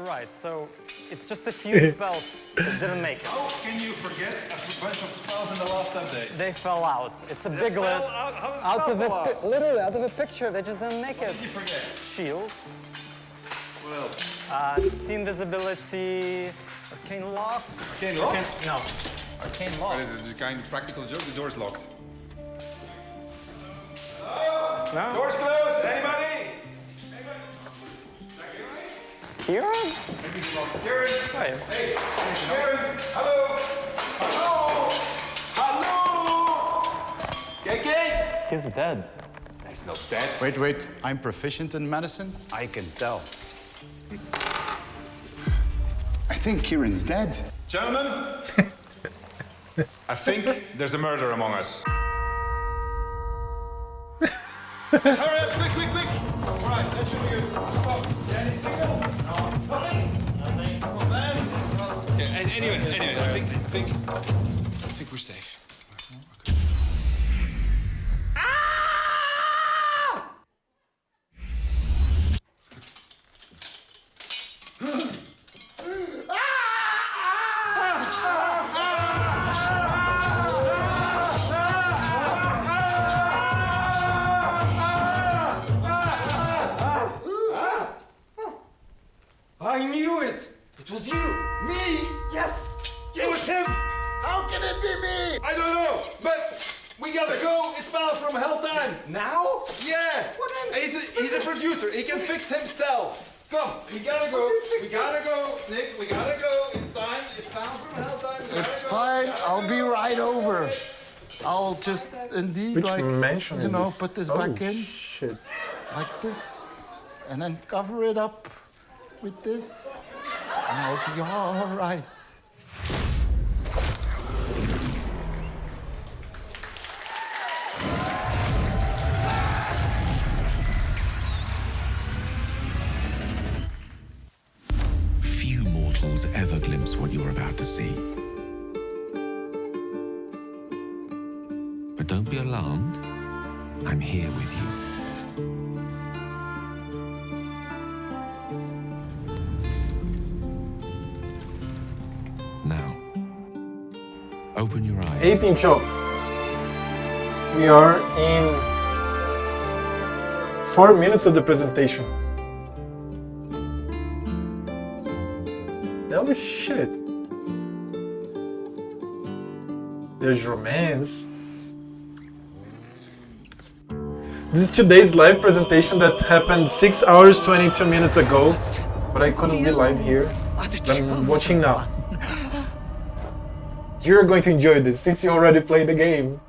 Right, so it's just a few spells that didn't make it. How can you forget a bunch of spells in the last update? They fell out. It's a big list. How does spell fall out? Literally, out of a picture, they just didn't make it. What did you forget? Shields. What else? See invisibility. Arcane lock. Arcane lock? No. Arcane lock. It's a kind of practical joke. The door's locked. No? Door's closed. Anybody? Kieran? Maybe it's locked. Kieran. Right. Hey. Kieran. Hello. Hello. KK. He's dead. He's not dead. Wait. I'm proficient in medicine. I can tell. I think Kieran's dead. Gentlemen, I think there's a murder among us. Hurry up, quick! All right, that should be good. Oh, any signal? No. Nothing? Not bad? Okay, anyway, I think we're safe. Okay. I knew it! It was you! Me? Yes! It was him! How can it be me? I don't know, but we gotta go. It's Spell from Hell time. Now? Yeah! What He's a producer. He can fix himself. Come, we gotta go. We gotta go, Nick. We gotta go. It's time. It's Spell from Hell time. It's fine. I'll be right over. I'll just indeed, Which like, mansion you is know, this? put this Oh, back in shit. like this, and then cover it up with this, and I'll be all right. Few mortals ever glimpse what you're about to see. But don't be alarmed. I'm here with you. Now, open your eyes. 18 chop. We are in 4 minutes of the presentation. Oh shit. There's romance. This is today's live presentation that happened 6 hours 22 minutes ago, but I couldn't be live here. I'm watching now. You're going to enjoy this since you already played the game.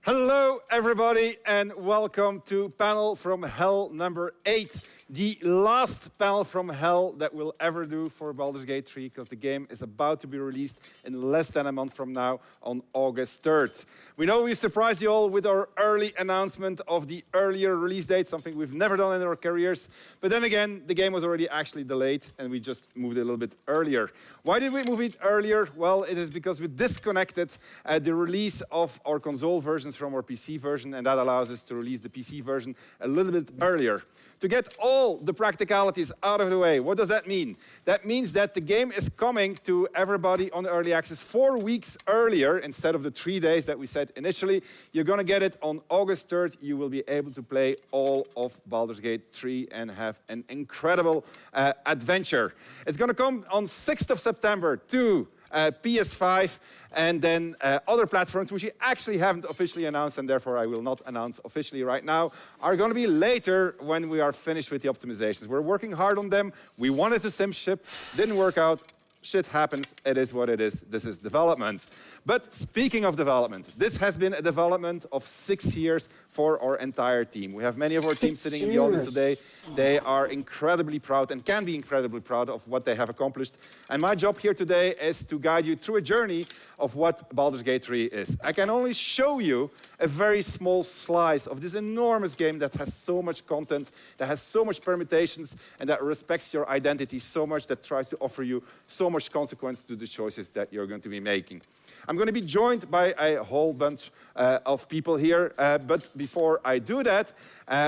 Hello, everybody, and welcome to panel from Hell number 8, the last panel from Hell that we'll ever do for Baldur's Gate 3, because the game is about to be released in less than a month from now on August 3rd. We know we surprised you all with our early announcement of the earlier release date, something we've never done in our careers. But then again, the game was already actually delayed, and we just moved it a little bit earlier. Why did we move it earlier? Well, it is because we disconnected the release of our console versions from our PC version, and that allows us to release the PC version a little bit earlier. To get all the practicalities out of the way, what does that mean? That means that the game is coming to everybody on early access 4 weeks earlier instead of the 3 days that we said initially. You're going to get it on August 3rd. You will be able to play all of Baldur's Gate 3 and have an incredible adventure. It's going to come on 6th of September to PS5, and then other platforms, which we actually haven't officially announced, and therefore I will not announce officially right now, are going to be later when we are finished with the optimizations. We're working hard on them. We wanted to sim ship, didn't work out. Shit happens, it is what it is. This is development. But speaking of development, this has been a development of 6 years for our entire team. We have many of our team sitting in the audience today. They are incredibly proud and can be incredibly proud of what they have accomplished. And my job here today is to guide you through a journey of what Baldur's Gate 3 is. I can only show you a very small slice of this enormous game that has so much content, that has so much permutations, and that respects your identity so much, that tries to offer you so much consequence to the choices that you're going to be making. I'm going to be joined by a whole bunch of people here, but before I do that,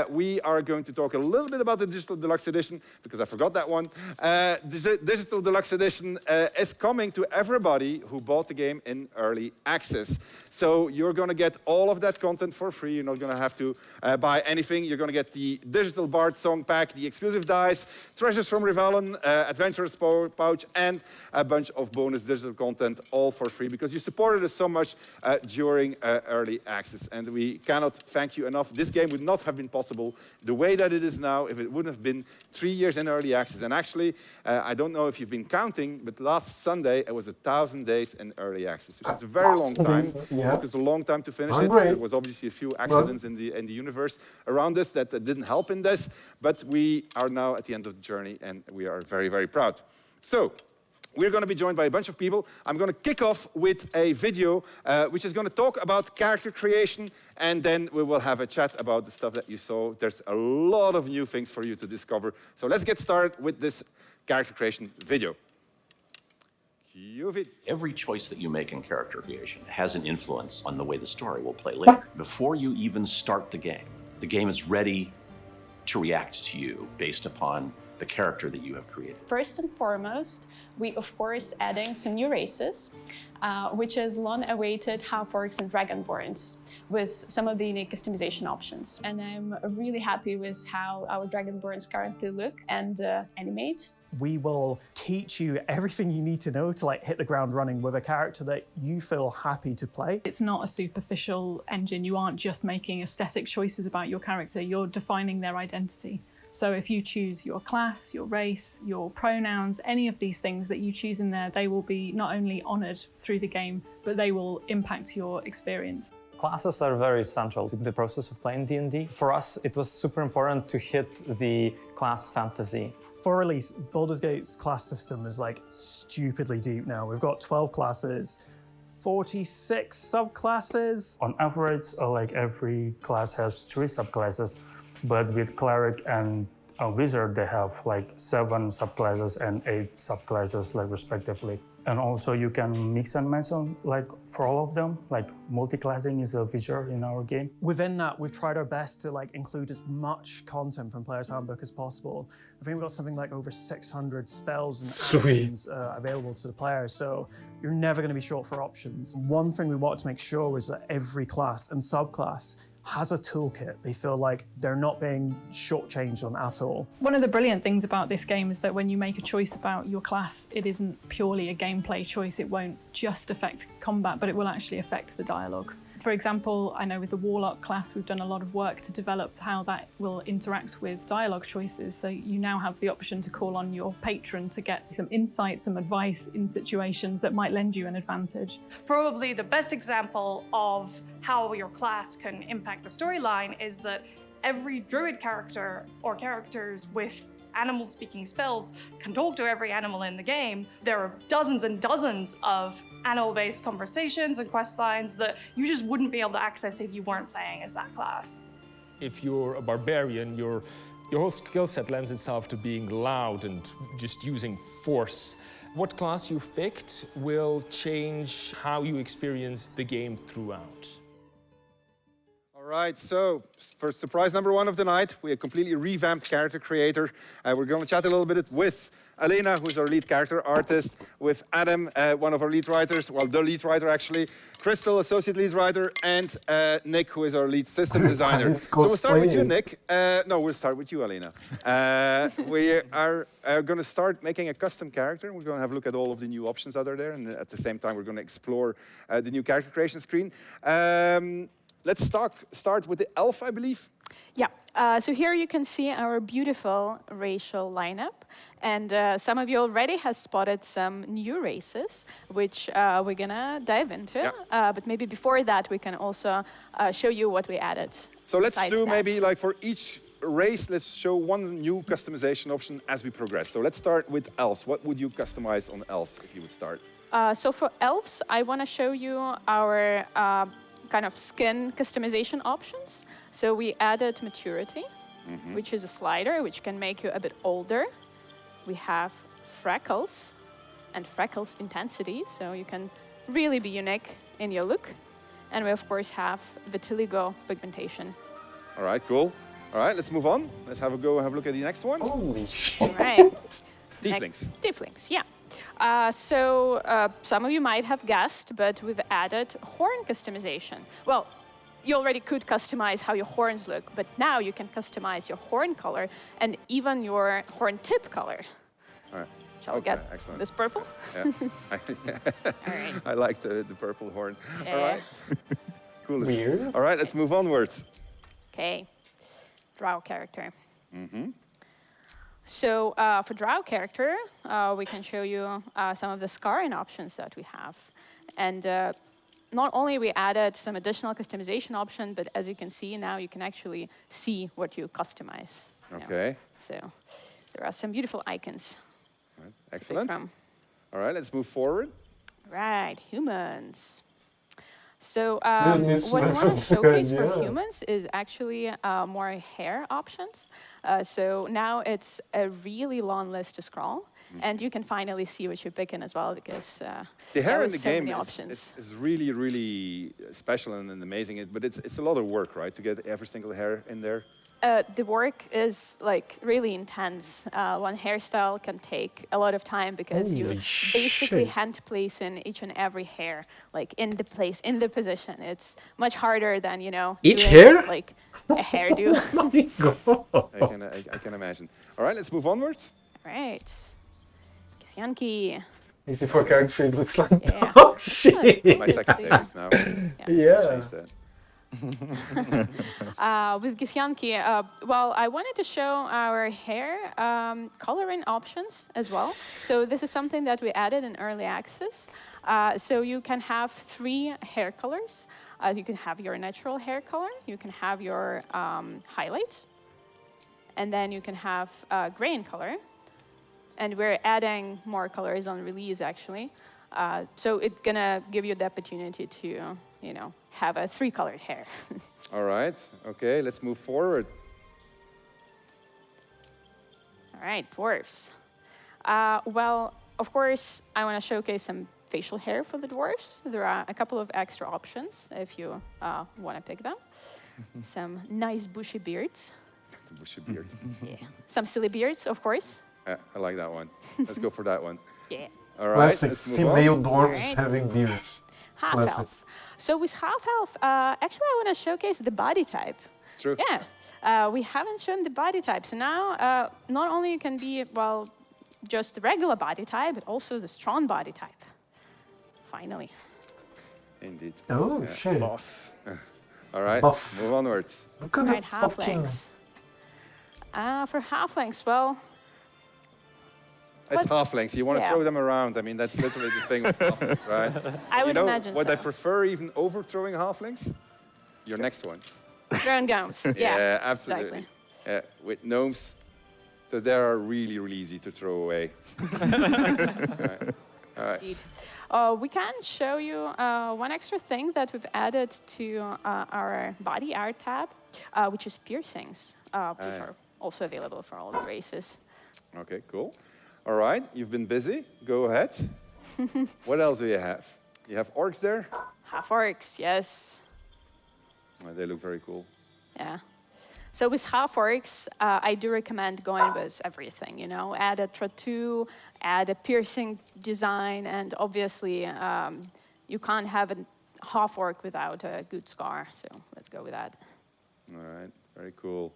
we are going to talk a little bit about the Digital Deluxe Edition, because I forgot that one. The Digital Deluxe Edition is coming to everybody who bought the game in early access. So you're going to get all of that content for free. You're not going to have to buy anything. You're going to get the Digital Bard Song Pack, the exclusive dice, Treasures from Rivellin, Adventurer's Pouch, and a bunch of bonus digital content, all for free, because you supported us so much during early access. And we cannot thank you enough. This game would not have been possible the way that it is now if it wouldn't have been 3 years in early access. And actually, I don't know if you've been counting, but last Sunday it was 1,000 days in early access, which is a very long time. Yeah. It took us a long time to finish it. There was obviously a few accidents in the universe around us that didn't help in this, but we are now at the end of the journey, and we are very, very proud. So, we're going to be joined by a bunch of people. I'm going to kick off with a video which is going to talk about character creation, and then we will have a chat about the stuff that you saw. There's a lot of new things for you to discover. So let's get started with this character creation video. Cue vid. Every choice that you make in character creation has an influence on the way the story will play later. Before you even start the game is ready to react to you based upon the character that you have created. First and foremost, we of course adding some new races, which is long-awaited half-orcs and dragonborns with some of the unique customization options. And I'm really happy with how our dragonborns currently look and animate. We will teach you everything you need to know to hit the ground running with a character that you feel happy to play. It's not a superficial engine. You aren't just making aesthetic choices about your character, you're defining their identity. So if you choose your class, your race, your pronouns, any of these things that you choose in there, they will be not only honored through the game, but they will impact your experience. Classes are very central to the process of playing D&D. For us, it was super important to hit the class fantasy. For release, Baldur's Gate's class system is stupidly deep now. We've got 12 classes, 46 subclasses. On average, every class has 3 subclasses. But with Cleric and Wizard, they have 7 subclasses and 8 subclasses, respectively. And also you can mix and match them, for all of them. Multi-classing is a feature in our game. Within that, we've tried our best to include as much content from Player's Handbook as possible. I think we've got something over 600 spells and actions available to the player, so you're never going to be short for options. One thing we wanted to make sure was that every class and subclass has a toolkit they feel like they're not being shortchanged on at all. One of the brilliant things about this game is that when you make a choice about your class, it isn't purely a gameplay choice. It won't just affect combat, but it will actually affect the dialogues. For example, I know with the Warlock class, we've done a lot of work to develop how that will interact with dialogue choices. So you now have the option to call on your patron to get some insight, some advice in situations that might lend you an advantage. Probably the best example of how your class can impact the storyline is that every druid character or characters with animal-speaking spells can talk to every animal in the game. There are dozens and dozens of animal-based conversations and quest lines that you just wouldn't be able to access if you weren't playing as that class. If you're a barbarian, your whole skill set lends itself to being loud and just using force. What class you've picked will change how you experience the game throughout. All right, so for surprise number 1 of the night, we have completely revamped character creator. We're going to chat a little bit with Elena, who's our lead character artist, with Adam, one of our lead writers, well, the lead writer actually, Crystal, associate lead writer, and Nick, who is our lead system designer. So we'll start with you, Nick. No, we'll start with you, Elena. We are going to start making a custom character. We're going to have a look at all of the new options that are there, and at the same time, we're going to explore the new character creation screen. Let's start with the elf, I believe. Yeah, so here you can see our beautiful racial lineup. And some of you already has spotted some new races, which we're gonna dive into. Yeah. But maybe before that, we can also show you what we added. So let's do that. maybe like for each race, let's show one new customization option as we progress. So let's start with elves. What would you customize on elves if you would start? So for elves, I want to show you our kind of skin customization options. So we added maturity, which is a slider, which can make you a bit older. We have freckles and freckles intensity, so you can really be unique in your look. And we, of course, have vitiligo pigmentation. All right, cool. All right, let's move on. Let's have a look at the next one. Holy shit. All right. Tieflings. Tieflings, yeah. So some of you might have guessed, but we've added horn customization. Well, you already could customize how your horns look, but now you can customize your horn color and even your horn tip color. All right. Shall we get excellent. this purple? Yeah. I like the purple horn. Yeah. All right. Cool. Weird. All right, let's move onwards. Okay. Drow character. So for Drow character, we can show you some of the scarring options that we have. And not only we added some additional customization option, but as you can see now, you can actually see what you customize. Okay. So there are some beautiful icons. All right. Excellent. All right, let's move forward. Right, humans. So what I want to showcase for humans is actually more hair options. So now it's a really long list to scroll. And you can finally see what you're picking as well, because the hair in the so game many options. is really, really special and amazing. But it's a lot of work, right, to get every single hair in there? The work is like really intense. One hairstyle can take a lot of time because you basically hand place in each and every hair, like in the place, in the position. It's much harder than, you know, each doing, hair? like a hairdo. Oh my God. I can imagine. All right, let's move onwards. All right. Githyanki. Easy for character, it looks like Yeah. dog shit. My second favorite now. Yeah. With Githyanki, well, I wanted to show our hair coloring options as well. So this is something that we added in early access. So you can have 3 hair colors. You can have your natural hair color, you can have your highlight, and then you can have grain color. And we're adding more colors on release, actually. So it's gonna give you the opportunity to, you know, have a 3-colored hair. All right. Okay, let's move forward. All right, dwarves. Well, of course, I want to showcase some facial hair for the dwarves. There are a couple of extra options if you want to pick them. Some nice bushy beards. The bushy beard. Yeah. Some silly beards, of course. I like that one. Let's go for that one. Yeah. All right. Classic Let's move female on. dwarves having beards. Half-elf. So with half-elf, actually I want to showcase the body type. True. Yeah. We haven't shown the body type. So now, not only you can be, well, just the regular body type, but also the strong body type. Finally. Indeed. Oh, shit. Buff. All right. Buff. Move onwards. Look at Right, that fucking... halflings. For halflings, well, It's halflings. You want to Yeah. throw them around. I mean, that's literally the thing with halflings, right? I would you know imagine what so. I prefer even overthrowing halflings? Your next one. Drone gnomes. Yeah, absolutely. Exactly. With gnomes, so they are really, really easy to throw away. All right. Indeed. We can show you one extra thing that we've added to our body art tab, which is piercings, which are also available for all the races. Okay, cool. All right, you've been busy. Go ahead. What else do you have? You have orcs there? Half orcs, yes. They look very cool. Yeah. So with half-orcs, I do recommend going with everything, you know, add a tattoo, add a piercing design, and obviously you can't have a half-orc without a good scar, so let's go with that. All right, very cool.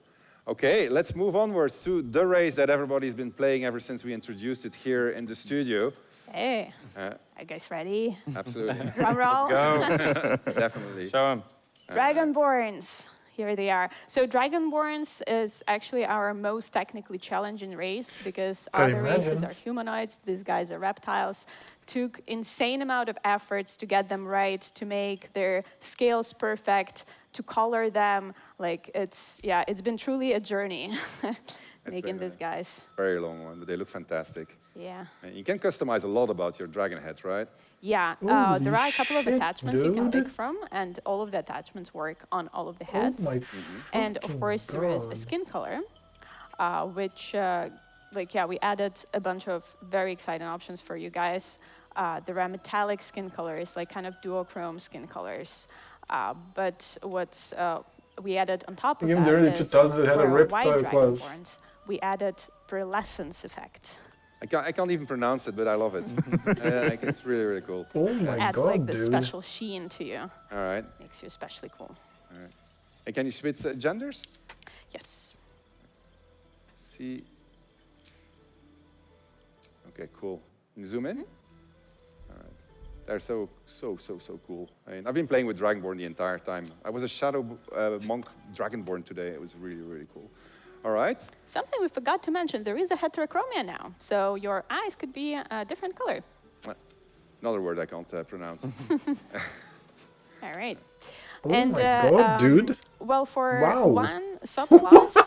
Okay, let's move onwards to the race that everybody's been playing ever since we introduced it here in the studio. Hey, are you guys ready? Absolutely. Drum roll. Let's go. Definitely. Show them. Dragonborns. Here they are. So Dragonborns is actually our most technically challenging race because other races are humanoids, these guys are reptiles. Took insane amount of efforts to get them right, to make their scales perfect, to color them. Like it's been truly a journey making these guys. Very long one, but they look fantastic. Yeah. And you can customize a lot about your dragon head, right? Yeah, there are a couple of attachments you can pick from, and all of the attachments work on all of the heads. And of course, there is a skin color, which, we added a bunch of very exciting options for you guys. There are metallic skin colors, like kind of duochrome skin colors. But what we added on top of that is for white dragonborns, we added pearlescence effect. I can't even pronounce it, but I love it. It's really, really cool. Oh my god, adds like this special sheen to you. All right. Makes you especially cool. All right. And can you switch genders? Yes. See. Okay, cool. Can you zoom in? All right. They're so cool. I mean, I've been playing with Dragonborn the entire time. I was a Shadow Monk Dragonborn today. It was really, really cool. All right. Something we forgot to mention, there is a heterochromia now, so your eyes could be a different color. Another word I can't pronounce. All right. Oh my god, dude. Well, for one subclass,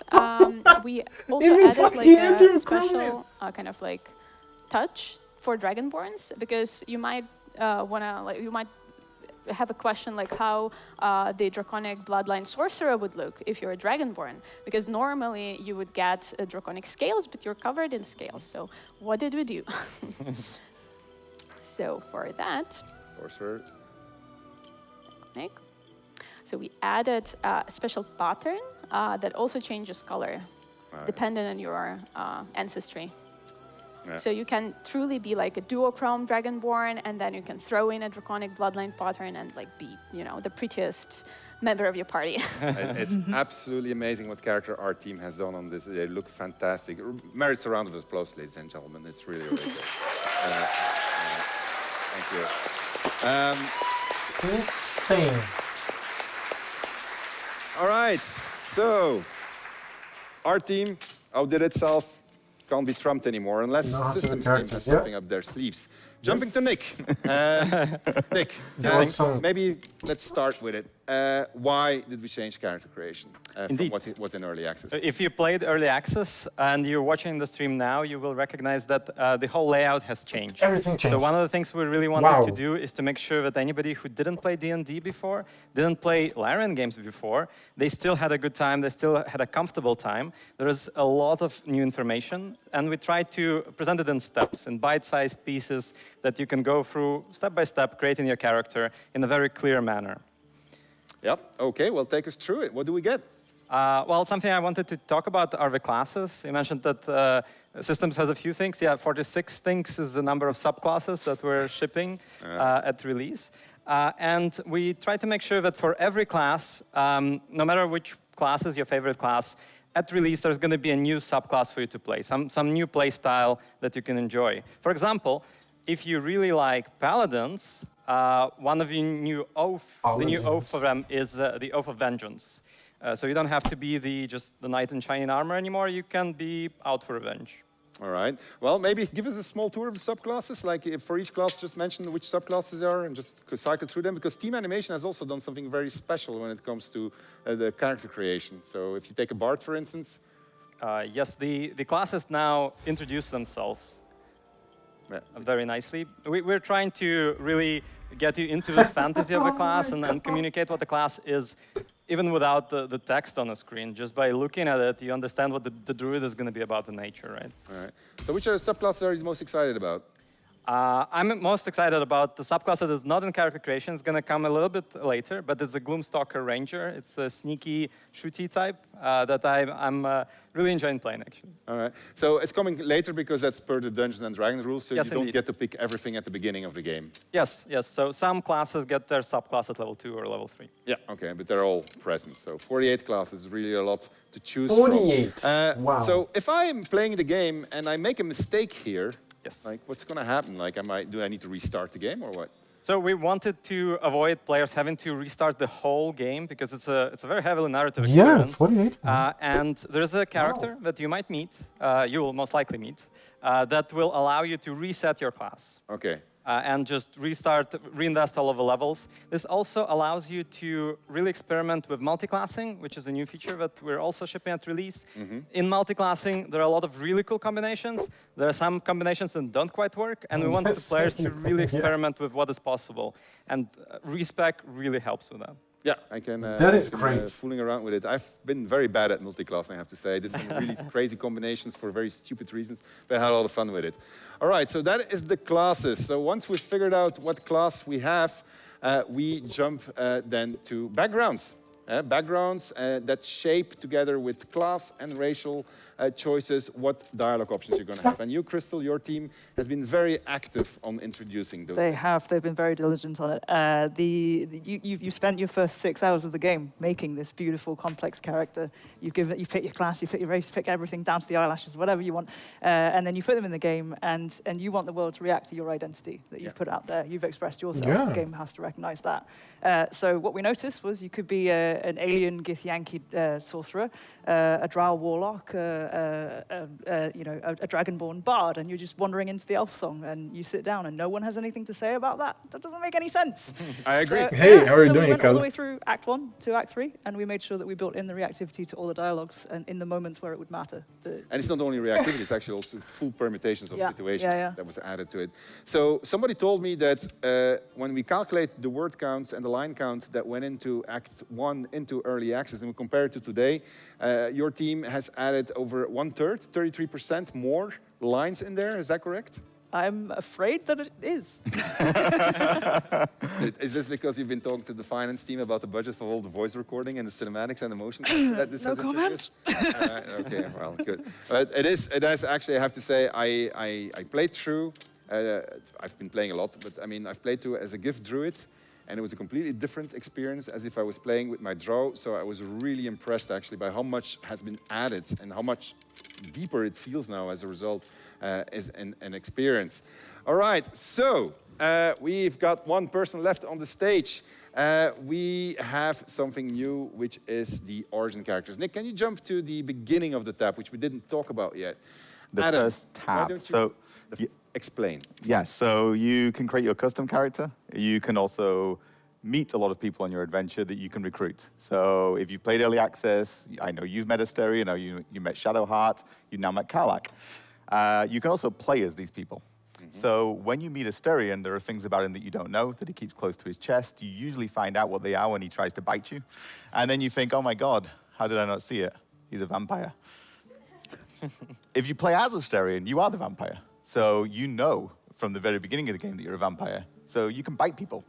we also added like a special kind of like touch for Dragonborns, because you might have a question like how the Draconic Bloodline Sorcerer would look if you're a Dragonborn. Because normally you would get Draconic scales, but you're covered in scales. So what did we do? So for that... Sorcerer. So we added a special pattern that also changes color, depending on your ancestry. Yeah. So you can truly be like a duochrome Dragonborn, and then you can throw in a Draconic Bloodline pattern and like be, you know, the prettiest member of your party. It's absolutely amazing what character our team has done on this. They look fantastic. Merits a round of applause, ladies and gentlemen. It's really, really good. Thank you. Insane. All right, so our team outdid itself. Can't be trumped anymore unless systems team has something up their sleeves. Jumping to Nick. Nick, maybe let's start with it. Why did we change character creation from what was in early access? If you played early access and you're watching the stream now, you will recognize that the whole layout has changed. Everything changed. So one of the things we really wanted to do is to make sure that anybody who didn't play D&D before, didn't play Larian games before, they still had a good time, they still had a comfortable time. There is a lot of new information, and we tried to present it in steps, in bite-sized pieces that you can go through step by step, creating your character in a very clear manner. Yep, okay, well, take us through it. What do we get? Well, something I wanted to talk about are the classes. You mentioned that Systems has a few things. Yeah, 46 things is the number of subclasses that we're shipping at release. And we try to make sure that for every class, no matter which class is your favorite class, at release there's going to be a new subclass for you to play, some new play style that you can enjoy. For example, if you really like Paladins, one of the new oath for them is the Oath of Vengeance. So you don't have to be just the knight in shining armor anymore. You can be out for revenge. All right. Well, maybe give us a small tour of the subclasses. Like for each class, just mention which subclasses are and just cycle through them. Because Team Animation has also done something very special when it comes to the character creation. So if you take a bard, for instance. Yes, the classes now introduce themselves very nicely. We're trying to really get you into the fantasy of a class and communicate what the class is, even without the text on the screen. Just by looking at it, you understand what the druid is going to be about in nature, right? All right. So which subclasses are you most excited about? I'm most excited about the subclass that is not in character creation. It's going to come a little bit later, but it's a Gloomstalker Ranger. It's a sneaky, shooty type that I'm really enjoying playing, actually. All right. So it's coming later because that's per the Dungeons and Dragons rules, so Yes, you don't indeed. get to pick everything at the beginning of the game. Yes, yes. So some classes get their subclass at level 2 or level 3. Yeah, okay, but they're all present. So 48 classes is really a lot to choose 48. from. Wow. So if I'm playing the game and I make a mistake here, yes. Like what's going to happen? Like, do I need to restart the game or what? So we wanted to avoid players having to restart the whole game because it's a very heavily narrative experience. 48. And there's a character that you might meet, you will most likely meet, that will allow you to reset your class. Okay. And just reinvest all of the levels. This also allows you to really experiment with multiclassing, which is a new feature that we're also shipping at release. In multiclassing, there are a lot of really cool combinations. There are some combinations that don't quite work, and we want the players to really experiment with what is possible. And Respec really helps with that. Yeah, I can. That is great. Fooling around with it. I've been very bad at multiclass, I have to say. There's some really crazy combinations for very stupid reasons, but I had a lot of fun with it. All right, so that is the classes. So once we've figured out what class we have, we jump then to backgrounds. Backgrounds that shape together with class and racial choices what dialogue options you're going to have. And you, Crystal, your team has been very active on introducing those. They have. They've been very diligent on it. You spent your first 6 hours of the game making this beautiful, complex character. You pick your class, you pick your race, you pick everything down to the eyelashes, whatever you want, and then you put them in the game, and you want the world to react to your identity that you've put out there. You've expressed yourself. Yeah. The game has to recognize that. So what we noticed was you could be an alien Githyanki sorcerer, a drow warlock, a dragonborn bard, and you're just wandering into the elf song, and you sit down, and no one has anything to say about that. That doesn't make any sense. I agree. Hey, how are you so doing, we went all Cal? the way through Act 1 to Act 3, and we made sure that we built in the reactivity to all the dialogues and in the moments where it would matter. And it's not only reactivity, it's actually also full permutations of situations that was added to it. So somebody told me that when we calculate the word count and the line count that went into Act 1 into early access, and we compare it to today, your team has added over 1/3, 33% more lines in there. Is that correct? I'm afraid that it is. Is this because you've been talking to the finance team about the budget for all the voice recording and the cinematics and the motion? No comment. Okay, well, good. But it is actually, I have to say, I played through. I've been playing a lot, but I mean, I've played through as a gift druid, and it was a completely different experience as if I was playing with my drow. So I was really impressed actually by how much has been added and how much deeper it feels now as a result as an experience. All right, so we've got one person left on the stage. We have something new, which is the origin characters. Nick, can you jump to the beginning of the tab, which we didn't talk about yet? The Adam, first why tab. don't So explain. Yeah, so you can create your custom character. You can also meet a lot of people on your adventure that you can recruit. So if you've played early access, I know you've met Astarion, I know you met Shadowheart, you've now met Karlach. You can also play as these people. So when you meet Astarion, there are things about him that you don't know, that he keeps close to his chest. You usually find out what they are when he tries to bite you. And then you think, oh my God, how did I not see it? He's a vampire. If you play as Astarion, you are the vampire. So you know from the very beginning of the game that you're a vampire. So you can bite people.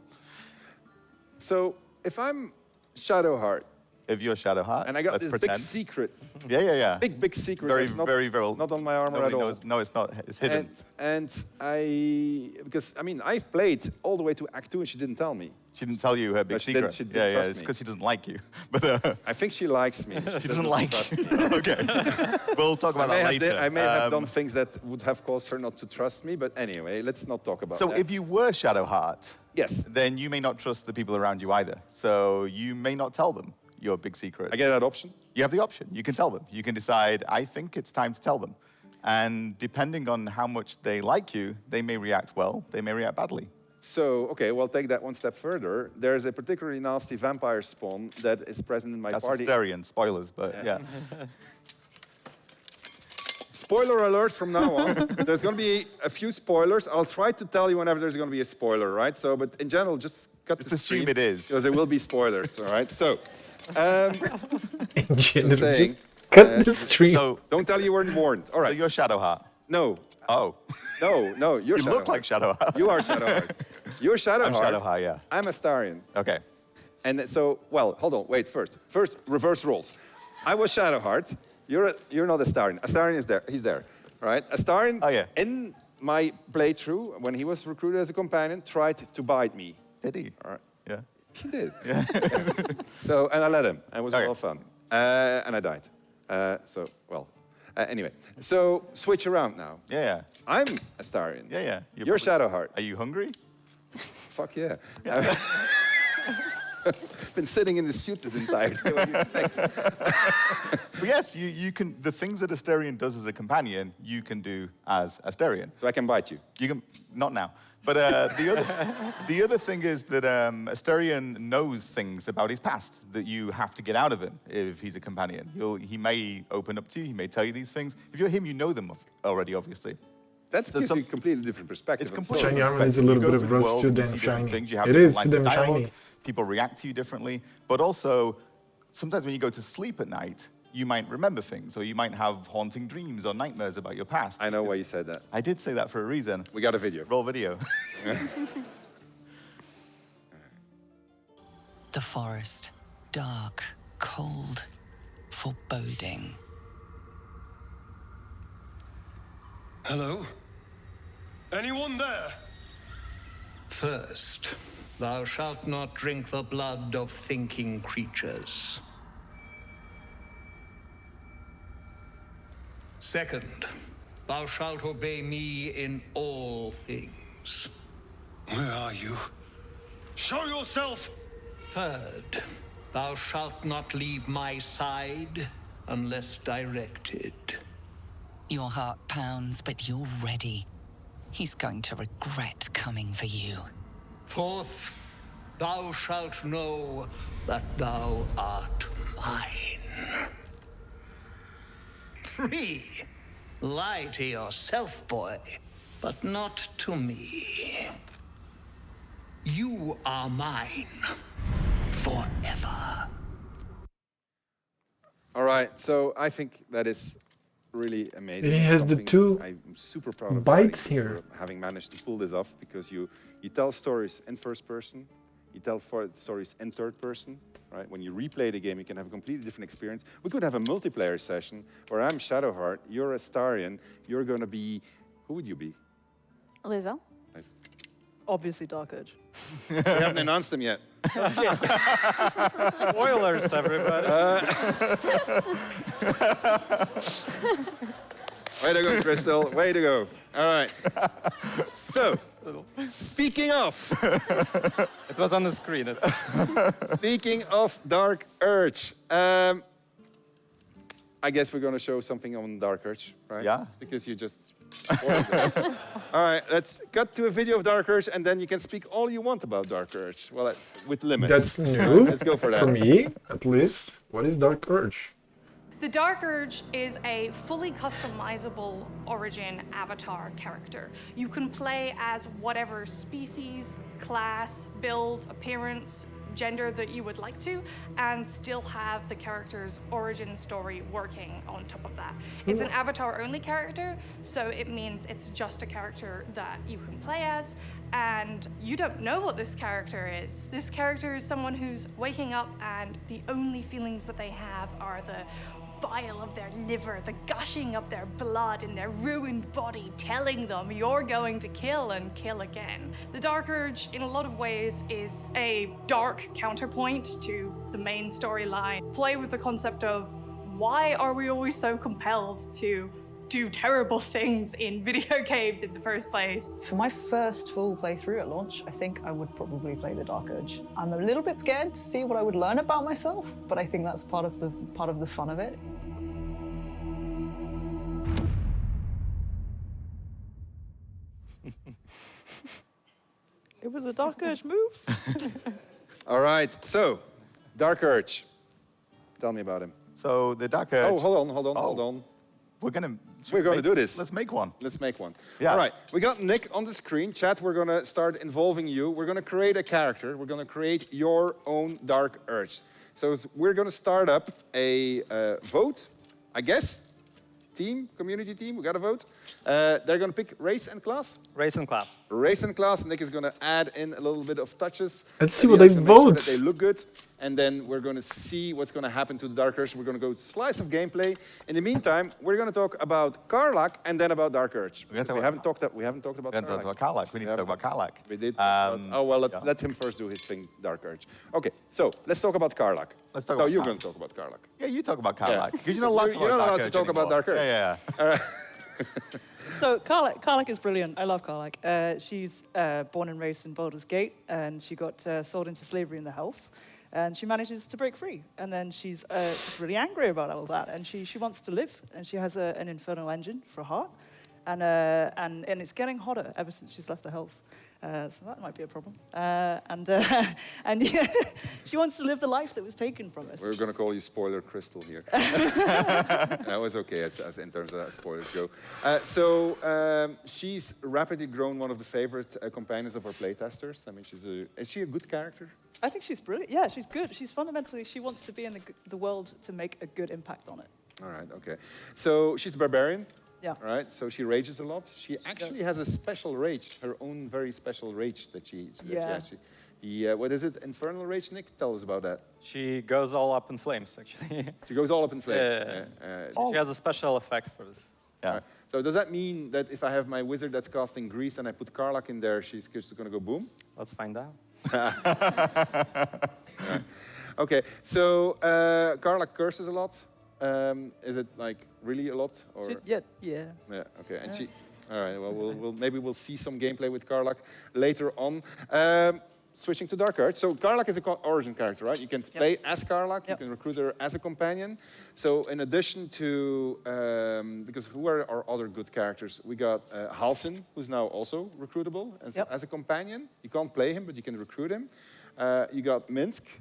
So if I'm Shadowheart, if you're Shadowheart, and I got let's this pretend. big secret. Yeah. Big secret. Very, that's not, very, very. Not on my armor at all. Knows, no, it's not. It's hidden. Because I mean, I've played all the way to Act 2, and she didn't tell me. She didn't tell you her big secret. She didn't yeah, trust it's me. because she doesn't like you. But I think she likes me. She doesn't like you. Okay. We'll talk about that later. I may have done things that would have caused her not to trust me, but anyway, let's not talk about that. So if you were Shadowheart, yes, then you may not trust the people around you either. So you may not tell them your big secret. I get that option? You have the option. You can tell them. You can decide, I think it's time to tell them. And depending on how much they like you, they may react well, they may react badly. So, okay, well, take that one step further. There's a particularly nasty vampire spawn that is present in my party. That's Astarion, spoilers, but yeah. Spoiler alert from now on. There's going to be a few spoilers. I'll try to tell you whenever there's going to be a spoiler, right? So, but in general, just cut the assume stream, it is. because there will be spoilers, all right? So, In just general, saying, cut the stream. So don't tell you weren't warned. All right. So you're Shadowheart. No. Oh. No, you're You look like Shadowheart. You are Shadowheart. You're Shadowheart. I'm Shadowheart, yeah. I'm Astarion. Okay. And so, well, hold on, wait, first, reverse roles. I was Shadowheart. You're not Astarion. Astarion is there. He's there, right? Astarion, in my playthrough, when he was recruited as a companion, tried to bite me. Did he? All right. Yeah. He did. Yeah. So, and I let him. It was a lot of fun. And I died. Anyway. So, switch around now. Yeah. I'm Astarion. Yeah. You're Shadowheart. Are you hungry? Fuck yeah. I've been sitting in the suit this entire day. What do you expect? But yes, you can. The things that Astarion does as a companion, you can do as Astarion. So I can bite you. You can not now. But the other thing is that Astarion knows things about his past that you have to get out of him if he's a companion. He may open up to you. He may tell you these things. If you're him, you know them already, obviously. That gives you a completely different perspective. It's completely Shiny armor is a little bit of rust too damn shiny. It is damn shiny. People react to you differently, but also sometimes when you go to sleep at night, you might remember things, or you might have haunting dreams or nightmares about your past. I know why you said that. I did say that for a reason. We got a video. Roll video. The forest, dark, cold, foreboding. Hello? Anyone there? First, thou shalt not drink the blood of thinking creatures. Second, thou shalt obey me in all things. Where are you? Show yourself! Third, thou shalt not leave my side unless directed. Your heart pounds, but you're ready. He's going to regret coming for you. Fourth, thou shalt know that thou art mine. 3, lie to yourself, boy, but not to me. You are mine forever. All right, so I think that is really amazing. And he has the two I'm super proud of bites Alex here. for having managed to pull this off, because you tell stories in first person, you tell stories in third person, right? When you replay the game, you can have a completely different experience. We could have a multiplayer session where I'm Shadowheart, you're Astarion, you're going to be, who would you be? Liza. Nice. Obviously Dark Urge. We haven't announced them yet. Spoilers, everybody. Way to go, Crystal. Way to go. All right. So, speaking of... It was on the screen. Speaking of Dark Urge, I guess we're going to show something on Dark Urge, right? Yeah. Because you just spoiled it. All right, let's cut to a video of Dark Urge, and then you can speak all you want about Dark Urge. Well, with limits. That's new. Let's go for that. For me, at least. What is Dark Urge? The Dark Urge is a fully customizable Origin avatar character. You can play as whatever species, class, build, appearance, gender that you would like to, and still have the character's origin story working on top of that. It's an avatar-only character, so it means it's just a character that you can play as, and you don't know what this character is. This character is someone who's waking up and the only feelings that they have are the bile of their liver, the gushing of their blood in their ruined body telling them you're going to kill and kill again. The Dark Urge, in a lot of ways, is a dark counterpoint to the main storyline. Play with the concept of why are we always so compelled to do terrible things in video games in the first place? For my first full playthrough at launch, I think I would probably play the Dark Urge. I'm a little bit scared to see what I would learn about myself, but I think that's part of the fun of it. It was a Dark Urge move. All right, so, Dark Urge. Tell me about him. So, the Dark Urge... Oh, hold on. We're gonna do this. Let's make one. Let's make one. Yeah. All right, we got Nick on the screen. Chat, we're gonna start involving you. We're gonna create a character. We're gonna create your own Dark Urge. So we're gonna start up a vote, I guess. team, community team. We got to vote. They're going to pick race and class. Race and class. Race and class. Nick is going to add in a little bit of touches. Let's see what they vote. That they look good. And then we're going to see what's going to happen to the Dark Urge. We're going to go slice of gameplay. In the meantime, we're going to talk about Karlach and then about Dark Urge. We haven't talked about Karlach. We need to talk about Karlach. We did. Let him first do his thing, Dark Urge. Okay, so let's talk about Karlach. Let's talk about you're going to talk about Karlach. Yeah, you talk about Karlach. Because you're not allowed to talk about Dark Urge. Yeah. So Karlach is brilliant. I love Karlach. She's born and raised in Baldur's Gate, and she got sold into slavery in the Hells. And she manages to break free. And then she's really angry about all that. And she wants to live. And she has an infernal engine for a heart. And it's getting hotter ever since she's left the Hells. So that might be a problem. And yeah, she wants to live the life that was taken from us. We're going to call you Spoiler Crystal here. That was okay as in terms of that spoilers go. She's rapidly grown one of the favorite companions of our playtesters. I mean, is she a good character? I think she's brilliant. Yeah, she's good. She's fundamentally, she wants to be in the world to make a good impact on it. All right, okay. So she's a barbarian. Yeah. Right, so she rages a lot. She actually has a special rage, her own very special rage that she actually... what is it, infernal rage, Nick? Tell us about that. She goes all up in flames, actually. She goes all up in flames. She has a special effects for this. Yeah. Right. So does that mean that if I have my wizard that's casting grease and I put Karlach in there, she's just going to go boom? Let's find out. Okay, so Karlach curses a lot. Is it like really a lot? Or? Yeah. Okay, and she. All right. Well, maybe we'll see some gameplay with Karlach later on. Switching to Dark Urge. So Karlach is an origin character, right? You can play as Karlach. You can recruit her as a companion. So in addition to, because who are our other good characters? We got Halsin, who's now also recruitable as a companion. You can't play him, but you can recruit him. You got Minsk.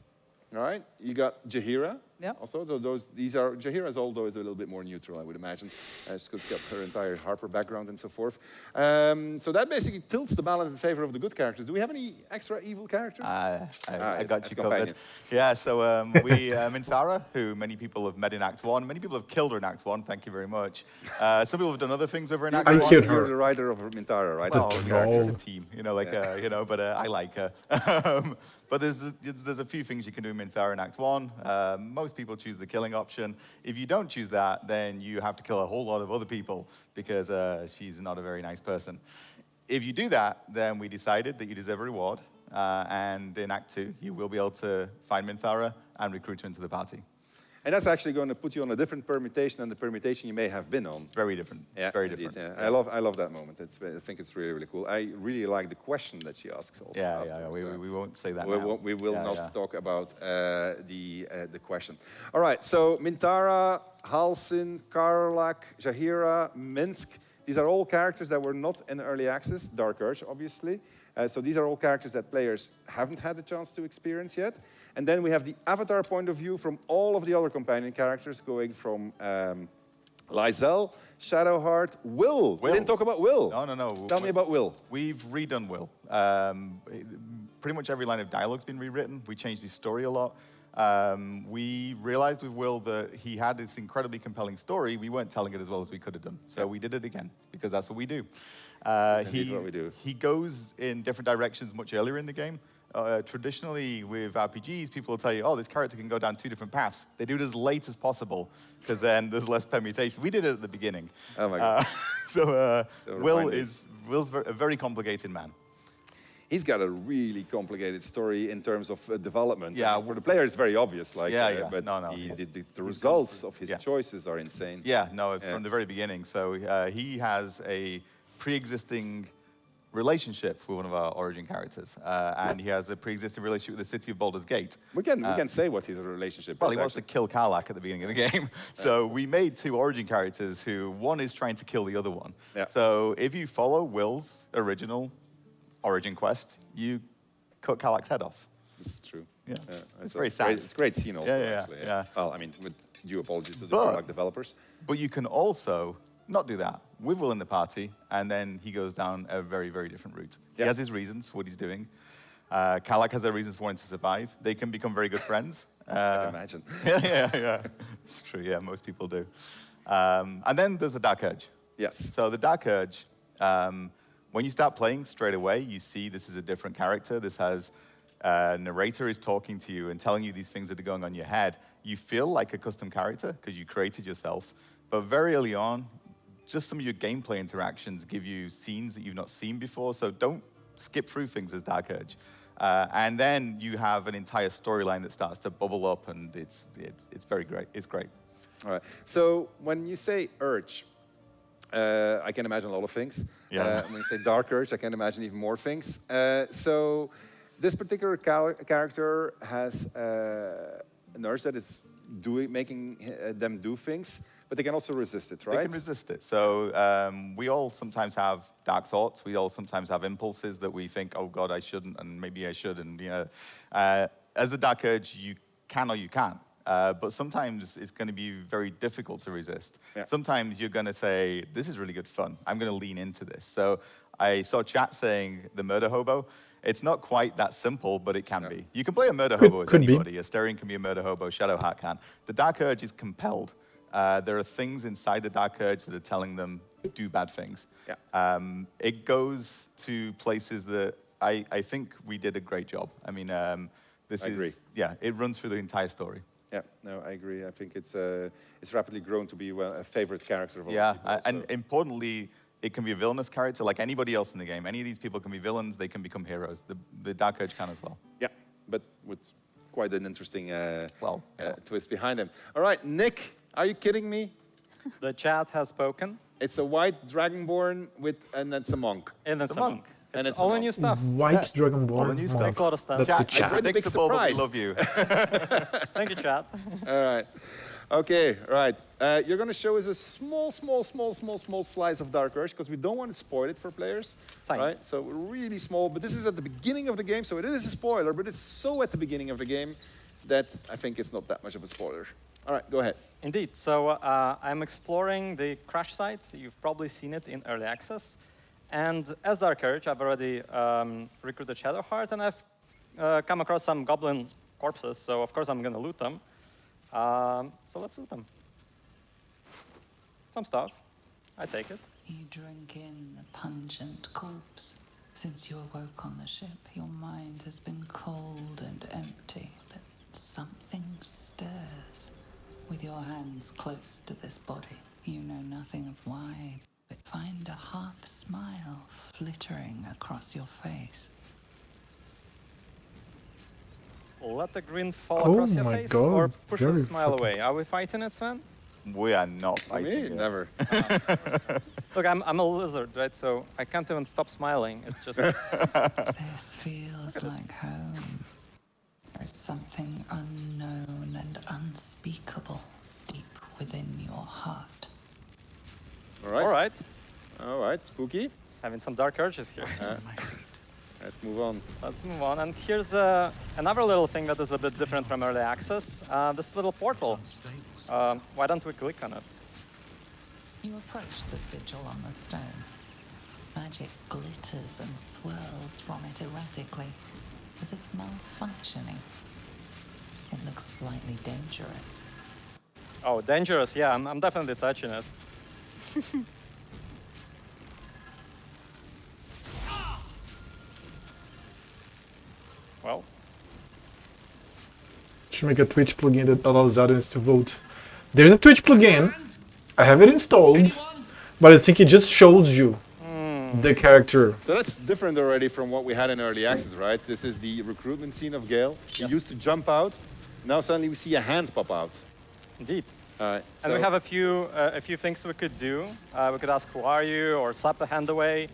All right, you got Jaheira. Yeah. Also, Jaheira's although is a little bit more neutral, I would imagine, because she's got her entire Harper background and so forth. So that basically tilts the balance in favor of the good characters. Do we have any extra evil characters? I got you covered. Yeah, so Minthara, who many people have met in Act 1. Many people have killed her in Act 1, thank you very much. Some people have done other things with her in Act 1. You're the writer of Minthara, right? Well, it's a team, but I like her. But there's a few things you can do in Minthara in Act 1. Most people choose the killing option. If you don't choose that, then you have to kill a whole lot of other people because she's not a very nice person. If you do that, then we decided that you deserve a reward. And in Act 2, you will be able to find Minthara and recruit her into the party. And that's actually going to put you on a different permutation than the permutation you may have been on. Very different. Yeah, very different. Yeah. I love that moment. I think it's really, really cool. I really like the question that she asks also. Yeah. We won't say that we will not talk about the question. All right, so Minthara, Halsin, Karlach, Jaheira, Minsk. These are all characters that were not in early access. Dark Urge, obviously. So these are all characters that players haven't had the chance to experience yet. And then we have the avatar point of view from all of the other companion characters, going from Lysel, Shadowheart, Will. We didn't talk about Will. No. Tell me about Will. We've redone Will. Pretty much every line of dialogue's been rewritten. We changed his story a lot. We realized with Will that he had this incredibly compelling story. We weren't telling it as well as we could have done. So we did it again, because that's what we do. What we do. He goes in different directions much earlier in the game. Traditionally, with RPGs, people will tell you, oh, this character can go down 2 different paths. They do it as late as possible, because then there's less permutation. We did it at the beginning. Oh, my God. Will's a very complicated man. He's got a really complicated story in terms of development. Yeah, for the player, it's very obvious. But the results of his choices are insane. Yeah, from the very beginning. So he has a pre-existing relationship with one of our origin characters, and he has a pre-existing relationship with the city of Baldur's Gate. We can say what his relationship is. Well, he wants to kill Karlach at the beginning of the game. So we made 2 origin characters who one is trying to kill the other one. Yeah. So if you follow Will's original origin quest, you cut Karlach's head off. This is true. Yeah. It's very sad. It's a great scene also, actually. Yeah. Well, I mean, with due apologies to the Karlach developers. But you can also not do that with Will in the party, and then he goes down a very, very different route. He has his reasons for what he's doing. Karlach has their reasons for wanting to survive. They can become very good friends. I can imagine. Yeah. It's true, yeah, most people do. And then there's the Dark Urge. Yes. So the Dark Urge, when you start playing straight away, you see this is a different character. This has narrator is talking to you and telling you these things that are going on in your head. You feel like a custom character because you created yourself. But very early on, just some of your gameplay interactions give you scenes that you've not seen before. So don't skip through things as Dark Urge. And then you have an entire storyline that starts to bubble up, and it's very great. It's great. All right. So when you say Urge, I can imagine a lot of things. Yeah. When you say Dark Urge, I can imagine even more things. So this particular character has an urge that is making them do things, but they can also resist it, right? They can resist it. So we all sometimes have dark thoughts. We all sometimes have impulses that we think, oh God, I shouldn't, and maybe I should. And as a Dark Urge, you can or you can't. But sometimes it's going to be very difficult to resist. Yeah. Sometimes you're going to say, this is really good fun. I'm going to lean into this. So I saw chat saying the murder hobo. It's not quite that simple, but it can be. You can play a murder hobo as anybody. Astarion can be a murder hobo. Shadowheart can. The Dark Urge is compelled. There are things inside the Dark Urge that are telling them do bad things. Yeah. It goes to places that I think we did a great job. I mean, I agree. Yeah, it runs through the entire story. Yeah, no, I agree. I think it's rapidly grown to be a favorite character of all Yeah, people. and importantly, it can be a villainous character like anybody else in the game. Any of these people can be villains, they can become heroes. The Dark Urge can as well. Yeah, but with quite an interesting twist behind him. All right, Nick, are you kidding me? The chat has spoken. It's a white dragonborn and it's a monk. And it's a monk. And It's all new stuff. White Dragonborn. All the new stuff. Makes a lot of stuff. That's the Chat, chat. I've read the big Predictable, but we surprise. love you. Thank you, chat. All right. Okay, right. You're going to show us a small slice of Dark Urge because we don't want to spoil it for players. Tiny. Right? So really small, but this is at the beginning of the game, so it is a spoiler, but it's so at the beginning of the game that I think it's not that much of a spoiler. All right, go ahead. Indeed. So I'm exploring the crash site. You've probably seen it in early access. And as Dark Urge, I've already recruited Shadowheart, and I've come across some goblin corpses. So of course I'm going to loot them. So let's loot them. Some stuff. I take it. You drink in the pungent corpse. Since you awoke on the ship, your mind has been cold and empty, but something stirs. With your hands close to this body, you know nothing of why, but find a half smile flittering across your face. Let the grin fall Oh across your my face, God, or push the very smile fucking- away. Are we fighting it, Sven? We are not fighting Me? it. Never. Look, I'm a lizard, right? So I can't even stop smiling. It's just This feels like home. There's something unknown and unspeakable deep within your heart. All right. all right. All right, spooky. Having some dark urges here. Let's move on. Let's move on. And here's another little thing that is a bit different from early access. This little portal. Why don't we click on it? You approach the sigil on the stone. Magic glitters and swirls from it erratically, as if malfunctioning. It looks slightly dangerous. Oh, dangerous. Yeah, I'm definitely touching it. Well, Should make a Twitch plugin that allows audience to vote. There's a Twitch plugin. I have it installed, but I think it just shows you the character. So that's different already from what we had in early access, right? This is the recruitment scene of Gale. He used to jump out. Now suddenly we see a hand pop out. indeed. All right. And we have a few things we could do. We could ask, who are you? Or slap the hand away.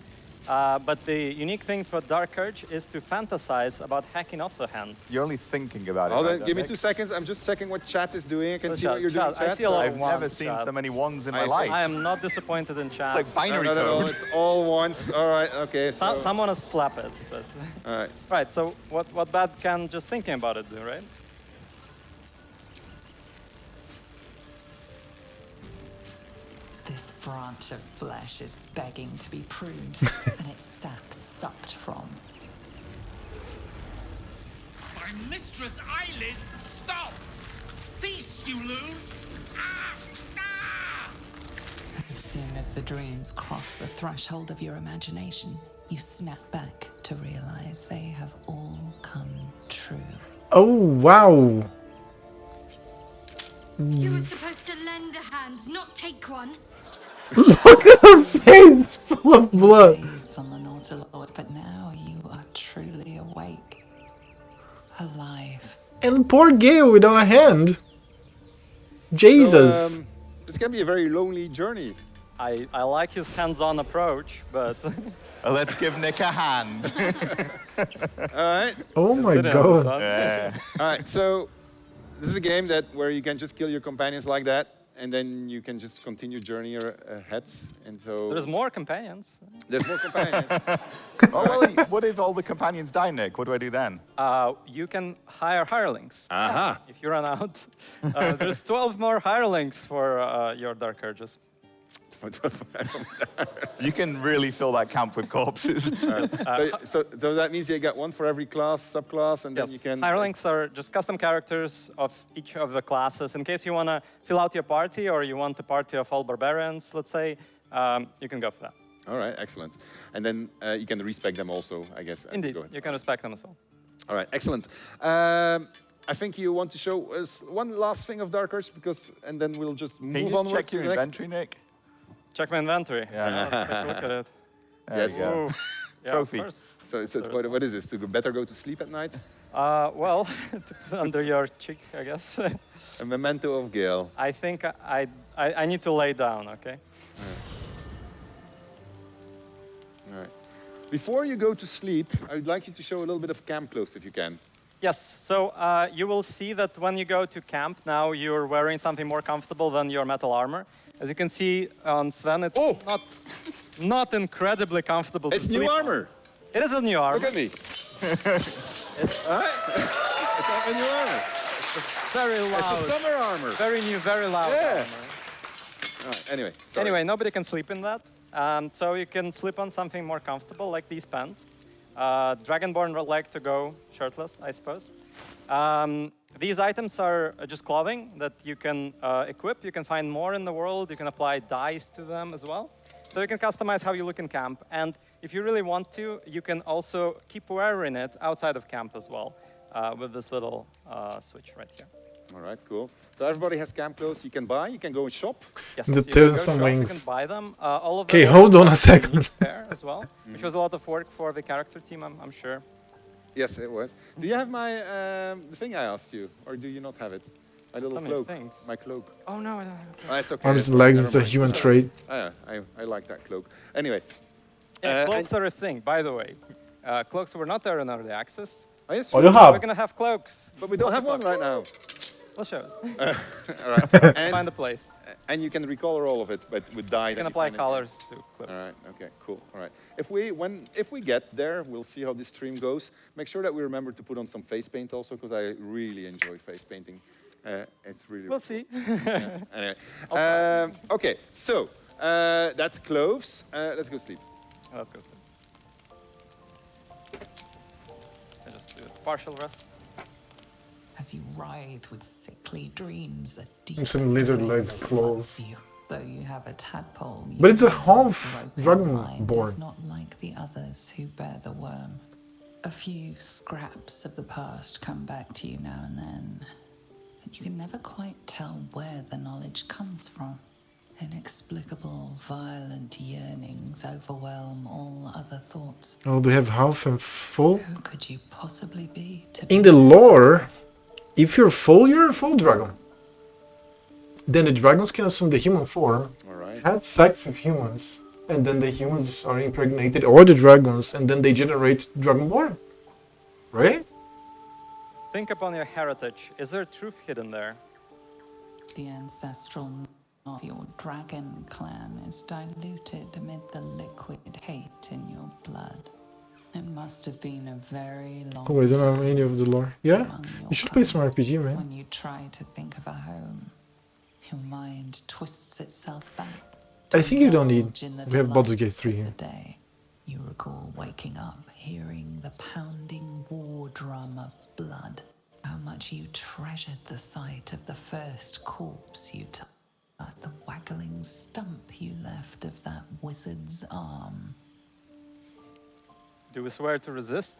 But the unique thing for Dark Urge is to fantasize about hacking off the hand. You're only thinking about it. Hold right, on, give me Nick? 2 seconds. I'm just checking what chat is doing. I can What's see what chat? you're doing, Chat, I chat. see a lot I've of never ones, seen chat. so many ones in my I- life. I am not disappointed in chat. It's like binary No, code. it's all ones. All right, okay. So, Someone has slap it. But all right. right, so what bad can just thinking about it do, right? This branch of flesh is begging to be pruned, and its sap sucked from. My mistress' eyelids! Stop! Cease, you loon! Ah! Ah! soon as the dreams cross the threshold of your imagination, you snap back to realize they have all come true. Oh, wow. You were supposed to lend a hand, not take one. Look at her face, full of blood. Raised on the Nautilus, but now you are truly awake, alive. And poor Gale without a hand. Jesus. So, this can be a very lonely journey. I like his hands-on approach, but... Let's give Nick a hand. All right. Oh my god. Yeah. All right, so this is a game where you can just kill your companions like that, and then you can just continue journey ahead. And so There's more companions. there's more companions. Oh, well, what if all the companions die, Nick? What do I do then? You can hire hirelings. Aha. If you run out. There's 12 more hirelings for your Dark Urges. You can really fill that camp with corpses. So that means you get one for every class, subclass, and then you can... Hirelings are just custom characters of each of the classes. In case you want to fill out your party or you want a party of all barbarians, let's say, you can go for that. All right, excellent. And then you can respec them also, I guess. Indeed, you can respect them as well. All right, excellent. I think you want to show us one last thing of Dark Urge, and then we'll just move on. Check your inventory, Nick. Check my inventory. Yeah. Let's take a look at it. Yes. You go. Yeah, Trophy. Of course. So what is this? To better go to sleep at night? Well, to put under your cheek, I guess. A memento of Gale. I think I need to lay down, okay? All right. Before you go to sleep, I would like you to show a little bit of camp clothes if you can. Yes, so you will see that when you go to camp now, you're wearing something more comfortable than your metal armor. As you can see on Sven, it's not incredibly comfortable to sleep new on. armor. It is a new armor. Look at me. It's, all right. It's not a new armor. It's very loud. It's a summer armor. Very new, very loud armor. All right, anyway. Sorry. Anyway, nobody can sleep in that. So you can sleep on something more comfortable, like these pants. Dragonborn would like to go shirtless, I suppose. These items are just clothing that you can equip. You can find more in the world. You can apply dyes to them as well. So you can customize how you look in camp. And if you really want to, you can also keep wearing it outside of camp as well with this little switch right here. All right, cool. So everybody has camp clothes you can buy. You can go and shop. Yes, The you can tail go some shop, wings. You can buy them. All of Okay, them hold on a also second. each pair as well, which was a lot of work for the character team, I'm sure. Yes, it was. Do you have my the thing I asked you, or do you not have it? My little So many cloak. things. My cloak. Oh no, I don't have it. Oh, it's okay. Arms and legs is a Never mind. human trait. Yeah, I like that cloak. Anyway. Yeah, cloaks are a thing, by the way. Cloaks were not there in early access. Oh, yes, Oh, you We're have. gonna have cloaks. But we don't have one right now. We'll show it. All right. And, Find a place. And you can recolor all of it, but with dye. You that can apply find it. colors to clip. All right. Okay. Cool. All right. If we get there, we'll see how this stream goes. Make sure that we remember to put on some face paint also, because I really enjoy face painting. It's really. We'll see. Yeah. Anyway. Okay. So that's clothes. Let's go sleep. Let's go sleep. I just do a partial rest. As you writhe with sickly dreams, a deep And some lizard dread legs floods claws. you. Though you have a tadpole, But it's a your half broken mind dragonborn. is not like the others who bear the worm. A few scraps of the past come back to you now and then, and you can never quite tell where the knowledge comes from. Inexplicable, violent yearnings overwhelm all other thoughts. Oh, they have half and full? Who could you possibly be to In be the lore, if you're a full dragon. Then the dragons can assume the human form, have sex with humans, and then the humans are impregnated, or the dragons, and then they generate dragonborn. Right? Think upon your heritage. Is there truth hidden there? The ancestral of your dragon clan is diluted amid the liquid hate in your blood. It must have been a very long Oh, I don't have any of the lore. Yeah? among your You should play some RPG, man. When you try to think of a home, your mind twists itself back. I think you don't need... indulge in the We have Baldur Gate delights 3 of here. the day. You recall waking up, hearing the pounding war drum of blood. How much you treasured the sight of the first corpse you took. The waggling stump you left of that wizard's arm. Do we swear to resist?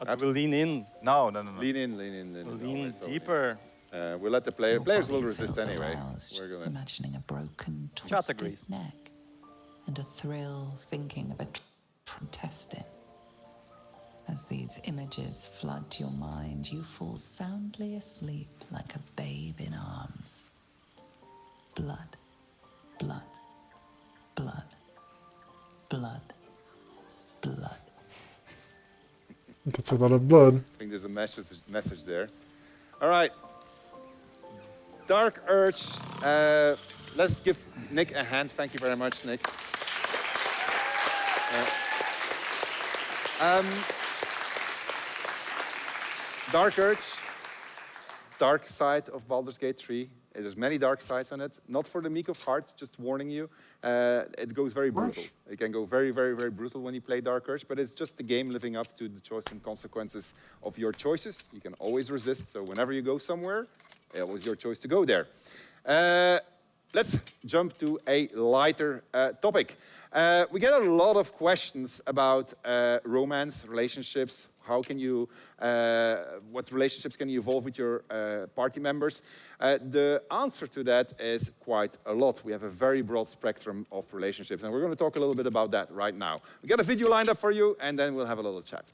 Or do we lean in? No. Lean in. Lean deeper. We'll let the players will resist anyway. We're going. Imagining a broken, Chat twisted agrees. neck, and a thrill thinking of a contestant. As these images flood your mind, you fall soundly asleep like a babe in arms. Blood, blood, blood, blood, blood. That's a lot of blood. I think there's a message there. All right. Dark Urge. Let's give Nick a hand. Thank you very much, Nick. Dark Urge, dark side of Baldur's Gate 3. There's many dark sides on it. Not for the meek of heart, just warning you. It goes very brutal. It can go very, very, very brutal when you play Dark Urge, but it's just the game living up to the choice and consequences of your choices. You can always resist, so whenever you go somewhere, it was your choice to go there. Let's jump to a lighter topic. We get a lot of questions about romance, relationships. How can you, what relationships can you evolve with your party members? The answer to that is quite a lot. We have a very broad spectrum of relationships, and we're going to talk a little bit about that right now. We got a video lined up for you, and then we'll have a little chat.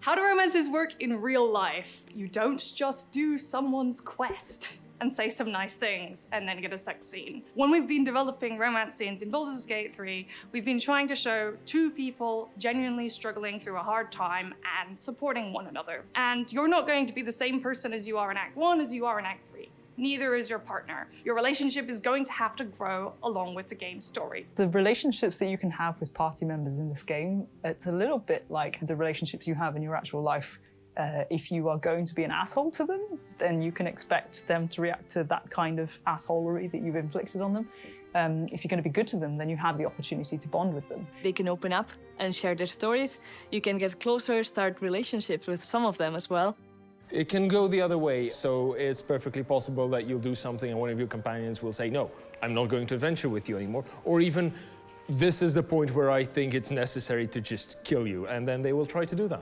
How do romances work in real life? You don't just do someone's quest and say some nice things and then get a sex scene. When we've been developing romance scenes in Baldur's Gate 3, we've been trying to show two people genuinely struggling through a hard time and supporting one another. And you're not going to be the same person as you are in Act 1 as you are in Act 3. Neither is your partner. Your relationship is going to have to grow along with the game's story. The relationships that you can have with party members in this game, it's a little bit like the relationships you have in your actual life. If you are going to be an asshole to them, then you can expect them to react to that kind of assholery that you've inflicted on them. If you're going to be good to them, then you have the opportunity to bond with them. They can open up and share their stories. You can get closer, start relationships with some of them as well. It can go the other way, so it's perfectly possible that you'll do something and one of your companions will say, no, I'm not going to adventure with you anymore. Or even, this is the point where I think it's necessary to just kill you, and then they will try to do that.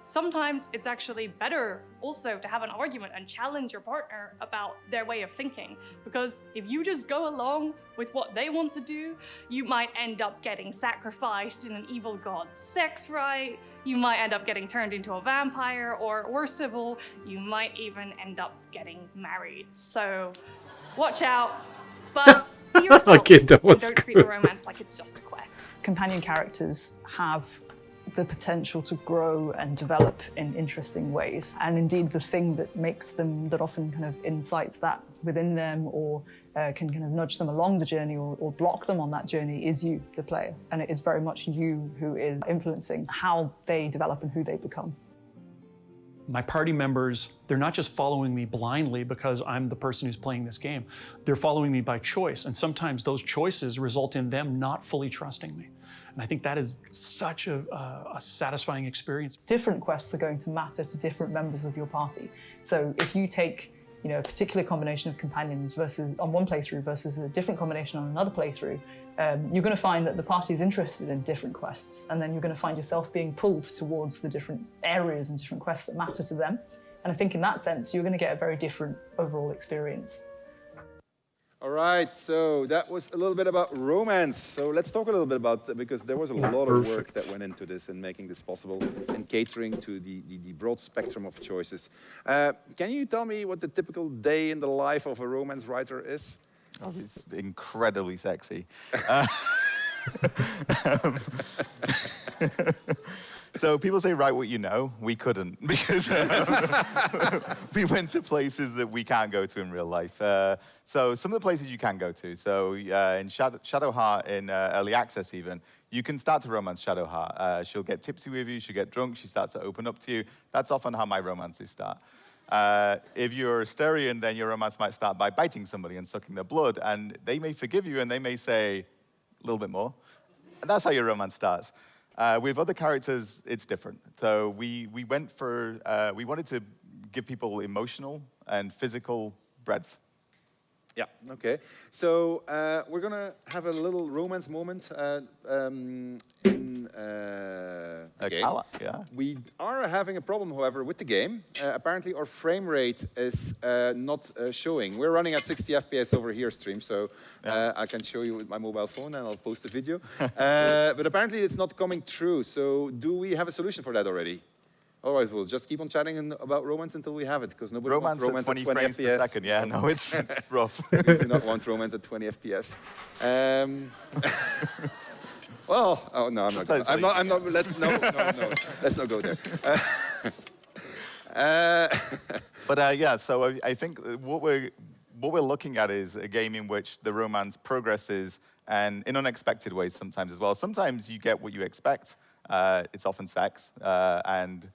Sometimes it's actually better also to have an argument and challenge your partner about their way of thinking. Because if you just go along with what they want to do, you might end up getting sacrificed in an evil god's sex rite, you might end up getting turned into a vampire, or worst of all, you might even end up getting married. So watch out, but be yourself. Okay, that was and don't treat the romance like it's just a quest. Companion characters have the potential to grow and develop in interesting ways. And indeed, the thing that makes them, that often kind of incites that within them or can kind of nudge them along the journey or block them on that journey is you, the player. And it is very much you who is influencing how they develop and who they become. My party members, they're not just following me blindly because I'm the person who's playing this game. They're following me by choice. And sometimes those choices result in them not fully trusting me. And I think that is such a satisfying experience. Different quests are going to matter to different members of your party. So if you take a particular combination of companions versus on one playthrough versus a different combination on another playthrough, you're going to find that the party is interested in different quests, and then you're going to find yourself being pulled towards the different areas and different quests that matter to them. And I think in that sense, you're going to get a very different overall experience. All right, so that was a little bit about romance. So let's talk a little bit about, because there was a lot of work that went into this and making this possible and catering to the broad spectrum of choices. Can you tell me what the typical day in the life of a romance writer is? Oh, it's incredibly sexy. So people say, write what you know. We couldn't, because we went to places that we can't go to in real life. So some of the places you can go to. So in Shadowheart, in early access even, you can start to romance Shadowheart. She'll get tipsy with you, she'll get drunk, she starts to open up to you. That's often how my romances start. If you're Astarion, then your romance might start by biting somebody and sucking their blood, and they may forgive you and they may say a little bit more. And that's how your romance starts. With other characters, it's different. So we wanted to give people emotional and physical breadth Yeah, okay. So we're going to have a little romance moment in the game. Yeah. We are having a problem, however, with the game. Apparently, our frame rate is not showing. We're running at 60 FPS over here stream, so I can show you with my mobile phone and I'll post a video. But apparently, it's not coming through. So do we have a solution for that already? Otherwise, we'll just keep on chatting about romance until we have it, because nobody wants romance at 20 frames FPS. per second. Yeah, no, it's rough. We do not want romance at 20 FPS. Well, oh no, I'm not. Let's not go there. But yeah, so I think what we're looking at is a game in which the romance progresses, and in unexpected ways sometimes as well. Sometimes you get what you expect. It's often sex, and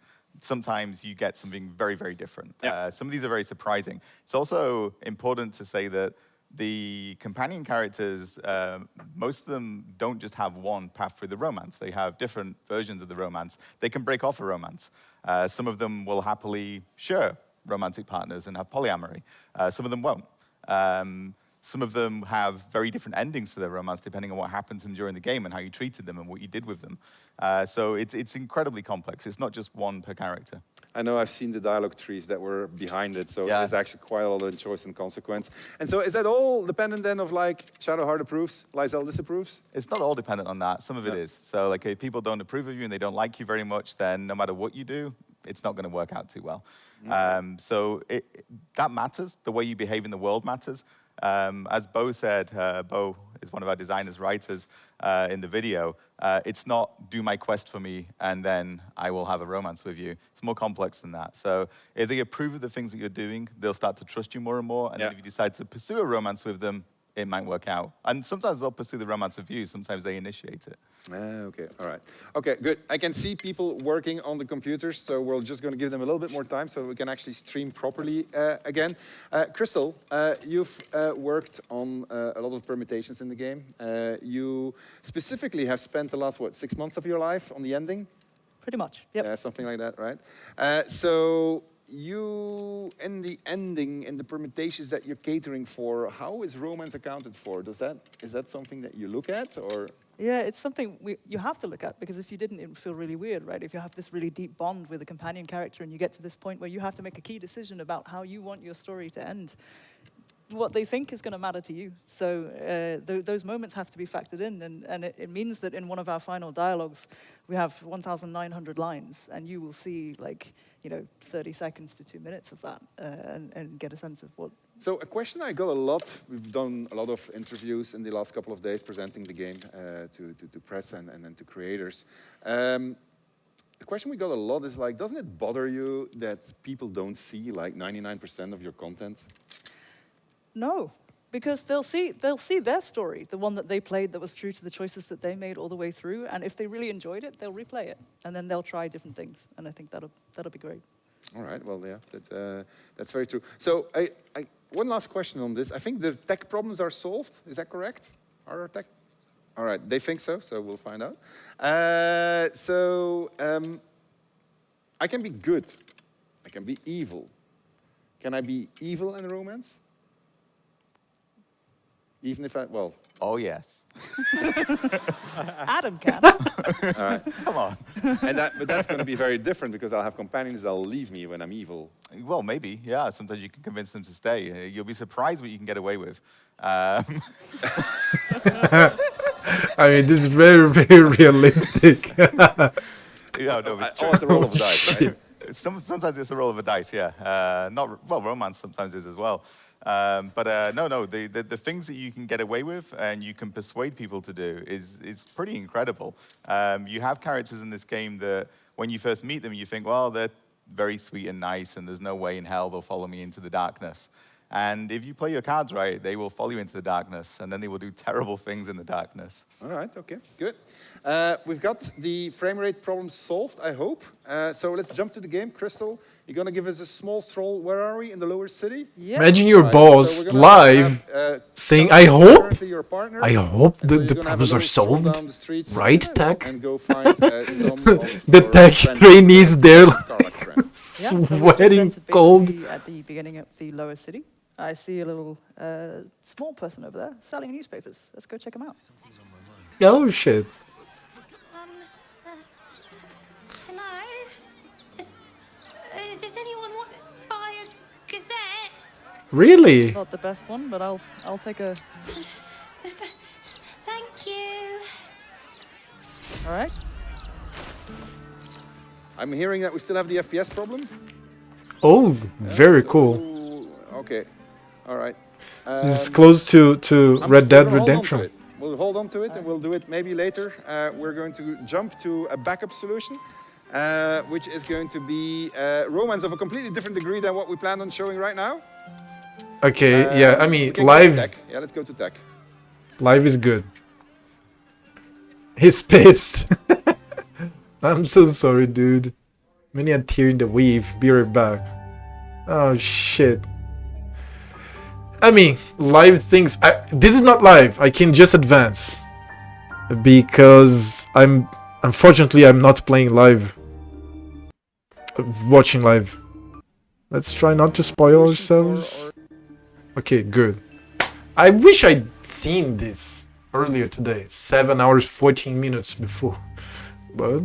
sometimes you get something very, very different. Some of these are very surprising. It's also important to say that the companion characters, most of them don't just have one path through the romance. They have different versions of the romance. They can break off a romance. Some of them will happily share romantic partners and have polyamory. Some of them won't. Some of them have very different endings to their romance depending on what happened to them during the game and how you treated them and what you did with them. So it's incredibly complex. It's not just one per character. I know I've seen the dialogue trees that were behind it, so there's actually quite a lot of choice and consequence. And so is that all dependent then of like Shadowheart approves, Lysel disapproves? It's not all dependent on that. Some of it is. So like if people don't approve of you and they don't like you very much, then no matter what you do, it's not going to work out too well. So that matters. The way you behave in the world matters. As Bo said, Bo is one of our designers, writers in the video. It's not do my quest for me and then I will have a romance with you. It's more complex than that. So if they approve of the things that you're doing, they'll start to trust you more and more. And then if you decide to pursue a romance with them, it might work out. And sometimes they'll pursue the romance with you. Sometimes they initiate it. Okay, all right. Okay, good. I can see people working on the computers, so we're just going to give them a little bit more time so we can actually stream properly again. Crystal, you've worked on a lot of permutations in the game. You specifically have spent the last, 6 months of your life on the ending? Pretty much, yep. Yeah, something like that, right? So you, in the ending, in the permutations that you're catering for, how is romance accounted for? Is that something that you look at, or? Yeah, it's something you have to look at, because if you didn't, it would feel really weird, right? If you have this really deep bond with a companion character and you get to this point where you have to make a key decision about how you want your story to end, what they think is going to matter to you. So those moments have to be factored in, and it means that in one of our final dialogues, we have 1,900 lines, and you will see, 30 seconds to 2 minutes of that, and get a sense of what. So a question I got a lot, we've done a lot of interviews in the last couple of days presenting the game to press and then to creators. The question we got a lot is doesn't it bother you that people don't see 99% of your content? No, because they'll see their story, the one that they played that was true to the choices that they made all the way through, and if they really enjoyed it, they'll replay it, and then they'll try different things, and I think that'll be great. All right, well, yeah, that's very true. So one last question on this. I think the tech problems are solved. Is that correct? Are our tech? All right, they think so we'll find out. I can be good. I can be evil. Can I be evil in romance? Even if Oh, yes. Adam can. All right. Come on. But that's going to be very different, because I'll have companions that'll leave me when I'm evil. Well, maybe, yeah. Sometimes you can convince them to stay. You'll be surprised what you can get away with. I mean, this is very, very realistic. Yeah, no, it's true. Oh, it's the roll of the dice, right? Sometimes it's the roll of a dice, yeah. Romance sometimes is as well. The things that you can get away with and you can persuade people to do is pretty incredible. You have characters in this game that when you first meet them, you think, well, they're very sweet and nice, and there's no way in hell they'll follow me into the darkness. And if you play your cards right, they will follow you into the darkness, and then they will do terrible things in the darkness. All right, okay, good. We've got the frame rate problem solved, I hope. So let's jump to the game. Crystal, you're going to give us a small stroll. Where are we? In the lower city? Yeah. Imagine your boss live saying, I hope the problems are solved. Right, Tech? And go find the Tech trainees there, sweating cold. At the beginning of the lower city. I see a little small person over there selling newspapers. Let's go check him out. Oh shit. Hello? Does anyone want to buy a gazette? Really? Not the best one, but I'll take a. Thank you. All right. I'm hearing that we still have the FPS problem. Oh, very cool. Okay. All right. This is close to Red Dead We'll hold on to Redemption. it. We'll hold on to it and we'll do it maybe later. We're going to jump to a backup solution, which is going to be romance of a completely different degree than what we planned on showing right now. Okay, yeah, I mean, we can go to live. tech. Yeah, let's go to tech. Live is good. He's pissed. I'm so sorry, dude. Many a tear in the weave. Be right back. Oh shit. I mean, live things. This is not live. I can just advance because unfortunately I'm not playing live. Watching live. Let's try not to spoil ourselves. Okay, good. I wish I'd seen this earlier today. 7 hours 14 minutes before, but.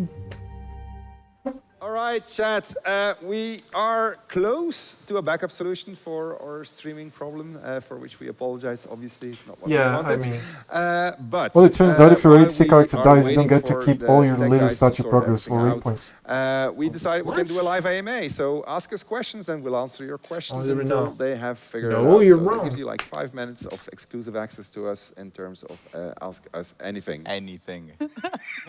All right, chat. We are close to a backup solution for our streaming problem, for which we apologize. Obviously, it's not what we wanted. But well, it turns out if your while HC we character are dies, you don't waiting get to for keep the all your tech little guys to statue sort progress or everything waypoints. out, we decided we can do a live AMA. So ask us questions and we'll answer your questions there we until know. they have figured it No, out. you're So wrong. It gives you like 5 minutes of exclusive access to us in terms of ask us anything. Anything.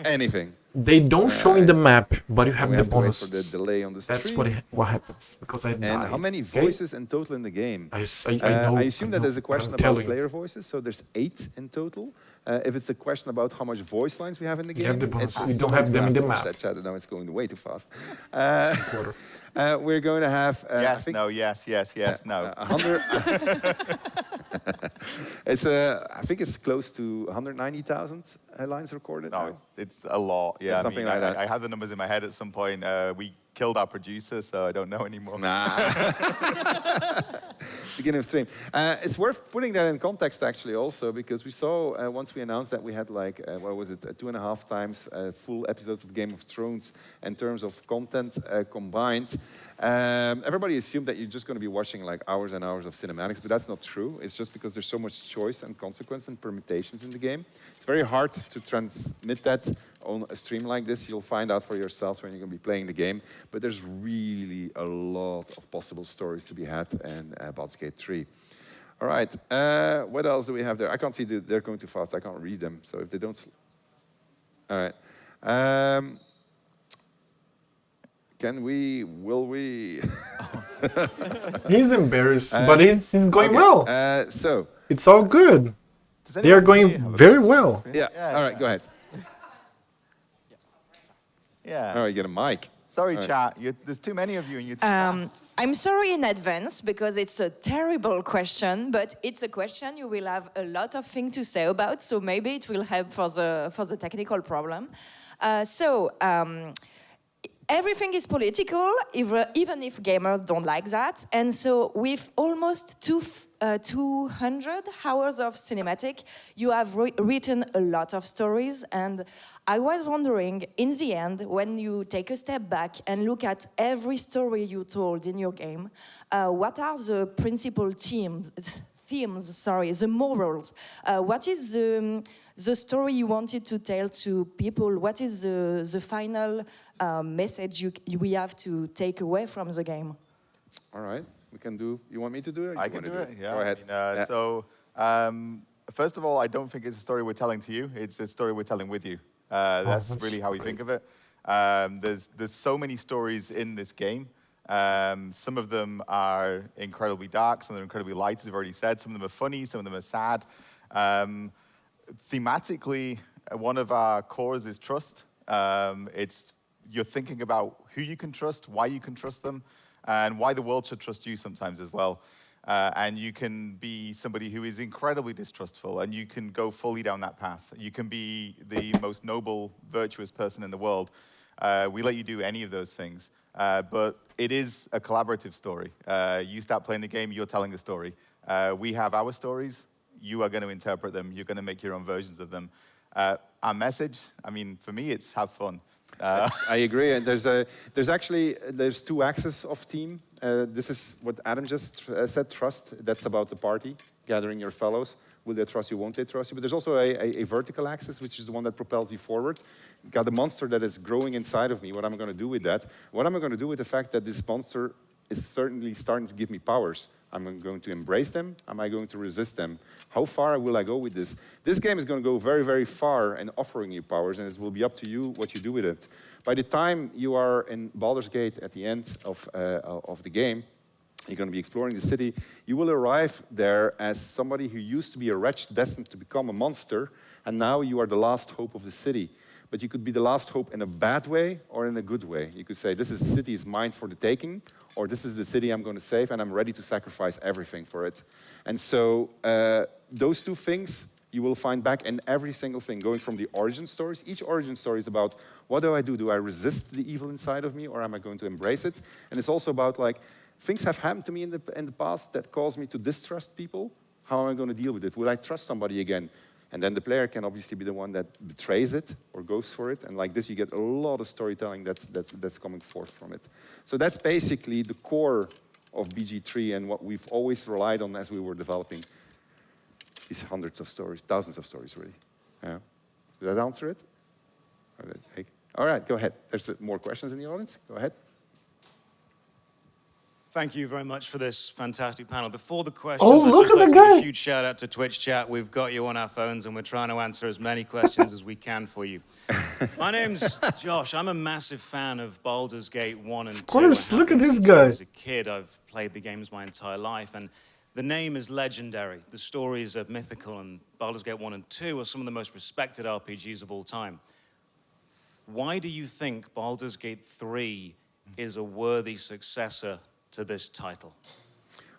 Anything. They don't show in the map, but you have we the have to wait for bonuses. the delay on the That's stream. what happens because I died. And how many okay? voices in total in the game? I know. I assume that there's a question I'm about telling you. player voices, so there's 8 in total. If it's a question about how much voice lines we have in the game, You have the bonus. it's We don't have them in the map. That chat, now it's going way too fast. We're going to have yes, no, yes, no. 100. It's I think it's close to 190,000 lines recorded. No, it's a lot. Yeah, It's something like that. I had the numbers in my head at some point. We killed our producer, so I don't know anymore. Beginning of stream. It's worth putting that in context actually also, because we saw once we announced that we had like, what was it, 2.5 times full episodes of Game of Thrones in terms of content combined. Everybody assumed that you're just going to be watching like hours and hours of cinematics, but that's not true. It's just because there's so much choice and consequence and permutations in the game. It's very hard to transmit that on a stream like this. You'll find out for yourselves when you're going to be playing the game. But there's really a lot of possible stories to be had in Baldur's Gate 3. All right, what else do we have there? I can't see, they're going too fast. I can't read them. So if they don't... All right. Will we? He's embarrassed, but it's going well. So it's all good. They are going very well. Yeah. All right. Go ahead. Yeah. All right. You get a mic. Sorry, All right. chat. There's too many of you, and you're too fast. I'm sorry in advance because it's a terrible question, but it's a question you will have a lot of things to say about, so maybe it will help for the technical problem. Everything is political, even if gamers don't like that. And so with almost 200 hours of cinematic, you have written a lot of stories. And I was wondering, in the end, when you take a step back and look at every story you told in your game, what are the principal themes, the morals? What is the story you wanted to tell to people? What is the final message we have to take away from the game? All right. We can do... You want me to do it? I can do it, yeah. Go ahead. First of all, I don't think it's a story we're telling to you. It's a story we're telling with you. That's really how we think of it. There's so many stories in this game. Some of them are incredibly dark, some of them are incredibly light, as I've already said. Some of them are funny, some of them are sad. Thematically, one of our cores is trust. You're thinking about who you can trust, why you can trust them, and why the world should trust you sometimes as well. And you can be somebody who is incredibly distrustful, and you can go fully down that path. You can be the most noble, virtuous person in the world. We let you do any of those things. But it is a collaborative story. You start playing the game, you're telling a story. We have our stories. You are going to interpret them. You're going to make your own versions of them. Our message, I mean, for me, it's have fun. I agree. And there's two axes of team. This is what Adam just said, trust. That's about the party, gathering your fellows. Will they trust you, won't they trust you? But there's also a vertical axis, which is the one that propels you forward. Got a monster that is growing inside of me. What am I going to do with that? What am I going to do with the fact that this monster is certainly starting to give me powers? Am I going to embrace them? Am I going to resist them? How far will I go with this? This game is going to go very, very far in offering you powers, and it will be up to you what you do with it. By the time you are in Baldur's Gate at the end of the game, you're going to be exploring the city. You will arrive there as somebody who used to be a wretch destined to become a monster, and now you are the last hope of the city. But you could be the last hope in a bad way or in a good way. You could say, this city is mine for the taking, or this is the city I'm going to save, and I'm ready to sacrifice everything for it. And so those two things you will find back in every single thing, going from the origin stories. Each origin story is about, what do I do? Do I resist the evil inside of me, or am I going to embrace it? And it's also about, like, things have happened to me in the past that caused me to distrust people. How am I going to deal with it? Will I trust somebody again? And then the player can obviously be the one that betrays it or goes for it. And like this, you get a lot of storytelling that's coming forth from it. So that's basically the core of BG3 and what we've always relied on as we were developing these hundreds of stories, thousands of stories, really. Yeah. Did that answer it? All right, go ahead. There's more questions in the audience. Go ahead. Thank you very much for this fantastic panel. Before the questions, look at the give guy. a huge shout out to Twitch chat. We've got you on our phones and we're trying to answer as many questions as we can for you. My name's Josh. I'm a massive fan of Baldur's Gate 1 and 2. Of course, look at this Since guy. I was a kid, I've played the games my entire life, and the name is legendary. The stories are mythical, and Baldur's Gate 1 and 2 are some of the most respected RPGs of all time. Why do you think Baldur's Gate 3 is a worthy successor to this title?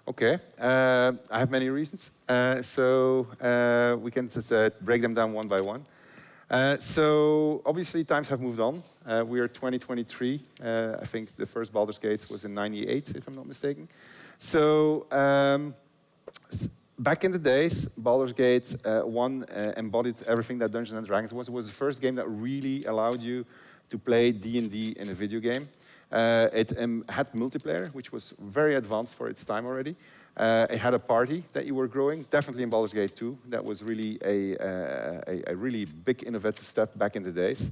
Okay, I have many reasons. We can just break them down one by one. So obviously times have moved on. We are 2023. I think the first Baldur's Gate was in '98, if I'm not mistaken. So back in the days, Baldur's Gate 1 embodied everything that Dungeons & Dragons was. It was the first game that really allowed you to play D&D in a video game. It had multiplayer, which was very advanced for its time already. It had a party that you were growing, definitely in Baldur's Gate 2. That was really a really big innovative step back in the days.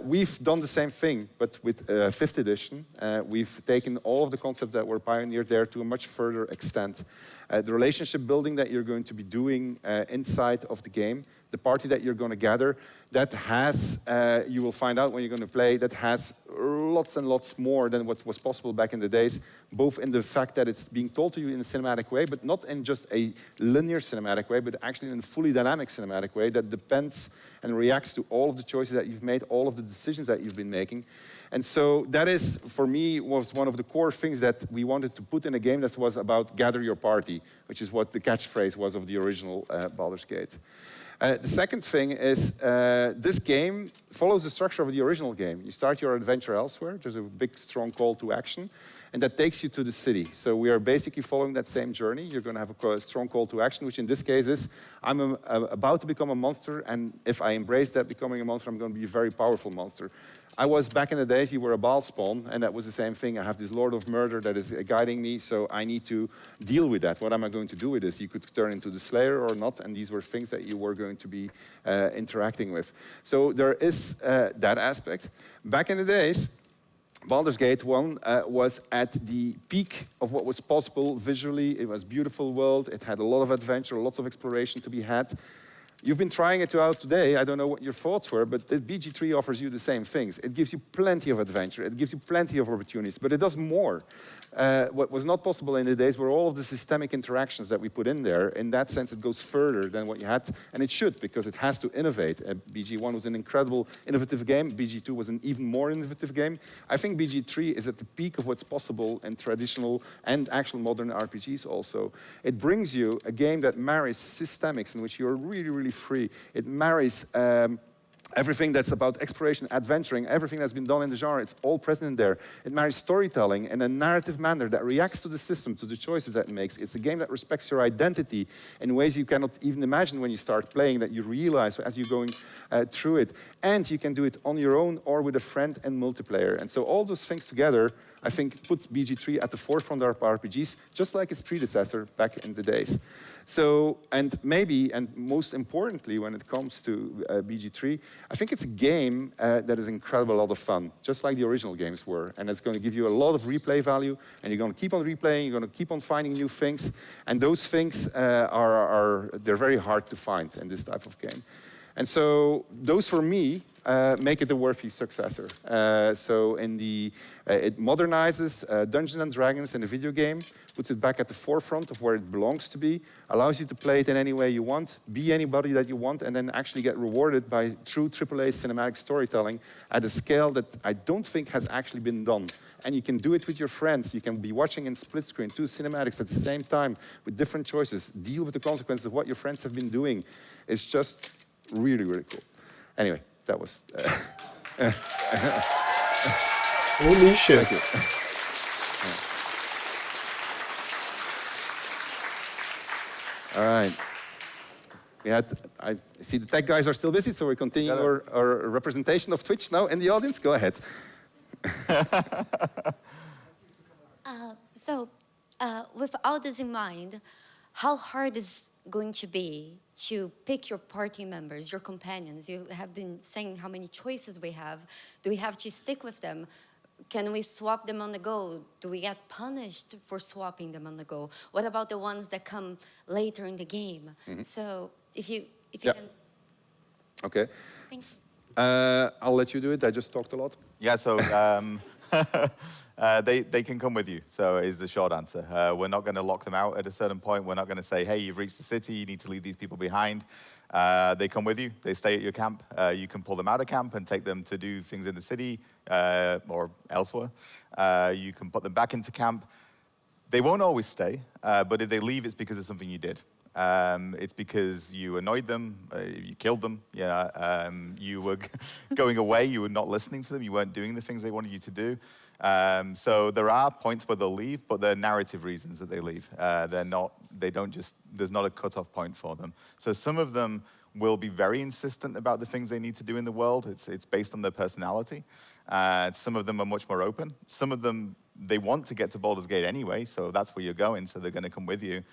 We've done the same thing, but with 5th edition. We've taken all of the concepts that were pioneered there to a much further extent. The relationship building that you're going to be doing inside of the game, the party that you're going to gather, that has, you will find out when you're going to play, that has lots and lots more than what was possible back in the days, both in the fact that it's being told to you in a cinematic way, but not in just a linear cinematic way, but actually in a fully dynamic cinematic way that depends and reacts to all of the choices that you've made, all of the decisions that you've been making. And so that is, for me, was one of the core things that we wanted to put in a game that was about gather your party, which is what the catchphrase was of the original Baldur's Gate. The second thing is this game follows the structure of the original game. You start your adventure elsewhere. There's a big, strong call to action, and that takes you to the city. So we are basically following that same journey. You're going to have a strong call to action, which in this case is, I'm about to become a monster, and if I embrace that becoming a monster, I'm going to be a very powerful monster. I was, back in the days, you were a Baal spawn, and that was the same thing. I have this Lord of Murder that is guiding me, so I need to deal with that. What am I going to do with this? You could turn into the Slayer or not, and these were things that you were going to be interacting with. So there is that aspect. Back in the days, Baldur's Gate 1 was at the peak of what was possible visually. It was a beautiful world. It had a lot of adventure, lots of exploration to be had. You've been trying it out today. I don't know what your thoughts were, but the BG3 offers you the same things. It gives you plenty of adventure. It gives you plenty of opportunities, but it does more. What was not possible in the days were all of the systemic interactions that we put in there. In that sense, it goes further than what you had, and it should, because it has to innovate. BG1 was an incredible, innovative game. BG2 was an even more innovative game. I think BG3 is at the peak of what's possible in traditional and actual modern RPGs also. It brings you a game that marries systemics in which you're really, really free. It marries Everything that's about exploration, adventuring, everything that's been done in the genre, it's all present in there. It marries storytelling in a narrative manner that reacts to the system, to the choices that it makes. It's a game that respects your identity in ways you cannot even imagine when you start playing, that you realize as you're going through it. And you can do it on your own or with a friend and multiplayer. And so all those things together, I think, puts BG3 at the forefront of RPGs, just like its predecessor back in the days. So, and maybe, and most importantly, when it comes to BG3, I think it's a game that is incredible, a lot of fun, just like the original games were. And it's going to give you a lot of replay value, and you're going to keep on replaying, you're going to keep on finding new things, and those things they're very hard to find in this type of game. And so those, for me, make it a worthy successor. So it modernizes Dungeons & Dragons in a video game, puts it back at the forefront of where it belongs to be, allows you to play it in any way you want, be anybody that you want, and then actually get rewarded by true AAA cinematic storytelling at a scale that I don't think has actually been done. And you can do it with your friends. You can be watching in split screen 2 cinematics at the same time with different choices, deal with the consequences of what your friends have been doing. It's just really, really cool. Anyway, that was... Holy shit. Thank you. All right. I see the tech guys are still busy, so we continue our representation of Twitch now in the audience. Go ahead. With all this in mind, how hard is going to be to pick your party members, your companions? You have been saying how many choices we have. Do we have to stick with them? Can we swap them on the go? Do we get punished for swapping them on the go? What about the ones that come later in the game? Mm-hmm. So if you can... Okay. Thanks. I'll let you do it. I just talked a lot. Yeah, so they can come with you, so is the short answer. We're not going to lock them out at a certain point. We're not going to say, hey, you've reached the city, you need to leave these people behind. They come with you. They stay at your camp. You can pull them out of camp and take them to do things in the city or elsewhere. You can put them back into camp. They won't always stay, but if they leave, it's because of something you did. It's because you annoyed them, you killed them, you were going away, you were not listening to them, you weren't doing the things they wanted you to do. So there are points where they'll leave, but they're narrative reasons that they leave. There's not a cutoff point for them. So some of them will be very insistent about the things they need to do in the world. It's based on their personality. Some of them are much more open. Some of them, they want to get to Baldur's Gate anyway, so that's where you're going, so they're going to come with you.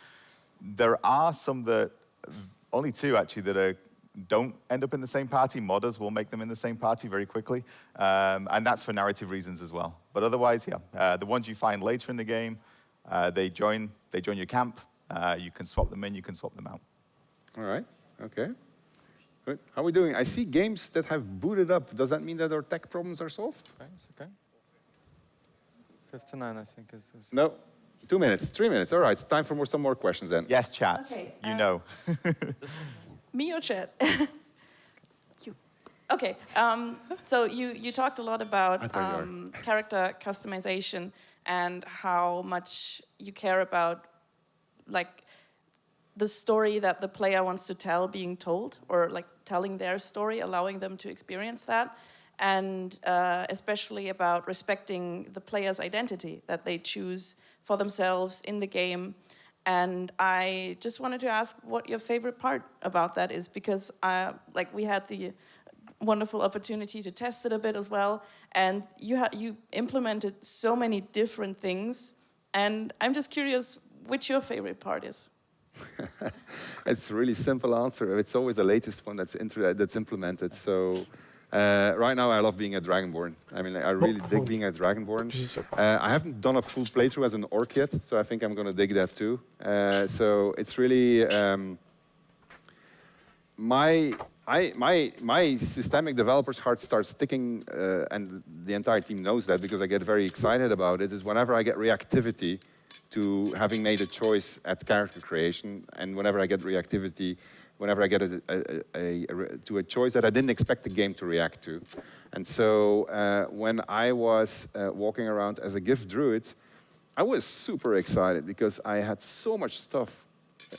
There are some that, only 2 actually, that don't end up in the same party. Modders will make them in the same party very quickly, and that's for narrative reasons as well. But otherwise, the ones you find later in the game, they join your camp. You can swap them in, you can swap them out. All right, okay. Good. How are we doing? I see games that have booted up. Does that mean that our tech problems are solved? Okay. 59, I think is... No. 2 minutes, 3 minutes. All right, it's time for some more questions then. Yes, chat. Okay, you know. Me or chat? You. Okay, so you talked a lot about character customization and how much you care about like the story that the player wants to tell being told, or like telling their story, allowing them to experience that. And especially about respecting the player's identity that they choose for themselves in the game. And I just wanted to ask what your favorite part about that is, because like we had the wonderful opportunity to test it a bit as well, and you implemented so many different things, and I'm just curious which your favorite part is. It's a really simple answer. It's always the latest one that's implemented. So right now I love being a Dragonborn. I mean, I really dig being a Dragonborn. I haven't done a full playthrough as an orc yet, so I think I'm going to dig that too. So it's really my systemic developer's heart starts ticking, and the entire team knows that because I get very excited about it, is whenever I get reactivity to having made a choice at character creation, and whenever I get reactivity, whenever I get to a choice that I didn't expect the game to react to. And so when I was walking around as a gift druid, I was super excited because I had so much stuff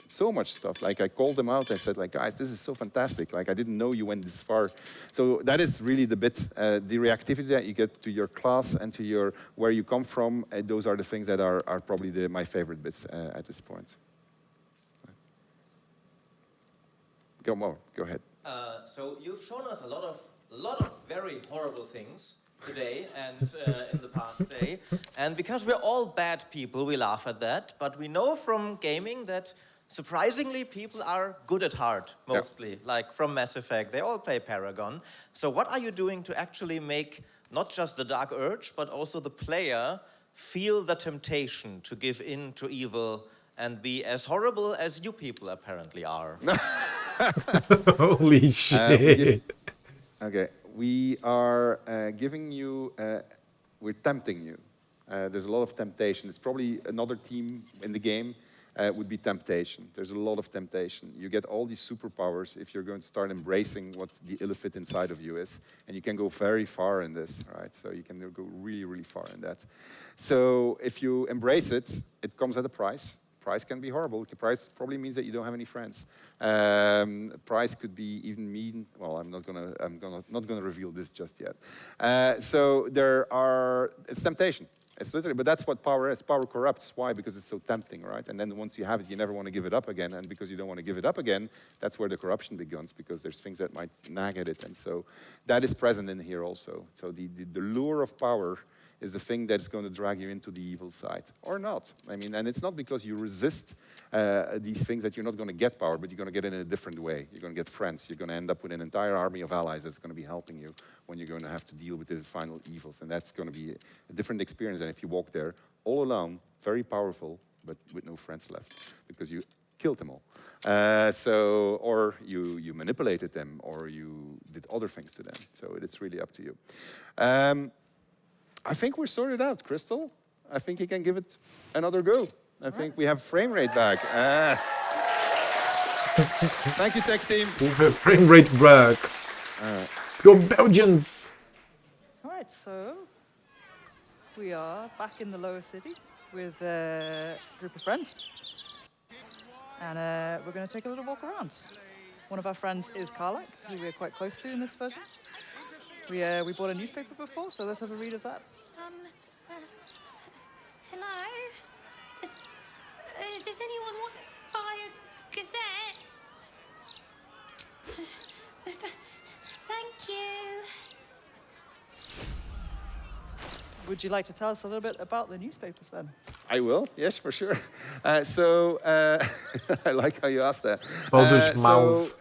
so much stuff. Like I called them out. I said, like, guys, this is so fantastic. Like I didn't know you went this far. So that is really the bit, the reactivity that you get to your class and to your where you come from. Those are the things that are probably my favorite bits at this point. Go ahead. So you've shown us a lot of very horrible things today and in the past day. And because we're all bad people, we laugh at that. But we know from gaming that surprisingly people are good at heart, mostly. Yeah. Like from Mass Effect, they all play Paragon. So what are you doing to actually make not just the dark urge, but also the player feel the temptation to give in to evil and be as horrible as you people apparently are? Holy shit. Okay, we are giving you, we're tempting you. There's a lot of temptation. It's probably another team in the game would be temptation. There's a lot of temptation. You get all these superpowers if you're going to start embracing what the illithid inside of you is. And you can go very far in this, right? So you can go really, really far in that. So if you embrace it, it comes at a price. Price can be horrible. The price probably means that you don't have any friends. Price could be even mean. Well, I'm not gonna reveal this just yet. So it's temptation. It's literally, but that's what power is. Power corrupts. Why? Because it's so tempting, right? And then once you have it, you never want to give it up again. And because you don't want to give it up again, that's where the corruption begins, because there's things that might nag at it. And so that is present in here also. So the lure of power is the thing that's going to drag you into the evil side, or not. I mean, and it's not because you resist these things that you're not going to get power, but you're going to get it in a different way. You're going to get friends. You're going to end up with an entire army of allies that's going to be helping you when you're going to have to deal with the final evils. And that's going to be a different experience than if you walk there all alone, very powerful, but with no friends left, because you killed them all. Or you manipulated them, or you did other things to them. So it's really up to you. I think we're sorted out, Crystal. I think you can give it another go. I think we have frame rate back. Thank you, tech team. We have frame rate back. Go Belgians! All right, so we are back in the lower city with a group of friends. And we're going to take a little walk around. One of our friends is Karlak, who we're quite close to in this version. We bought a newspaper before, so let's have a read of that. Hello? Does anyone want to buy a gazette? Thank you. Would you like to tell us a little bit about the newspapers, then? I will, yes, for sure. I like how you asked that. Baldur's mouth.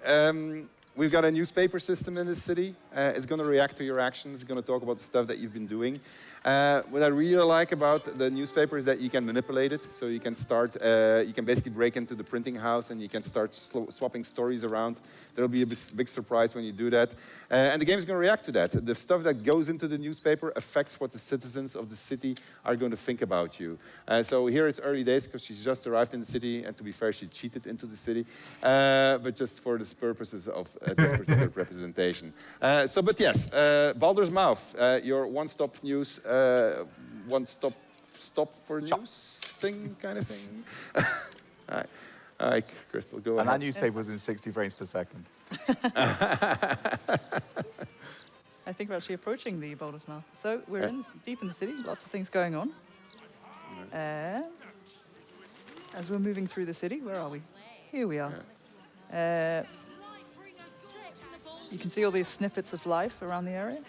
We've got a newspaper system in this city. It's going to react to your actions. It's going to talk about the stuff that you've been doing. What I really like about the newspaper is that you can manipulate it. So you can start, you can basically break into the printing house and you can start swapping stories around. There'll be a big surprise when you do that. And the game is going to react to that. The stuff that goes into the newspaper affects what the citizens of the city are going to think about you. So here it's early days because she's just arrived in the city. And to be fair, she cheated into the city. But just for the purposes of this particular representation. But yes, Baldur's Mouth, your one-stop news, stop for news thing, kind of thing. All right, Crystal, go ahead. And that newspaper was in 60 frames per second. I think we're actually approaching the Baldur's Mouth. So we're deep in the city, lots of things going on. As we're moving through the city, where are we? Here we are. You can see all these snippets of life around the area.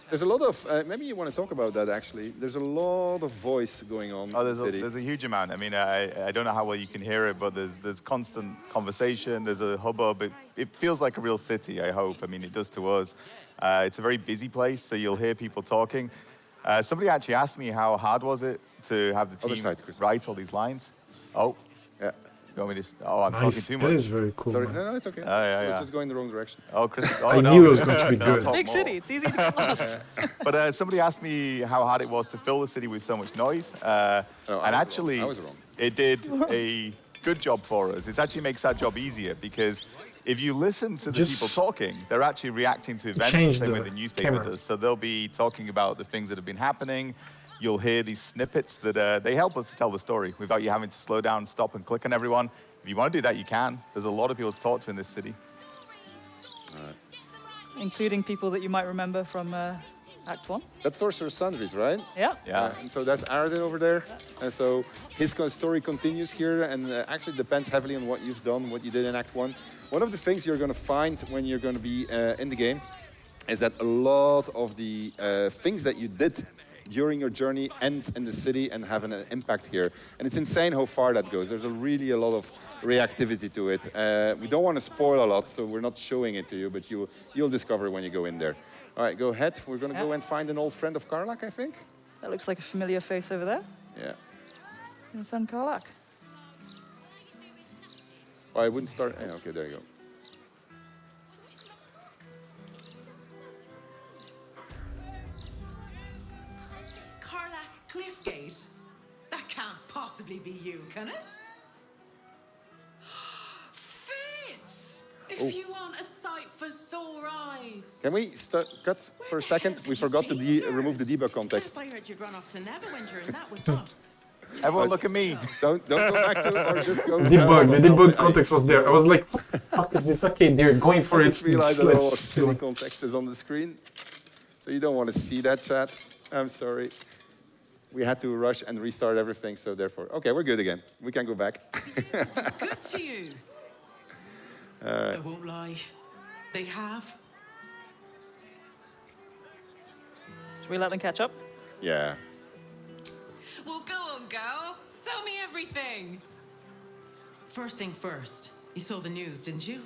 There's a lot of, maybe you want to talk about that actually. There's a lot of voice going on in the city. There's a huge amount. I mean, I don't know how well you can hear it, but there's constant conversation. There's a hubbub. It feels like a real city, I hope. I mean, it does to us. It's a very busy place, so you'll hear people talking. Somebody actually asked me how hard was it to have the team write all these lines. Oh, yeah. You want me to I'm talking too much. That is very cool. Sorry, no, it's okay. Yeah. It's just going the wrong direction. Oh, Chris. I knew it was going to be good. Big city, it's easy to get lost. But somebody asked me how hard it was to fill the city with so much noise. And actually, I was wrong. It did a good job for us. It actually makes that job easier because if you listen to the people talking, they're actually reacting to events the same way the newspaper does. So they'll be talking about the things that have been happening. You'll hear these snippets that they help us to tell the story without you having to slow down, stop, and click on everyone. If you want to do that, you can. There's a lot of people to talk to in this city. Including people that you might remember from Act 1. That's Sorcerer's Sundries, right? Yeah. Yeah. And so that's Arden over there. And so his story continues here, and actually depends heavily on what you've done, what you did in Act 1. One of the things you're going to find when you're going to be in the game is that a lot of the things that you did during your journey end in the city and have an impact here. And it's insane how far that goes. There's really a lot of reactivity to it. We don't want to spoil a lot, so we're not showing it to you, but you'll discover when you go in there. All right, go ahead. We're going to go and find an old friend of Karlach, I think. That looks like a familiar face over there. Yeah. Your son Karlach. Oh, I wouldn't start. Yeah, okay, there you go. Karlach Cliffgate? That can't possibly be you, can it? Fitz! If Oh. you want a sight for sore eyes. Can we cut for a second? We forgot to remove the debug context. I heard you'd run off to Neverwinter, and that was not. Everyone look at me. Don't go back to or just go. The debug context was there. I was like, what the fuck is this? Okay, they're going for I it. just realized that all of Let's silly context is on the screen. So you don't want to see that, chat. I'm sorry. We had to rush and restart everything, so therefore... Okay, we're good again. We can go back. Good to you. I won't lie. They have. Should we let them catch up? Yeah. Well, go on, girl. Tell me everything. First thing first, you saw the news, didn't you?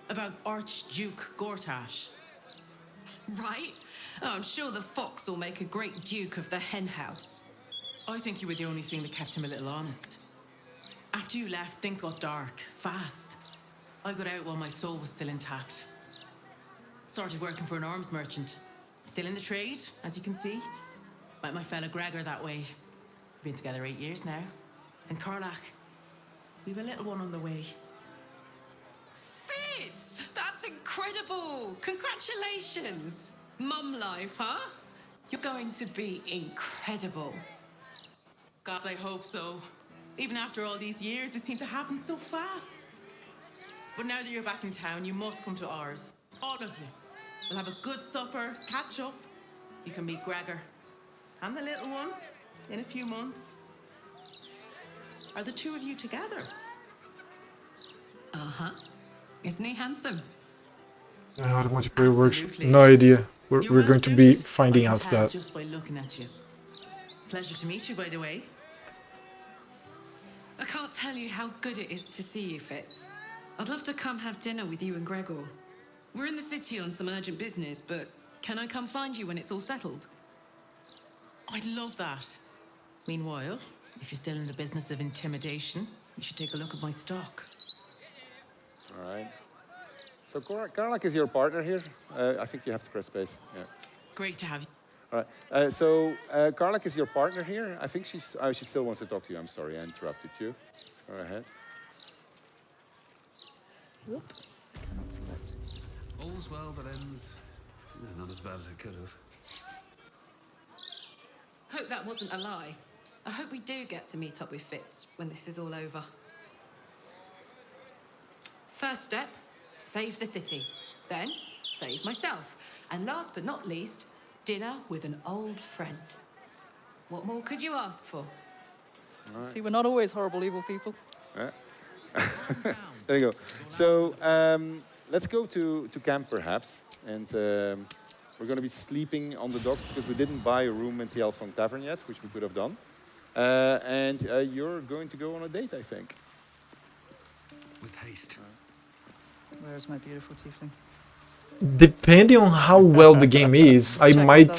About Archduke Gortash. Right? Oh, I'm sure the fox will make a great duke of the hen house. I think you were the only thing that kept him a little honest. After you left, things got dark, fast. I got out while my soul was still intact. Started working for an arms merchant. Still in the trade, as you can see. Met my fella Gregor that way. Been together 8 years now. And Karlach, we've a little one on the way. Fitz! That's incredible! Congratulations! Mum life, huh? You're going to be incredible. God, I hope so. Even after all these years, it seemed to happen so fast. But now that you're back in town, you must come to ours. All of you. We'll have a good supper, catch up. You can meet Gregor. And the little one in a few months. Are the two of you together? Uh-huh. Isn't he handsome? I don't know how the multiplayer works. No idea. We're going to be finding out that. Just by looking at you. Pleasure to meet you, by the way. I can't tell you how good it is to see you, Fitz. I'd love to come have dinner with you and Gregor. We're in the city on some urgent business, but can I come find you when it's all settled? I'd love that. Meanwhile, if you're still in the business of intimidation, you should take a look at my stock. All right. So Karlach is your partner here. I think you have to press space. Yeah. Great to have you. All right. Karlach is your partner here. I think she still wants to talk to you. I'm sorry, I interrupted you. Go ahead. Whoop. I cannot select. All's well that ends. Not as bad as it could have. Hope that wasn't a lie. I hope we do get to meet up with Fitz when this is all over. First step, save the city. Then, save myself. And last but not least, dinner with an old friend. What more could you ask for? Right. See, we're not always horrible, evil people. Yeah. There you go. So let's go to camp perhaps, and we're going to be sleeping on the docks because we didn't buy a room in the Elfsong Tavern yet, which we could have done. And you're going to go on a date, I think. With haste. Where's my beautiful tiefling? Depending on how well the game is, I might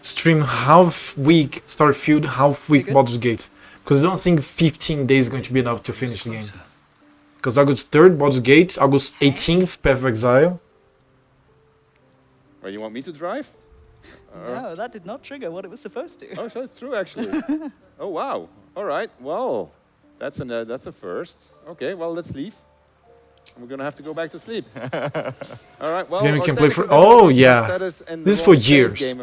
stream half week Starfield, half week Baldur's Gate. Because I don't think 15 days is going to be enough to finish the game. Because August 3rd, Baldur's Gate, August 18th, Path of Exile. Well, you want me to drive? No, that did not trigger what it was supposed to. Oh, so it's true, actually. Oh, wow. All right. Well, that's a first. Okay, well, let's leave. We're going to have to go back to sleep. All right, well... Then we can play for... Oh, yeah. This is for years. Game,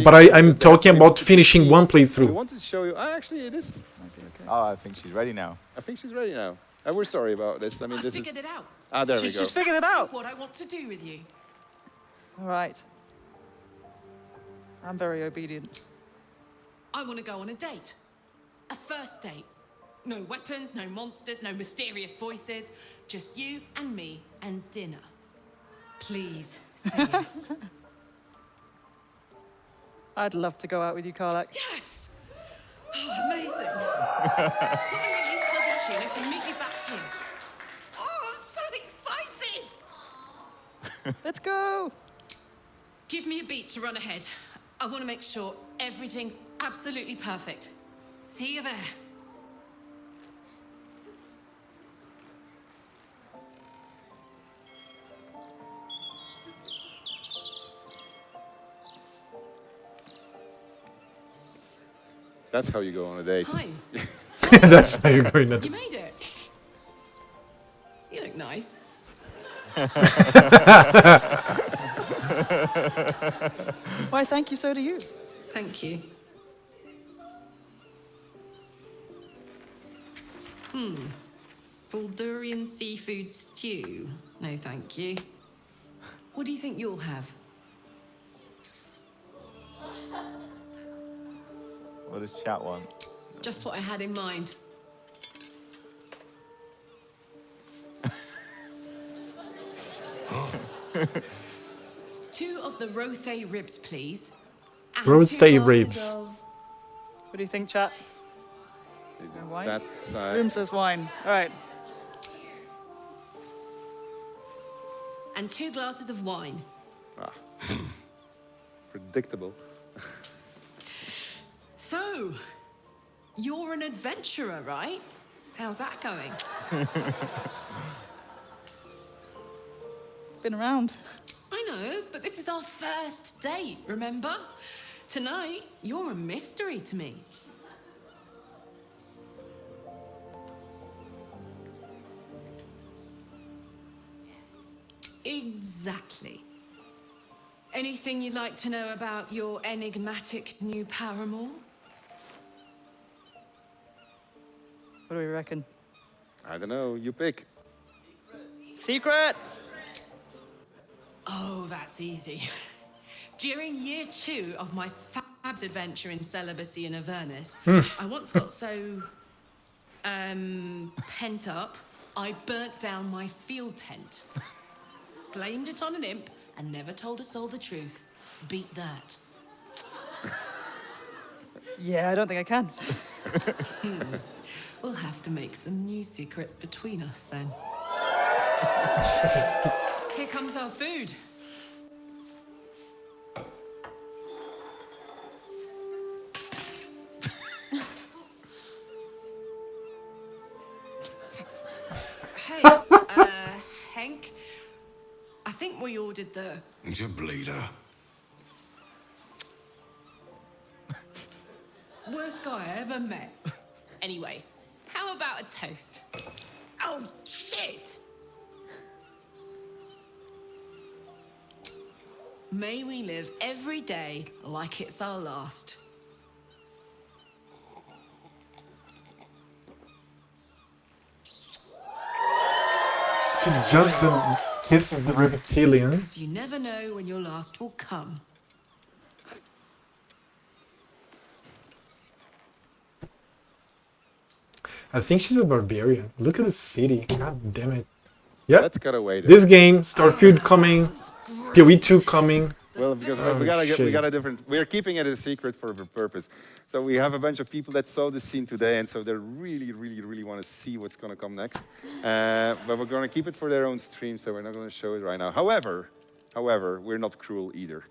but I'm talking about finishing one I playthrough. wanted to show you... actually, it is... Oh, I think she's ready now. I think she's ready now. We're sorry about this. I mean, I this figured is... it out. Ah, there we go. She's just figured it out. What I want to do with you. All right. I'm very obedient. I want to go on a date. A first date. No weapons, no monsters, no mysterious voices. Just you and me and dinner. Please say yes. I'd love to go out with you, Karlak. Yes! Oh, amazing. Put me in his bloody tune. I can meet you back here. Oh, I'm so excited! Let's go! Give me a beat to run ahead. I want to make sure everything's absolutely perfect. See you there. That's how you go on a date. Hi. That's how you're going to. You made it. You look nice. Why, thank you, so do you. Thank you. Baldurian seafood stew. No, thank you. What do you think you'll have? What does chat want? Just what I had in mind. Two of the rothe ribs, please. And Rothe 2 glasses ribs. of- What do you think, chat? Wine? Chat side. Room says wine. All right. And 2 glasses of wine. Ah. Predictable. So, you're an adventurer, right? How's that going? Been around. I know, but this is our first date, remember? Tonight, you're a mystery to me. Exactly. Anything you'd like to know about your enigmatic new paramour? What do we reckon? I don't know. You pick. Secret! Oh, that's easy. During year 2 of my fabulous adventure in celibacy in Avernus, I once got so pent up, I burnt down my field tent. Blamed it on an imp and never told a soul the truth. Beat that. Yeah, I don't think I can. We'll have to make some new secrets between us then. Here comes our food. Hey, Henk, I think we ordered the... It's a bleeder. worst guy I ever met. Anyway, how about a toast? Oh, shit! May we live every day like it's our last. She jumps and kisses the reptilians. You never know when your last will come. I think she's a barbarian. Look at the city. God damn it. Yep. Let's gotta wait. This game, Starfield coming, PoE2 coming. Well, because Oh, we got a different. We're keeping it a secret for a purpose. So we have a bunch of people that saw the scene today, and so they really want to see what's going to come next. But we're going to keep it for their own stream, so we're not going to show it right now. However, we're not cruel either.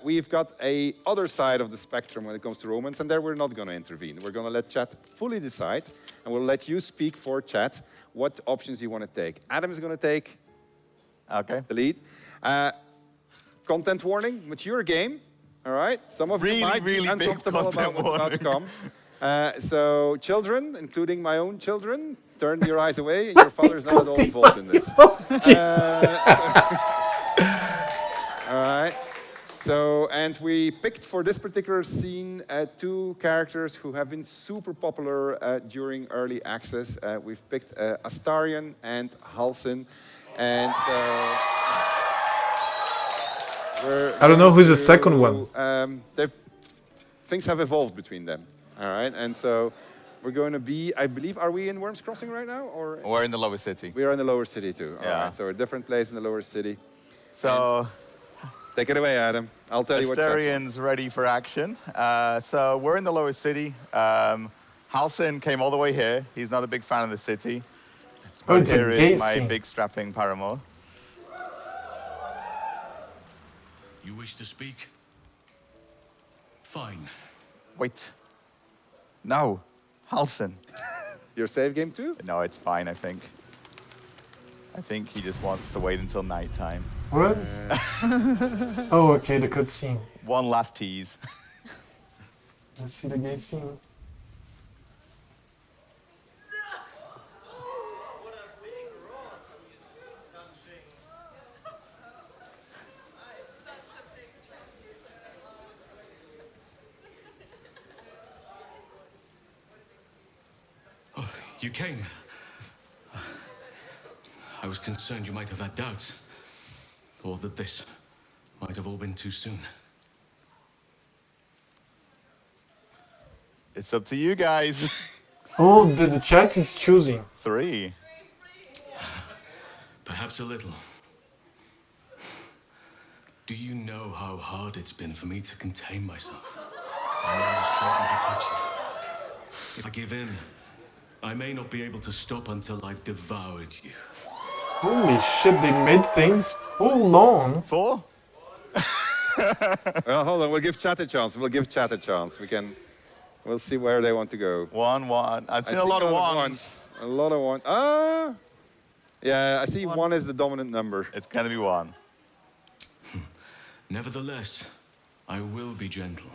We've got a other side of the spectrum when it comes to romance, and there we're not going to intervene. We're going to let chat fully decide, and we'll let you speak for chat what options you want to take. Adam is going to take the lead. Content warning, mature game, all right? Some of you might be uncomfortable about what's about to come. So children, including my own children, turn your eyes away, and your father is not at all involved in this. All right. So, and we picked for this particular scene 2 characters who have been super popular during early access. We've picked Astarion and Halsin. And I don't know who's the second one. Things have evolved between them. All right, and so we're going to be, I believe, are we in Worms Crossing right now? Or We're in the lower city. we are in the lower city too. Yeah. All right, so a different place in the lower city. So take it away, Adam. I'll tell you what. Astarion's ready for action. So we're in the lower city. Halsin came all the way here. He's not a big fan of the city. Oh, it's Here a gay is my scene. big strapping paramour. You wish to speak? Fine. Wait. No. Halsin. Your save game too? No, it's fine, I think. I think he just wants to wait until nighttime. What? Oh, okay, the cutscene. One last tease. Let's see the gay scene. Oh, you came. I was concerned you might have had doubts. Or that this might have all been too soon. It's up to you guys. Oh, the chat is choosing. 3. Perhaps a little. Do you know how hard it's been for me to contain myself? I know I was threatened to touch you. If I give in, I may not be able to stop until I've devoured you. Holy shit, they made things full on. 4? Well, hold on. We'll give chat a chance. We'll see where they want to go. 1. I've seen a lot of ones. A lot of ones. Yeah, I see 1 is the dominant number. It's gonna be 1. Nevertheless, I will be gentle.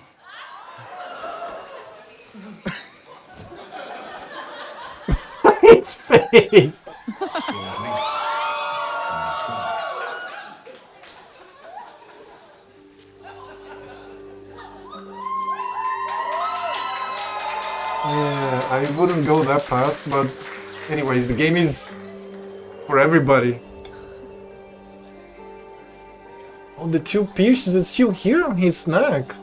His face. Yeah, I wouldn't go that path, but anyways, the game is for everybody. Oh, the 2 pierces are still here on his neck.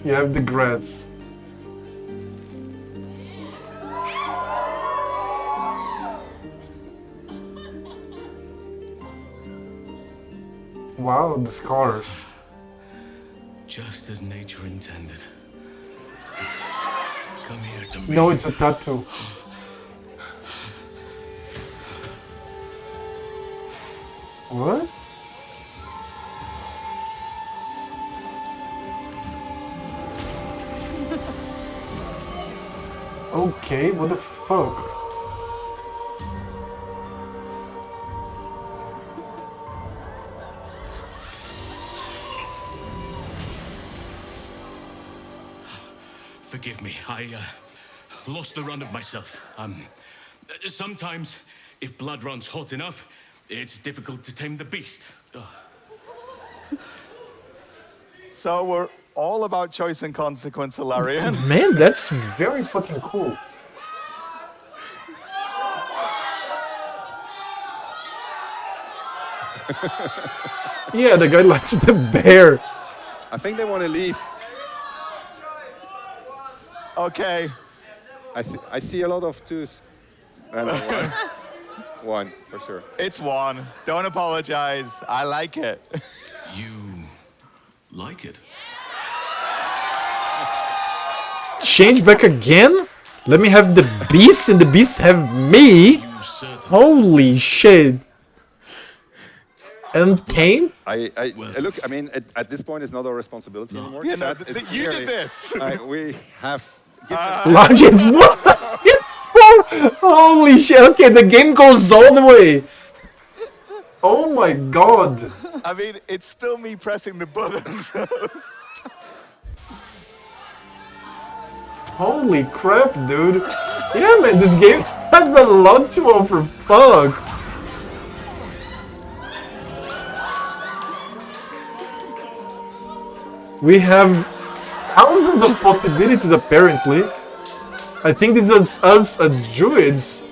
You have the grass. Wow, the scars. Just as nature intended. Come here to me. No, it's a tattoo. What? Okay, what the fuck? Forgive me, I lost the run of myself. Sometimes, if blood runs hot enough, it's difficult to tame the beast. So we're all about choice and consequence, Astarion. Man, that's very fucking cool. Yeah, the guy likes the bear. I think they want to leave. Okay. I see a lot of 2s. No, 1. 1 for sure. It's 1. Don't apologize. I like it. You like it? Change back again? Let me have the beast and the beast have me? Holy shit. And tame? Look, I mean, at this point, it's not our responsibility anymore. Yeah, no, Chat is you did clearly- this. We have... Logics, what? Holy shit, okay, the game goes all the way. Oh my god. I mean, it's still me pressing the buttons. Holy crap, dude. Yeah, man, this game has a lot to offer. Fuck. We have thousands of possibilities, apparently. I think this is us as druids.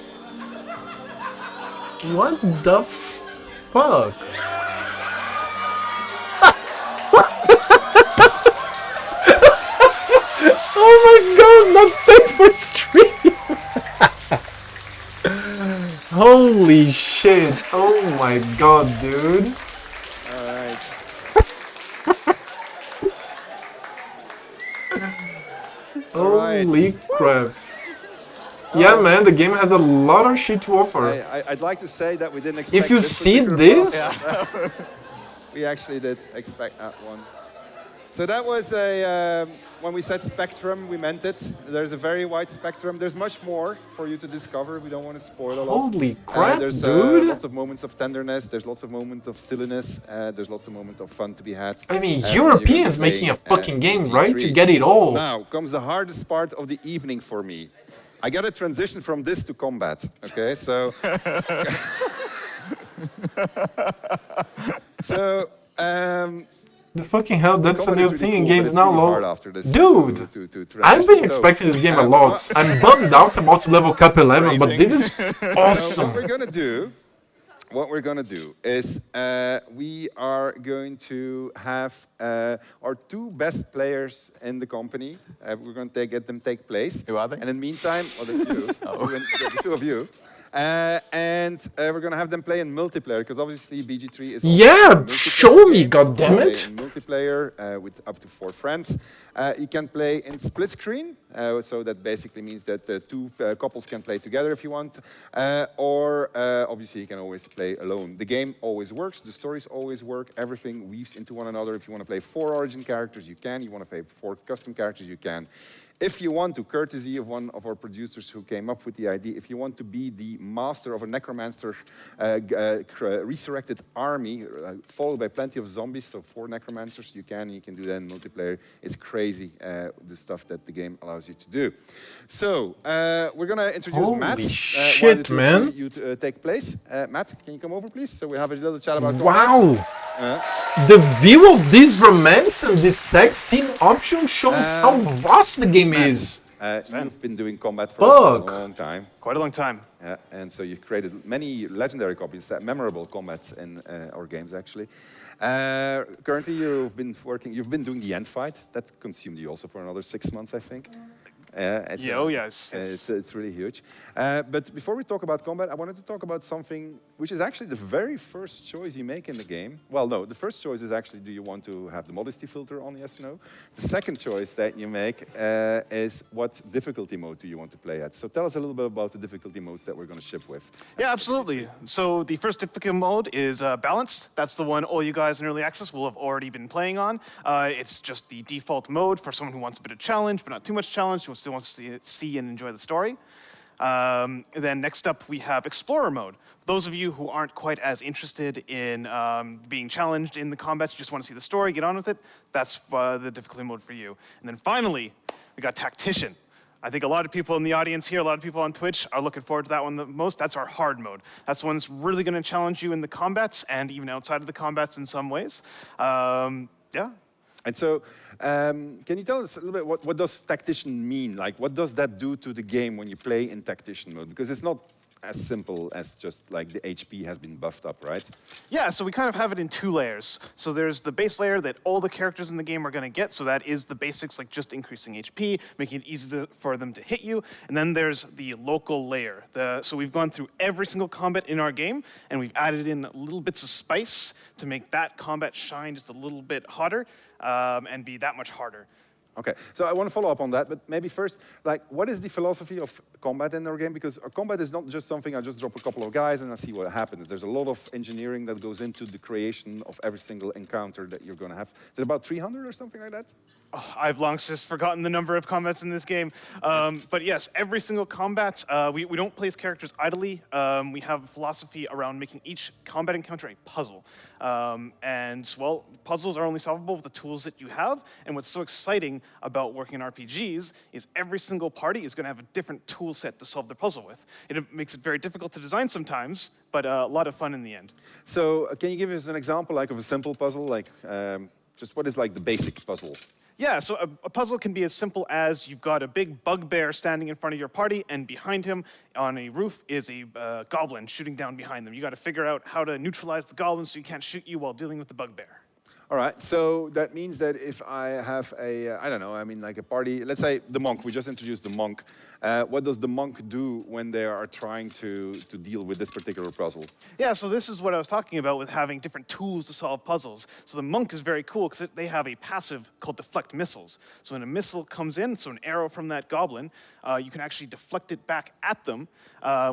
What the fuck? Oh my god, not safe for stream! Holy shit, oh my god, dude. Alright. Holy crap. Yeah, man, the game has a lot of shit to offer. I'd like to say that we didn't expect If you this see particular this... process. We actually did expect that one. So that was a, when we said spectrum, we meant it. There's a very wide spectrum. There's much more for you to discover. We don't want to spoil a lot. Holy crap, there's dude. lots of moments of tenderness. There's lots of moments of silliness. There's lots of moments of fun to be had. I mean, Europeans making a fucking game, right? To get it all. Now comes the hardest part of the evening for me. I got to transition from this to combat, okay? So... So, the fucking hell, that's a new thing in games now, lol. Dude! I've been expecting this game a lot. I'm bummed out about to level cap 11, but this is awesome. What we're gonna do is we are going to have our two best players in the company. We're going to get them take place. Who are they? And in the meantime, well, that's you, the two of you. And we're gonna have them play in multiplayer because obviously BG3 is yeah, show me, goddammit! Multiplayer with up to 4 friends. You can play in split screen, so that basically means that the two couples can play together if you want, or obviously you can always play alone. The game always works, the stories always work, everything weaves into one another. If you want to play 4 origin characters, you can. You want to play 4 custom characters, you can. If you want to, courtesy of one of our producers who came up with the idea, if you want to be the master of a necromancer resurrected army, followed by plenty of zombies, so 4 necromancers, you can do that in multiplayer. It's crazy, the stuff that the game allows you to do. So, we're gonna introduce Matt. Holy shit, man. You take place. Matt, can you come over, please? So we have a little chat about wow. The view of this romance and this sex scene option shows how vast the game is. You've been doing combat for a long time. Quite a long time. Yeah, and so you've created many legendary copies, memorable combats in our games, actually. Currently, you've been doing the end fight. That consumed you also for another 6 months, I think. It's really huge. But before we talk about combat, I wanted to talk about something which is actually the very first choice you make in the game. Well, no, the first choice is actually, do you want to have the modesty filter on, yes or no? The second choice that you make is what difficulty mode do you want to play at? So tell us a little bit about the difficulty modes that we're going to ship with. Yeah, absolutely. So the first difficulty mode is balanced. That's the one all you guys in Early Access will have already been playing on. It's just the default mode for someone who wants a bit of challenge, but not too much challenge, who still wants to see and enjoy the story. Then next up, we have Explorer mode. For those of you who aren't quite as interested in being challenged in the combats, you just want to see the story, get on with it, that's the difficulty mode for you. And then finally, we got Tactician. I think a lot of people in the audience here, a lot of people on Twitch are looking forward to that one the most. That's our hard mode. That's the one that's really going to challenge you in the combats and even outside of the combats in some ways. Yeah. And so, can you tell us a little bit what does Tactician mean? Like, what does that do to the game when you play in Tactician mode? Because it's not as simple as just like the HP has been buffed up, right? Yeah, so we kind of have it in 2 layers. So there's the base layer that all the characters in the game are going to get. So that is the basics, like just increasing HP, making it easy for them to hit you. And then there's the local layer. So we've gone through every single combat in our game, and we've added in little bits of spice to make that combat shine just a little bit hotter and be that much harder. Okay, so I want to follow up on that, but maybe first, like, what is the philosophy of combat in our game? Because our combat is not just something I just drop a couple of guys and I see what happens. There's a lot of engineering that goes into the creation of every single encounter that you're going to have. Is it about 300 or something like that? Oh, I've long since forgotten the number of combats in this game. But yes, every single combat, we don't place characters idly. We have a philosophy around making each combat encounter a puzzle. And, well, puzzles are only solvable with the tools that you have. And what's so exciting about working in RPGs is every single party is going to have a different tool set to solve their puzzle with. It makes it very difficult to design sometimes, but a lot of fun in the end. So can you give us an example like of a simple puzzle? Like just what is like the basic puzzle? Yeah, so a puzzle can be as simple as you've got a big bugbear standing in front of your party, and behind him on a roof is a goblin shooting down behind them. You got to figure out how to neutralize the goblin so he can't shoot you while dealing with the bugbear. All right, so that means that if I have a, I don't know, I mean like a party, let's say the monk, we just introduced the monk. What does the monk do when they are trying to deal with this particular puzzle? Yeah, so this is what I was talking about with having different tools to solve puzzles. So the monk is very cool because they have a passive called deflect missiles. So when a missile comes in, so an arrow from that goblin, you can actually deflect it back at them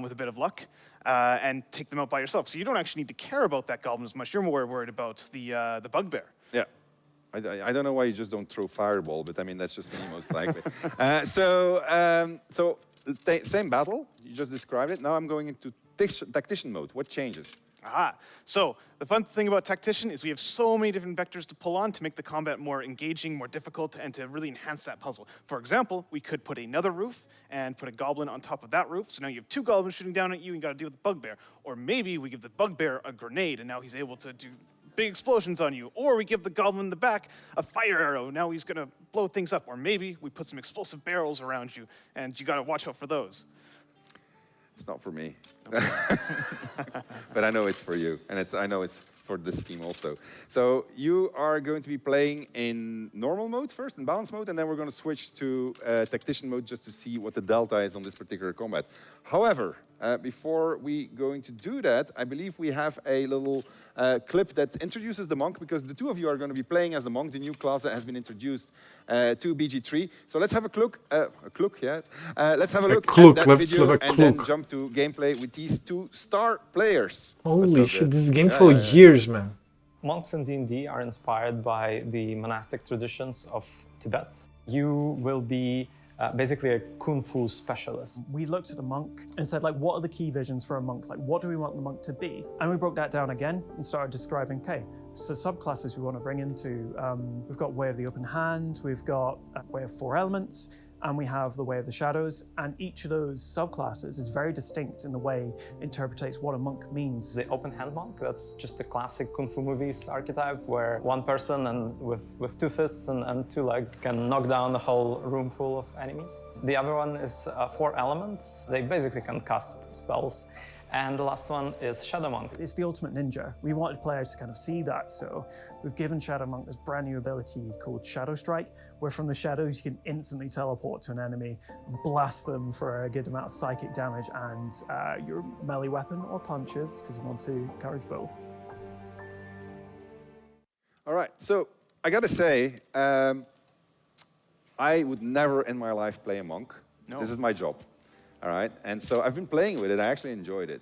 with a bit of luck. And take them out by yourself. So you don't actually need to care about that goblin as much. You're more worried about the bugbear. Yeah. I don't know why you just don't throw fireball, but I mean, that's just me most likely. Same battle, you just described it. Now I'm going into tactician mode. What changes? Aha. So the fun thing about Tactician is we have so many different vectors to pull on to make the combat more engaging, more difficult, and to really enhance that puzzle. For example, we could put another roof and put a goblin on top of that roof. So now you have two goblins shooting down at you and you got to deal with the bugbear. Or maybe we give the bugbear a grenade and now he's able to do big explosions on you. Or we give the goblin in the back a fire arrow. Now he's going to blow things up. Or maybe we put some explosive barrels around you and you got to watch out for those. It's not for me, but I know it's for you, and I know it's for this team also. So you are going to be playing in normal mode first, in balance mode, and then we're going to switch to tactician mode just to see what the delta is on this particular combat. However, before we going to do that, I believe we have a little clip that introduces the monk, because the two of you are going to be playing as a monk, the new class that has been introduced to BG3. So let's have a look. Let's have a look at that video and then jump to gameplay with these two star players. Holy shit, this is a game for years, man. Monks in D&D are inspired by the monastic traditions of Tibet. You will be basically a Kung Fu specialist. We looked at a monk and said, like, what are the key visions for a monk? Like, what do we want the monk to be? And we broke that down again and started describing, okay, so subclasses we want to bring into, we've got Way of the Open Hand, we've got Way of Four Elements, and we have the Way of the Shadows, and each of those subclasses is very distinct in the way it interprets what a monk means. The open hand monk, that's just the classic Kung Fu movies archetype, where one person and with two fists and two legs can knock down the whole room full of enemies. The other one is Four Elements. They basically can cast spells. And the last one is Shadow Monk. It's the ultimate ninja. We wanted players to kind of see that, so we've given Shadow Monk this brand new ability called Shadow Strike, where from the shadows you can instantly teleport to an enemy, blast them for a good amount of psychic damage, and your melee weapon or punches, because you want to encourage both. All right, so I gotta say, I would never in my life play a monk. No. This is my job. All right, and so I've been playing with it. I actually enjoyed it.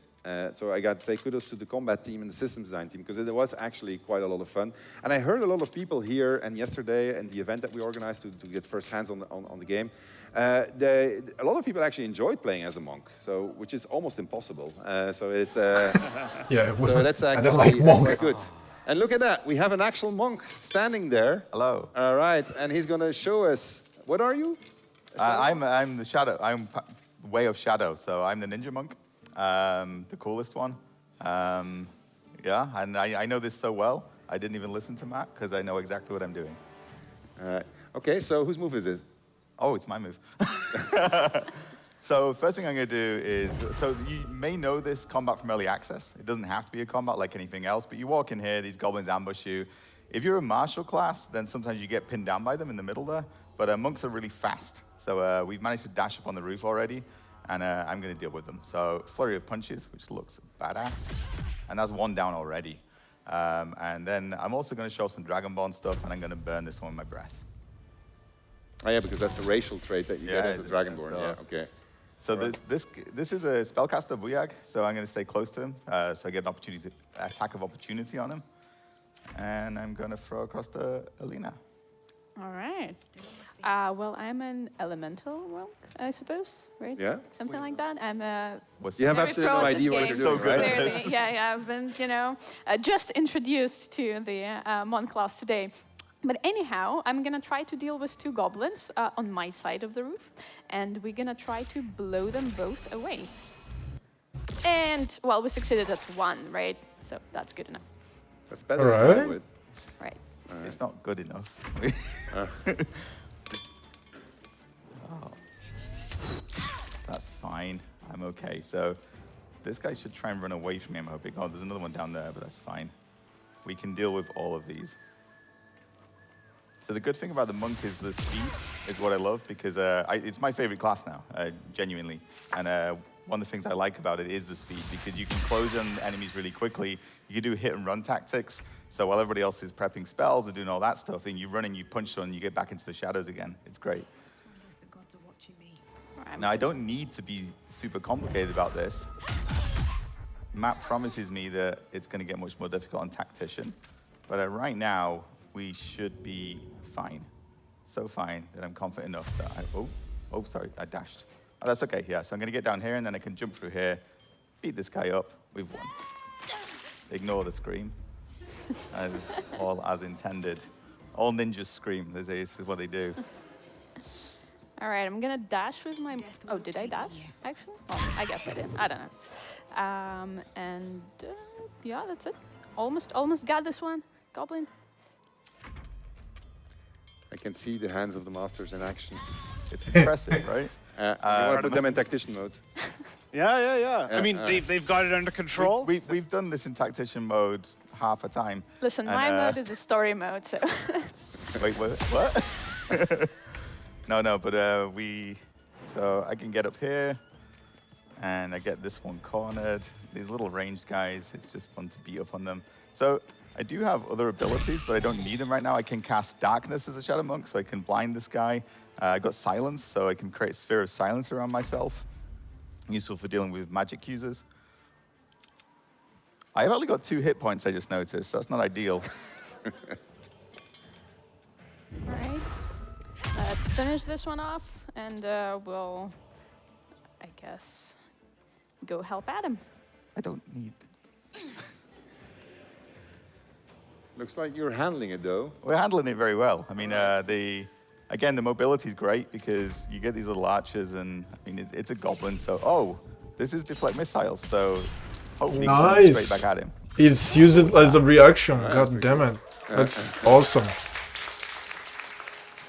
So I got to say kudos to the combat team and the systems design team, because it was actually quite a lot of fun. And I heard a lot of people here and yesterday and the event that we organized to get first hands on the game. A lot of people actually enjoyed playing as a monk, so which is almost impossible. So it's yeah. Well, so that's actually quite good. And look at that, we have an actual monk standing there. Hello. All right, and he's going to show us. What are you? I'm the shadow. I'm Way of Shadow, so I'm the ninja monk, the coolest one. Yeah, and I know this so well, I didn't even listen to Matt, because I know exactly what I'm doing. Okay, so whose move is it? Oh, it's my move. So first thing I'm going to do is, so you may know this combat from early access. It doesn't have to be a combat like anything else, but you walk in here, these goblins ambush you. If you're a martial class, then sometimes you get pinned down by them in the middle there, but monks are really fast. So we've managed to dash up on the roof already, and I'm going to deal with them. So flurry of punches, which looks badass, and that's one down already. And then I'm also going to show some Dragonborn stuff, and I'm going to burn this one with my breath. Oh yeah, because that's a racial trait that you get as a Dragonborn. So, yeah, okay. So this is a spellcaster Buyag, so I'm going to stay close to him, so I get an attack of opportunity on him. And I'm going to throw across to Alina. All right. Well, I'm an elemental monk, I suppose, right? Yeah. Something like that. I'm a. You have very absolutely pro no at this idea what game, you're doing, right? clearly. Yeah, I've been, just introduced to the monk class today. But anyhow, I'm gonna try to deal with 2 goblins on my side of the roof, and we're gonna try to blow them both away. And, well, we succeeded at 1, right? So that's good enough. That's better than I Alright. would. Right. It's not good enough. Oh. That's fine. I'm okay. So this guy should try and run away from me, I'm hoping. Oh, there's another one down there, but that's fine. We can deal with all of these. So the good thing about the monk is the speed is what I love, because it's my favorite class now, genuinely. And one of the things I like about it is the speed, because you can close in enemies really quickly. You can do hit and run tactics. So while everybody else is prepping spells and doing all that stuff, and you run and you punch someone, you get back into the shadows again. It's great. Now, I don't need to be super complicated about this. Map promises me that it's going to get much more difficult on Tactician. But right now, we should be fine. So fine that I'm confident enough that sorry, I dashed. Oh, that's okay, yeah. So I'm going to get down here, and then I can jump through here, beat this guy up. We've won. Ignore the scream. That is all as intended. All ninjas scream. This is what they do. All right, I'm gonna dash with my. Oh, did I dash? Actually, oh, I guess I did. I don't know. Yeah, that's it. Almost got this one, goblin. I can see the hands of the masters in action. It's impressive, right? You want to put them in tactician mode. Yeah. I mean, they've got it under control. We've done this in Tactician mode half a time. Listen, my mode is a story mode, so. Wait, what? No, but so I can get up here, and I get this one cornered. These little ranged guys, it's just fun to beat up on them. So I do have other abilities, but I don't need them right now. I can cast Darkness as a Shadow Monk, so I can blind this guy. I got Silence, so I can create a sphere of silence around myself. Useful for dealing with magic users. I've only got 2 hit points, I just noticed. That's not ideal. All right. Let's finish this one off, and we'll, I guess, go help Adam. I don't need. Looks like you're handling it, though. We're handling it very well. I mean, the mobility is great because you get these little archers, and I mean, it's a goblin. So, this is deflect missiles. So, hopefully, nice. Straight back at him. It's used as a reaction. God damn it! That's awesome.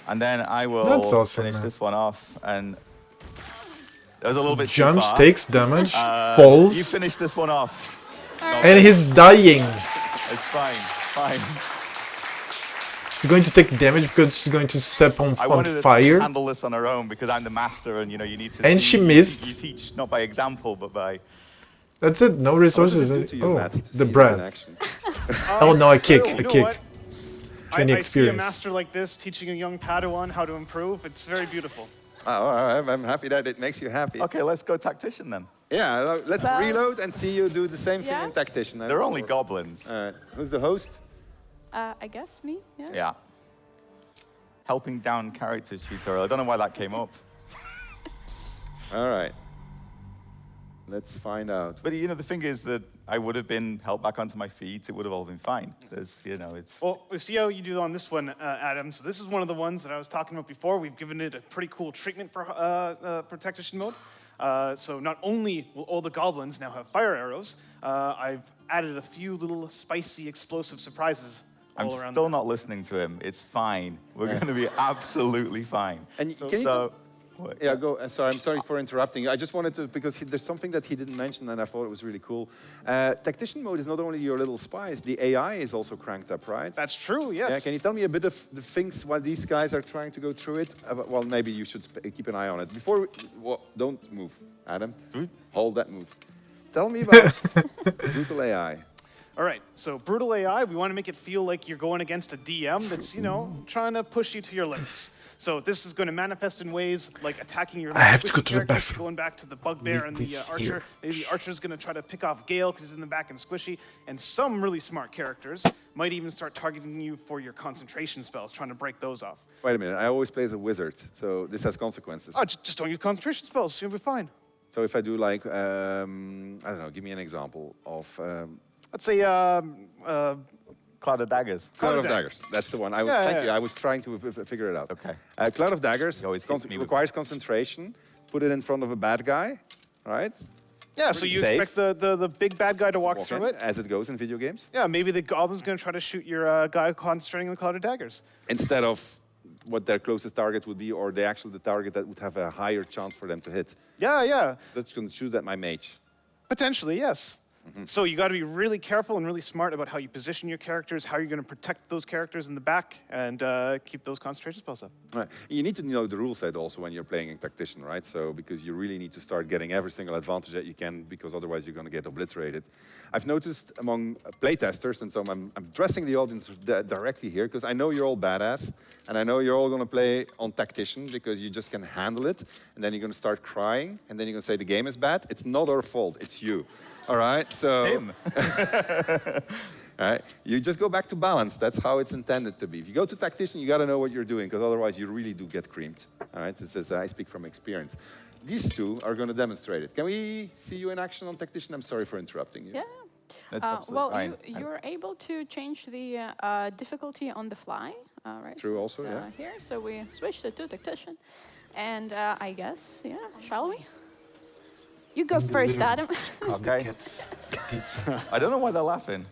And then I will finish this one off. And that was a little bit too Jumps, far. takes damage, falls. You finish this one off. And he's dying. It's fine. He's going to take damage because she's going to step on I wanted fire. to handle this on her own because I'm the master, and you need to. And she missed. You teach not by example, but by. That's it. No resources. The breath. Oh no! I kick. I see a master like this teaching a young Padawan how to improve. It's very beautiful. Oh, I'm happy that it makes you happy. Okay, let's go Tactician then. Yeah, let's reload and see you do the same thing in Tactician. They're only goblins. Who's the host? I guess me. Yeah. Yeah. Helping down characters tutorial. I don't know why that came up. All right. Let's find out. But the thing is that I would have been helped back onto my feet. It would have all been fine. There's, it's. Well, we see how you do on this one, Adam. So this is one of the ones that I was talking about before. We've given it a pretty cool treatment for Tactician mode. So not only will all the goblins now have fire arrows, I've added a few little spicy explosive surprises all around. I'm still not listening to him. It's fine. We're going to be absolutely fine. And can you? Yeah, go. Sorry, I'm sorry for interrupting. I just wanted to, because there's something that he didn't mention, and I thought it was really cool. Tactician mode is not only your little spies. The AI is also cranked up, right? That's true. Yes. Yeah. Can you tell me a bit of the things while these guys are trying to go through it? Well, maybe you should keep an eye on it. Before, don't move, Adam. Hold that move. Tell me about brutal AI. All right, so brutal AI, we want to make it feel like you're going against a DM that's, trying to push you to your limits. So this is going to manifest in ways like attacking your I have to squishy go to the characters, bathroom. going back to the bugbear and the This archer. here. Maybe the archer's going to try to pick off Gale because he's in the back and squishy. And some really smart characters might even start targeting you for your concentration spells, trying to break those off. Wait a minute, I always play as a wizard, so this has consequences. Oh, just don't use concentration spells. You'll be fine. So if I do like, I don't know, give me an example of... Let's say Cloud of Daggers. Cloud of Daggers, that's the one. Thank you, I was trying to figure it out. Okay. Cloud of Daggers requires with concentration. Put it in front of a bad guy, right? Yeah, so you expect the big bad guy to walk through it? As it goes in video games. Yeah, maybe the goblin's going to try to shoot your guy concentrating on the Cloud of Daggers. Instead of what their closest target would be, or the target that would have a higher chance for them to hit. Yeah, yeah. So it's going to shoot at my mage. Potentially, yes. So you got to be really careful and really smart about how you position your characters, how you're going to protect those characters in the back, and keep those concentration spells up. Right. You need to know the rule set also when you're playing a tactician, right? So because you really need to start getting every single advantage that you can, because otherwise you're going to get obliterated. I've noticed among playtesters, and so I'm addressing the audience directly here, because I know you're all badass, and I know you're all going to play on tactician because you just can handle it, and then you're going to start crying, and then you're going to say the game is bad. It's not our fault, it's you. All right, so Him. all right, you just go back to balance. That's how it's intended to be. If you go to tactician, you got to know what you're doing, because otherwise you really do get creamed. All right, this is I speak from experience. These two are going to demonstrate it. Can we see you in action on tactician? I'm sorry for interrupting you. Yeah. That's absolutely fine. You're able to change the difficulty on the fly, right? True, also, yeah. Here, so we switched it to tactician, and I guess, yeah, shall we? You go first, Adam. Okay. I don't know why they're laughing.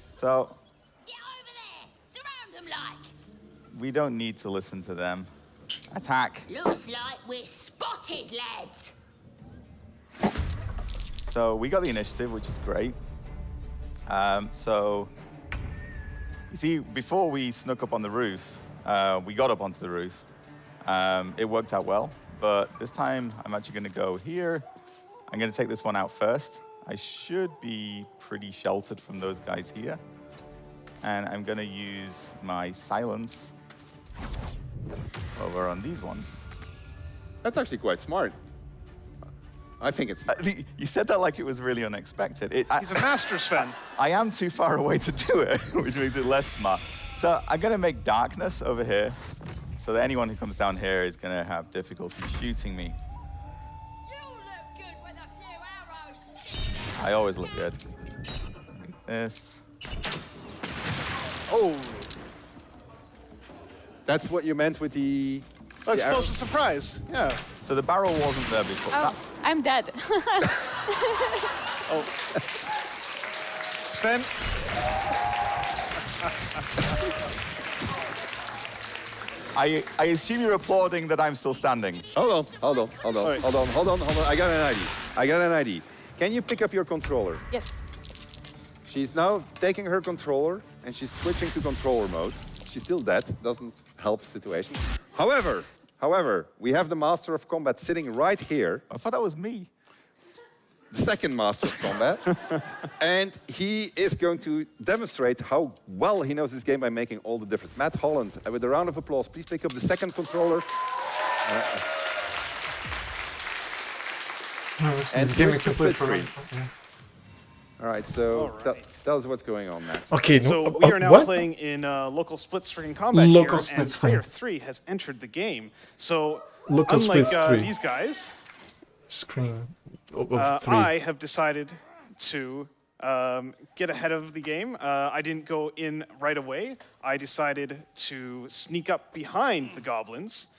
So, Get over there! Surround them like! we don't need to listen to them. Attack. Looks like we're spotted, lads! So we got the initiative, which is great. So, you see, before we snuck up on the roof, we got up onto the roof. It worked out well, but this time I'm actually going to go here. I'm going to take this one out first. I should be pretty sheltered from those guys here. And I'm going to use my silence over on these ones. That's actually quite smart. I think it's... You said that like it was really unexpected. He's a master, Sven. I am too far away to do it, which makes it less smart. So I'm going to make darkness over here, so that anyone who comes down here is going to have difficulty shooting me. You look good with a few arrows! I always look good. Like this. Oh! That's what you meant with the... Explosive surprise, yeah. So the barrel wasn't there before. Oh, I'm dead. Oh. Sven? I assume you're applauding that I'm still standing. Hold on. I got an idea. Can you pick up your controller? Yes. She's now taking her controller and she's switching to controller mode. She's still dead, doesn't help the situation. However, we have the Master of Combat sitting right here. I thought that was me. The second Master of Combat. And he is going to demonstrate how well he knows this game by making all the difference. Matt Holland, with a round of applause, please pick up the second controller. And this game switch is to complete split for me. screen. All right, so tell us what's going on, Matt. Okay, So we are now what? playing in local split screen combat Local here, split and screen. player 3 has entered the game. So Local unlike split screen. these guys, Screen of 3. I have decided to get ahead of the game. I didn't go in right away. I decided to sneak up behind the goblins.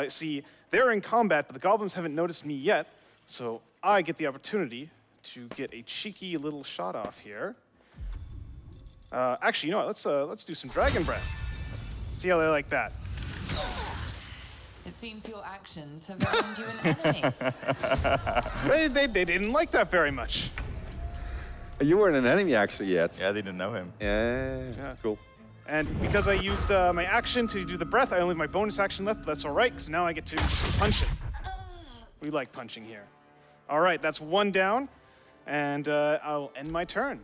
See, they're in combat, but the goblins haven't noticed me yet, so I get the opportunity to get a cheeky little shot off here. Actually, you know what? Let's do some dragon breath. See how they like that. It seems your actions have earned you an enemy. They didn't like that very much. You weren't an enemy actually yet. Yeah, they didn't know him. Yeah. Cool. And because I used my action to do the breath, I only have my bonus action left, but that's all right, because now I get to punch it. We like punching here. All right, that's one down, and I'll end my turn.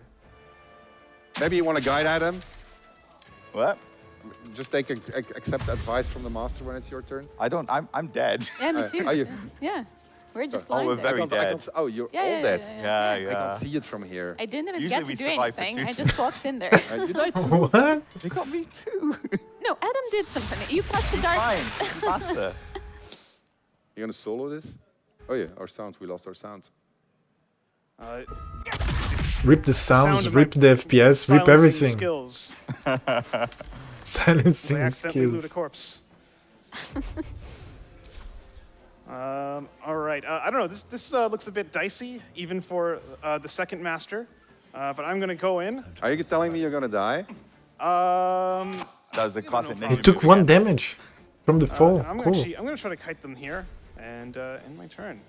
Maybe you want to guide Adam? What? just accept advice from the master when it's your turn? I don't. I'm dead. Yeah, me too. Are you? Yeah. We're just Oh, lying we're there. very dead. Oh, you're Yeah, all yeah, dead. yeah, Yeah, I can see it from here. I didn't even Usually get we to do survive for anything. 2 I just walked in there. Did I too? What? They got me too. No, Adam did something. You passed the darkness. Fine. Faster. You gonna solo this? Oh yeah, our sound. We lost our sound. Rip the sounds, sound of rip my the FPS, rip silencing everything. Skills. Silencing I accidentally loot a skills. corpse. All right. I don't know. This looks a bit dicey, even for the second master. But I'm gonna go in. Are you telling me you're gonna die? That's the classic He took 1 damage from the fall. I'm Cool. gonna try to kite them here, and end my turn.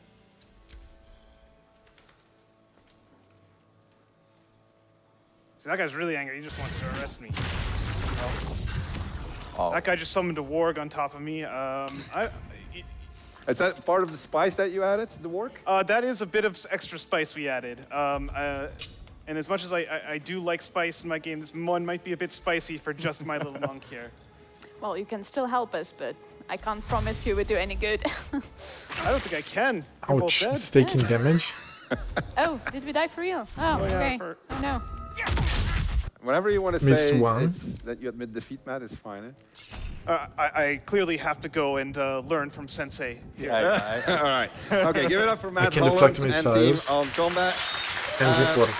See, that guy's really angry. He just wants to arrest me. Oh. That guy just summoned a warg on top of me. Is that part of the spice that you added, the work? That is a bit of extra spice we added. And as much as I do like spice in my game, this one might be a bit spicy for just my little monk here. Well, you can still help us, but I can't promise you would do any good. I don't think I can. You're both Ouch, dead. it's taking damage. Oh, did we die for real? Oh, yeah, okay. for- Oh no. Whenever you want to Miss say one. that you admit defeat, Matt, is fine. I clearly have to go and learn from Sensei here. All right. Okay, give it up for Matt can Holland deflect and missiles. team on combat. And rip water.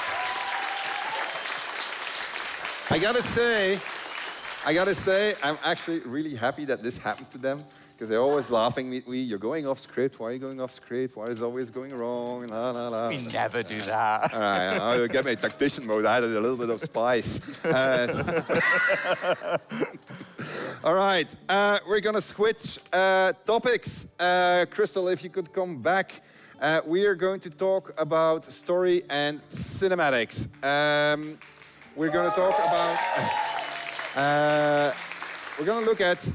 I gotta say, I'm actually really happy that this happened to them because they're always laughing at me. You're going off script. Why are you going off script? Why is it always going wrong? La, la, la. We never do that. All right, I'll get my tactician mode. I added a little bit of spice. All right, we're gonna switch topics. Crystal, if you could come back. We are going to talk about story and cinematics. We're going to talk about. We're going to look at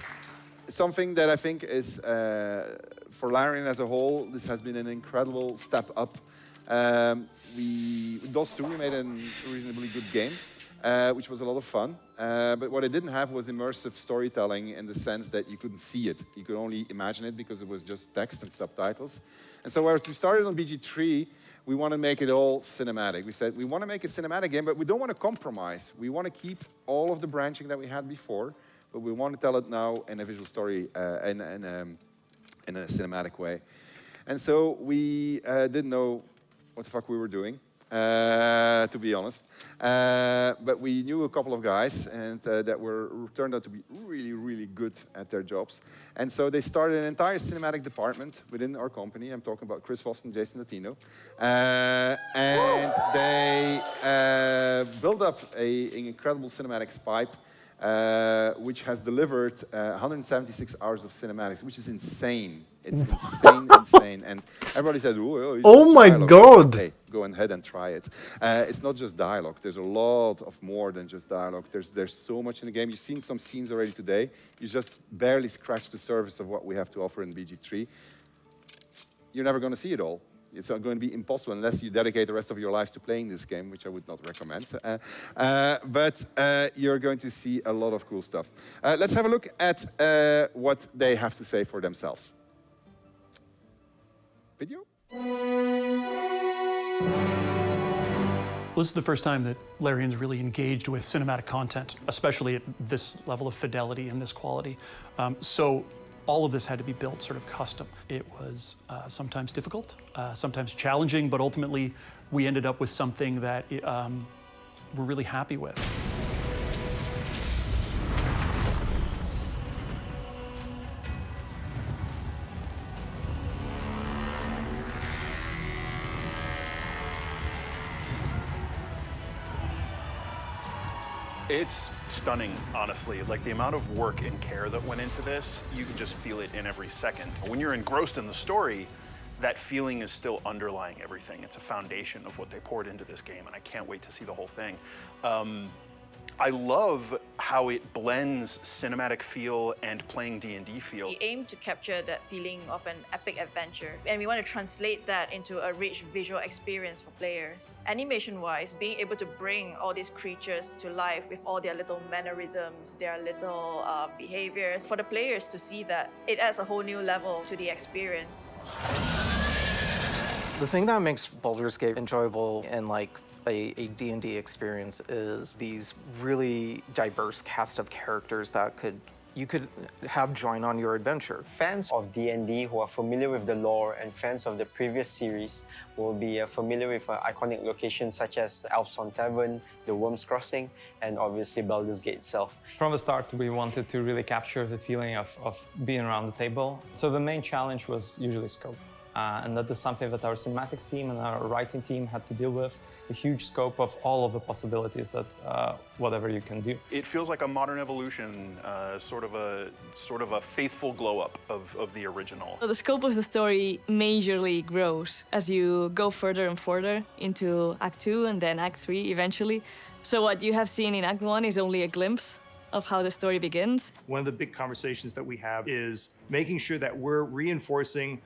something that I think is for Larian as a whole. This has been an incredible step up. With DOS 2, we made a reasonably good game, which was a lot of fun. But what it didn't have was immersive storytelling in the sense that you couldn't see it. You could only imagine it because it was just text and subtitles. And so whereas we started on BG3, we want to make it all cinematic. We said we want to make a cinematic game, but we don't want to compromise. We want to keep all of the branching that we had before, but we want to tell it now in a visual story, in a cinematic way. And so we didn't know what the fuck we were doing, to be honest. But we knew a couple of guys and that turned out to be really, really good at their jobs. And so they started an entire cinematic department within our company. I'm talking about Chris Voss and Jason Latino. And they built up an incredible cinematics pipe, which has delivered 176 hours of cinematics, which is insane. It's insane. And everybody said, Oh my God. Hey, go ahead and try it. It's not just dialogue. There's a lot of more than just dialogue. There's so much in the game. You've seen some scenes already today. You just barely scratched the surface of what we have to offer in BG3. You're never going to see it all. It's not going to be impossible unless you dedicate the rest of your lives to playing this game, which I would not recommend. But you're going to see a lot of cool stuff. Let's have a look at what they have to say for themselves. Video? Well, this is the first time that Larian's really engaged with cinematic content, especially at this level of fidelity and this quality. So all of this had to be built sort of custom. It was sometimes difficult, sometimes challenging, but ultimately we ended up with something that we're really happy with. It's stunning, honestly. Like the amount of work and care that went into this, you can just feel it in every second. When you're engrossed in the story, that feeling is still underlying everything. It's a foundation of what they poured into this game, and I can't wait to see the whole thing. I love how it blends cinematic feel and playing D&D feel. We aim to capture that feeling of an epic adventure, and we want to translate that into a rich visual experience for players. Animation-wise, being able to bring all these creatures to life with all their little mannerisms, their little behaviors, for the players to see that, it adds a whole new level to the experience. The thing that makes Baldur's Gate enjoyable and like a D&D experience is these really diverse cast of characters that you could have join on your adventure. Fans of D&D who are familiar with the lore and fans of the previous series will be familiar with iconic locations such as Elfson Tavern, the Worm's Crossing, and obviously Baldur's Gate itself. From the start, we wanted to really capture the feeling of being around the table. So the main challenge was usually scope. And that is something that our cinematics team and our writing team had to deal with, a huge scope of all of the possibilities that whatever you can do. It feels like a modern evolution, sort of a faithful glow-up of the original. The scope of the story majorly grows as you go further and further into Act 2 and then Act 3 eventually. So what you have seen in Act 1 is only a glimpse of how the story begins. One of the big conversations that we have is making sure that we're reinforcing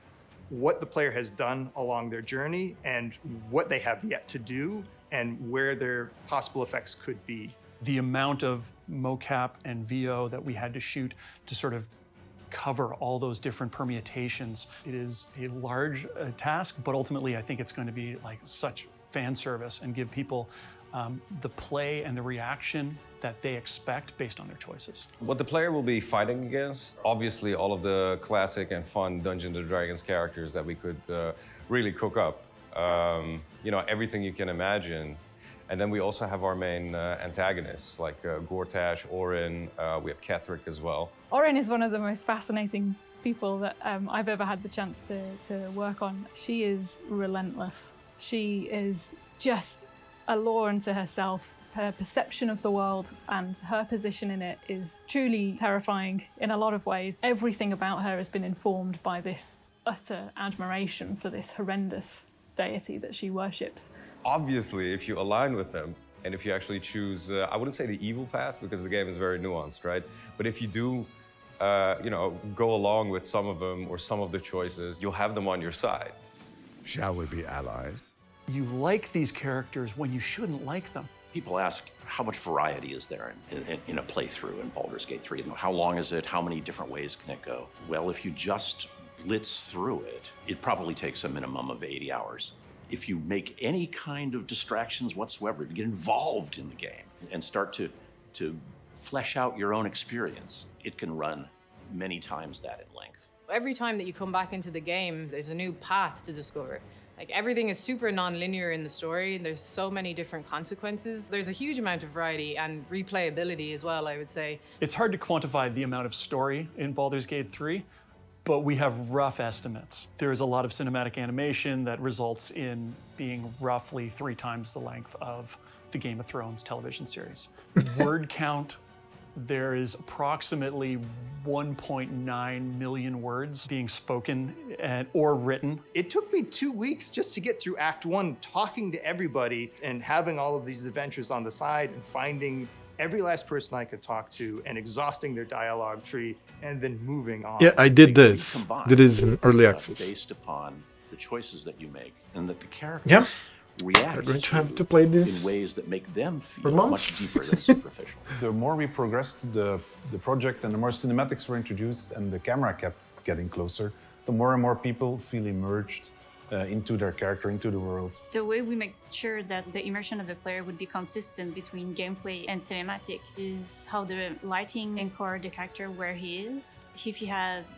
what the player has done along their journey and what they have yet to do and where their possible effects could be. The amount of mocap and VO that we had to shoot to sort of cover all those different permutations, it is a large task, but ultimately I think it's going to be like such fan service and give people the play and the reaction that they expect based on their choices. What the player will be fighting against, obviously all of the classic and fun Dungeons & Dragons characters that we could really cook up. You know, everything you can imagine. And then we also have our main antagonists, like Gortash, Orin, we have Ketheric as well. Orin is one of the most fascinating people that I've ever had the chance to work on. She is relentless. She is just a law unto herself. Her perception of the world and her position in it is truly terrifying in a lot of ways. Everything about her has been informed by this utter admiration for this horrendous deity that she worships. Obviously, if you align with them, and if you actually choose, I wouldn't say the evil path, because the game is very nuanced, right? But if you do, you know, go along with some of them or some of the choices, you'll have them on your side. Shall we be allies? You like these characters when you shouldn't like them. People ask, how much variety is there in a playthrough in Baldur's Gate 3? How long is it? How many different ways can it go? Well, if you just blitz through it, it probably takes a minimum of 80 hours. If you make any kind of distractions whatsoever, if you get involved in the game and start to flesh out your own experience, it can run many times that in length. Every time that you come back into the game, there's a new path to discover. Like, everything is super non-linear in the story. There's so many different consequences. There's a huge amount of variety and replayability as well, I would say. It's hard to quantify the amount of story in Baldur's Gate 3, but we have rough estimates. There is a lot of cinematic animation that results in being roughly 3 times the length of the Game of Thrones television series. Word count, there is approximately 1.9 million words being spoken or written. It took me 2 weeks just to get through Act 1, talking to everybody and having all of these adventures on the side and finding every last person I could talk to and exhausting their dialogue tree and then moving on. Yeah, I did this. Did this in early access. Based upon the choices that you make and that the characters Yeah. react We're going to have to play this in ways that make them feel for months. much deeper than superficial. The more we progressed the project and the more cinematics were introduced and the camera kept getting closer, the more and more people feel immersed into their character, into the world. The way we make sure that the immersion of the player would be consistent between gameplay and cinematic is how the lighting encourages the character where he is. If he has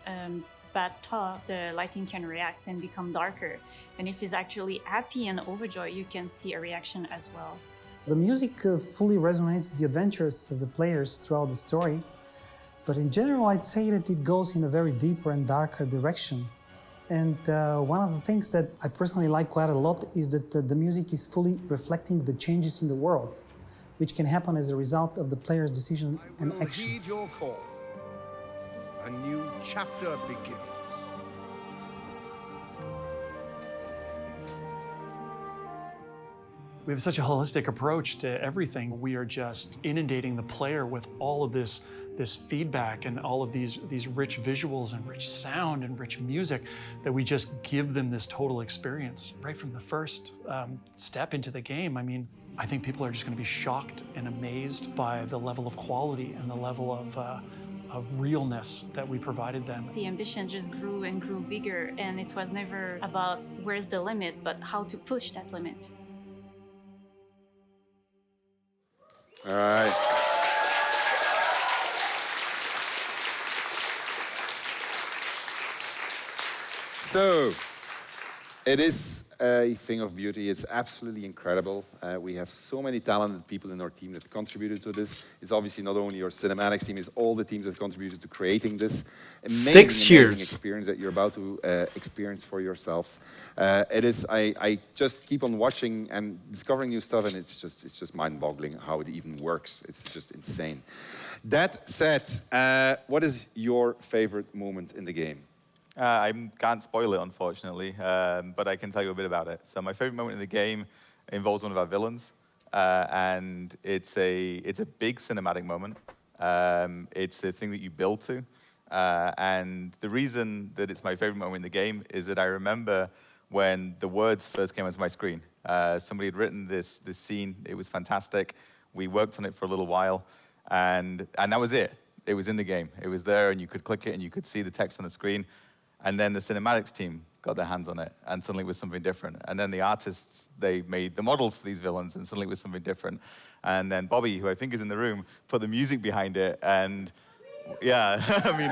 bad thought, the lighting can react and become darker. And if he's actually happy and overjoyed, you can see a reaction as well. The music fully resonates the adventures of the players throughout the story, but in general I'd say that it goes in a very deeper and darker direction. And one of the things that I personally like quite a lot is that the music is fully reflecting the changes in the world, which can happen as a result of the player's decision and actions. Heed your call. A new chapter begins. We have such a holistic approach to everything. We are just inundating the player with all of this feedback and all of these rich visuals and rich sound and rich music that we just give them this total experience right from the first step into the game. I mean, I think people are just going to be shocked and amazed by the level of quality and the level of realness that we provided them. The ambition just grew and grew bigger, and it was never about where's the limit, but how to push that limit. All right. So, it is a thing of beauty. It's absolutely incredible. We have so many talented people in our team that contributed to this. It's obviously not only our cinematics team, it's all the teams that contributed to creating this amazing experience that you're about to experience for yourselves. It is. I just keep on watching and discovering new stuff, and it's just mind-boggling how it even works. It's just insane. That said, what is your favorite moment in the game? I can't spoil it, unfortunately, but I can tell you a bit about it. So my favorite moment in the game involves one of our villains, and it's a big cinematic moment. It's a thing that you build to, and the reason that it's my favorite moment in the game is that I remember when the words first came onto my screen. Somebody had written this scene. It was fantastic. We worked on it for a little while, and that was it. It was in the game. It was there, and you could click it, and you could see the text on the screen. And then the cinematics team got their hands on it, and suddenly it was something different. And then the artists, they made the models for these villains, and suddenly it was something different. And then Bobby, who I think is in the room, put the music behind it, and yeah, I mean,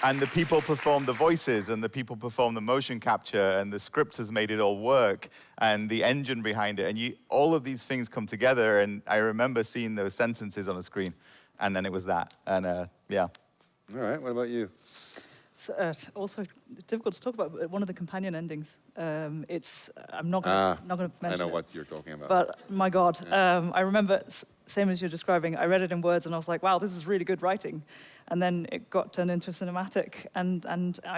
and the people performed the voices, and the people performed the motion capture, and the scripters made it all work, and the engine behind it, and all of these things come together, and I remember seeing those sentences on the screen. And then it was that, and yeah. All right, what about you? It's also difficult to talk about, but one of the companion endings. I'm not going to mention it. I know what you're talking about. But my God, I remember, same as you're describing, I read it in words and I was like, wow, this is really good writing. And then it got turned into a cinematic, and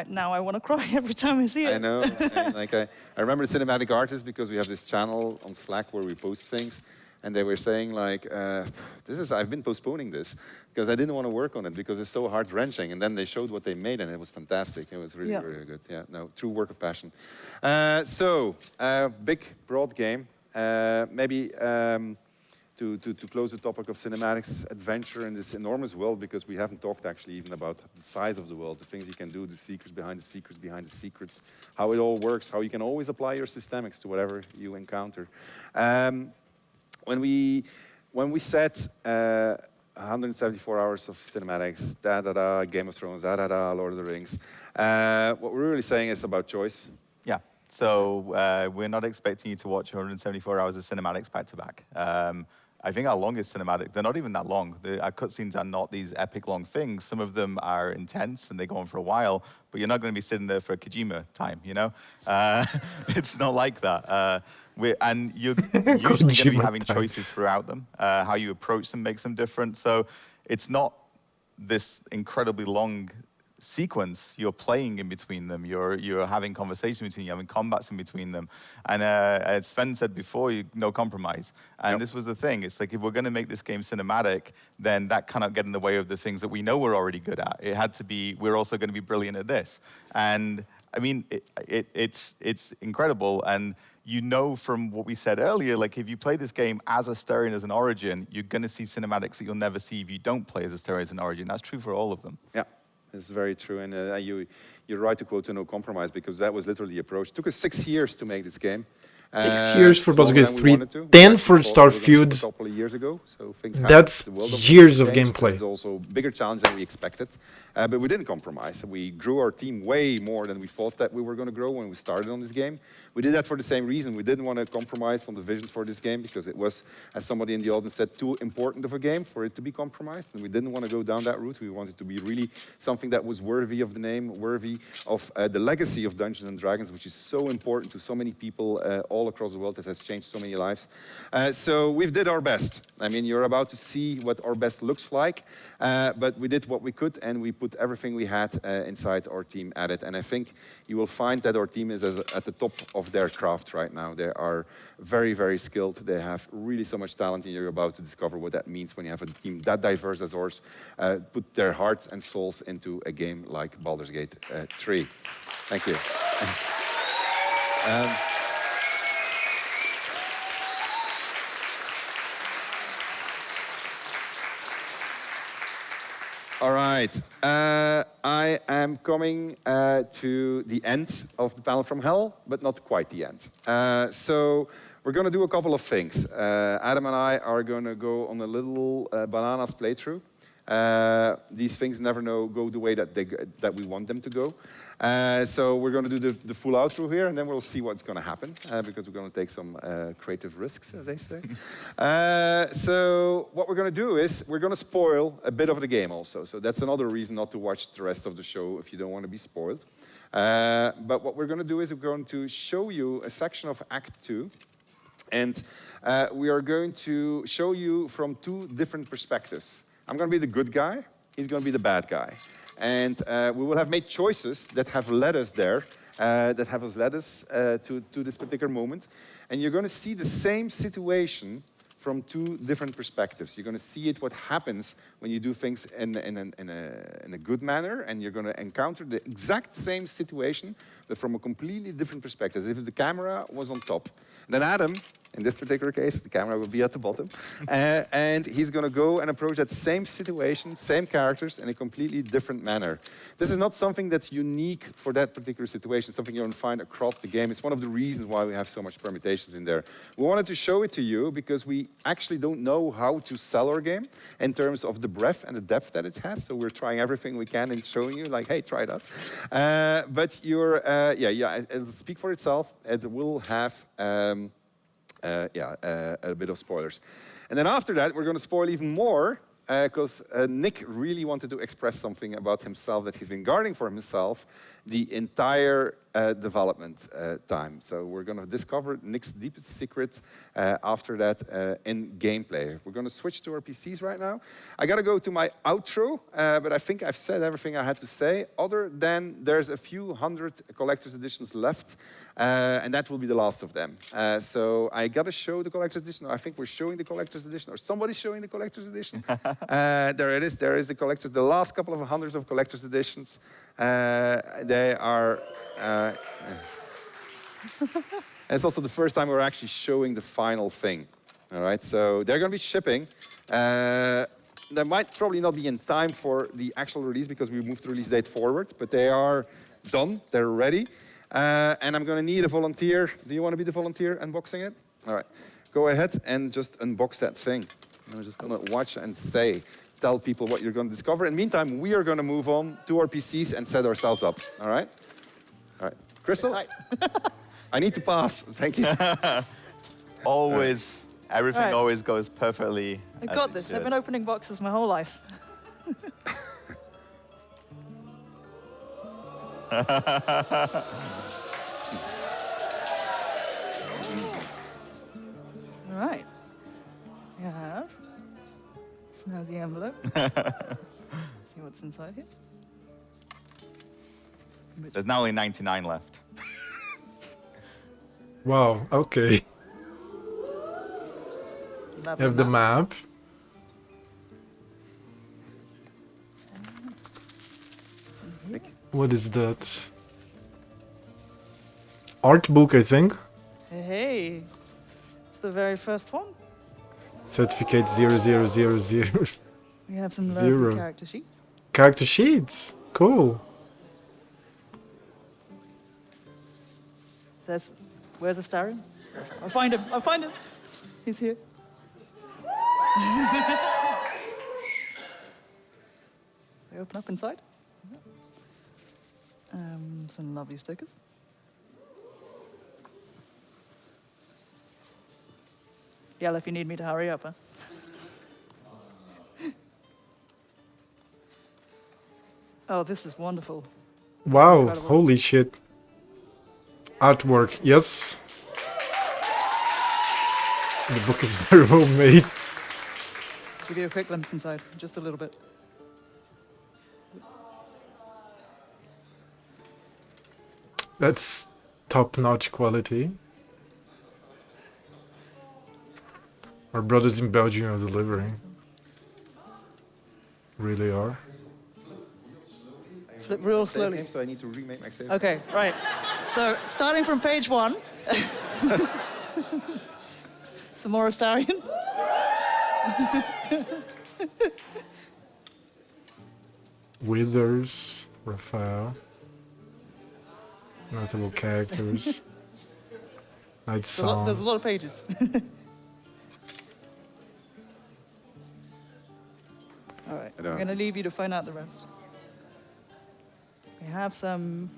now I want to cry every time I see it. I know. I remember the cinematic artist because we have this channel on Slack where we post things. And they were saying like, I've been postponing this because I didn't want to work on it because it's so heart-wrenching. And then they showed what they made and it was fantastic. It was really, really good. Yeah, no, true work of passion. Big, broad game. Maybe to close the topic of cinematics, adventure in this enormous world, because we haven't talked actually even about the size of the world, the things you can do, the secrets behind the secrets behind the secrets, how it all works, how you can always apply your systemics to whatever you encounter. When we set 174 hours of cinematics, Game of Thrones, Lord of the Rings, what we're really saying is about choice. Yeah, so we're not expecting you to watch 174 hours of cinematics back to back. I think our longest cinematic, they're not even that long. Our cutscenes are not these epic long things. Some of them are intense and they go on for a while, but you're not going to be sitting there for a Kojima time, you know? It's not like that. And you're usually going to be having choices throughout them. How you approach them makes them different. So it's not this incredibly long sequence. You're playing in between them. You're having conversation between you, having combats in between them. And as Sven said before, no compromise. And this was the thing. It's like, if we're going to make this game cinematic, then that cannot get in the way of the things that we know we're already good at. It had to be, we're also going to be brilliant at this. And I mean, it's incredible. And you know from what we said earlier, like if you play this game as Astarion as an origin, you're going to see cinematics that you'll never see if you don't play as Astarion as an origin. That's true for all of them. Yeah, this is very true. And you're right to quote to no compromise, because that was literally the approach. It took us 6 years to make this game. 6 years for Baldur's Gate 3, 10 for Starfield. A couple of years ago, so things that's years of gameplay. It's also a bigger challenge than we expected, but we didn't compromise. We grew our team way more than we thought that we were going to grow when we started on this game. We did that for the same reason. We didn't want to compromise on the vision for this game, because it was, as somebody in the audience said, too important of a game for it to be compromised, and we didn't want to go down that route. We wanted to be really something that was worthy of the name, worthy of the legacy of Dungeons & Dragons, which is so important to so many people all all across the world. It has changed so many lives. So we've did our best. I mean, you're about to see what our best looks like, but we did what we could, and we put everything we had inside our team at it. And I think you will find that our team is at the top of their craft right now. They are very, very skilled. They have really so much talent, and you're about to discover what that means when you have a team that diverse as ours, put their hearts and souls into a game like Baldur's Gate 3. Thank you. All right, I am coming to the end of the panel from hell, but not quite the end. So we're going to do a couple of things. Adam and I are going to go on a little bananas playthrough. These things never go the way that we want them to go. So we're going to do the full outro here, and then we'll see what's going to happen, because we're going to take some creative risks, as they say. So what we're going to do is we're going to spoil a bit of the game also. So that's another reason not to watch the rest of the show if you don't want to be spoiled. But what we're going to do is we're going to show you a section of Act 2. And we are going to show you from two different perspectives. I'm going to be the good guy. He's going to be the bad guy. And we will have made choices that have led us there, to this particular moment. And you're going to see the same situation from two different perspectives. You're going to see what happens when you do things in a good manner, and you're going to encounter the exact same situation, but from a completely different perspective, as if the camera was on top. And then Adam, in this particular case, the camera will be at the bottom, and he's going to go and approach that same situation, same characters, in a completely different manner. This is not something that's unique for that particular situation, something you're going to find across the game. It's one of the reasons why we have so much permutations in there. We wanted to show it to you because we actually don't know how to sell our game in terms of the breadth and the depth that it has, so we're trying everything we can in showing you, like, hey, try that. But it'll speak for itself. It will have a bit of spoilers. And then after that, we're going to spoil even more, because Nick really wanted to express something about himself that he's been guarding for himself the entire development time. So we're going to discover Nick's deepest secret after that in gameplay. We're going to switch to our PCs right now. I got to go to my outro, but I think I've said everything I had to say, other than there's a few hundred collector's editions left, and that will be the last of them. So I got to show the collector's edition. I think we're showing the collector's edition, or somebody's showing the collector's edition. There it is. There is the last couple of hundreds of collector's editions. They are... and it's also the first time we're actually showing the final thing. All right, so they're going to be shipping. They might probably not be in time for the actual release because we moved the release date forward, but they are done. They're ready. And I'm going to need a volunteer. Do you want to be the volunteer unboxing it? All right, go ahead and just unbox that thing. I'm just going to watch and tell people what you're going to discover. In the meantime, we are going to move on to our PCs and set ourselves up. All right? All right. Crystal? I need to pass. Thank you. Always. Everything always goes perfectly. I got this. I've been opening boxes my whole life. All right. We have. It's now the envelope. See what's inside here. There's now only 99 left. Wow, okay. Have the map. What is that? Art book, I think. Hey, it's the very first one. Certificate 0000. We have some lovely character sheets. Character sheets, cool. Where's Astarion? I'll find him. He's here. They open up inside. Some lovely stickers. Yell if you need me to hurry up, huh? Oh, this is wonderful. Wow, holy shit. Artwork, yes. The book is very well made. Give you a quick glimpse inside, just a little bit. That's top-notch quality. Our brothers in Belgium are delivering. Really are. Flip real slowly. Game, so I need to remake my save. Okay, right. So starting from page 1. Some more Astarion. Withers, Raphael. Notable characters. Night Song. There's a lot of pages. All right, I'm going to leave you to find out the rest. We have some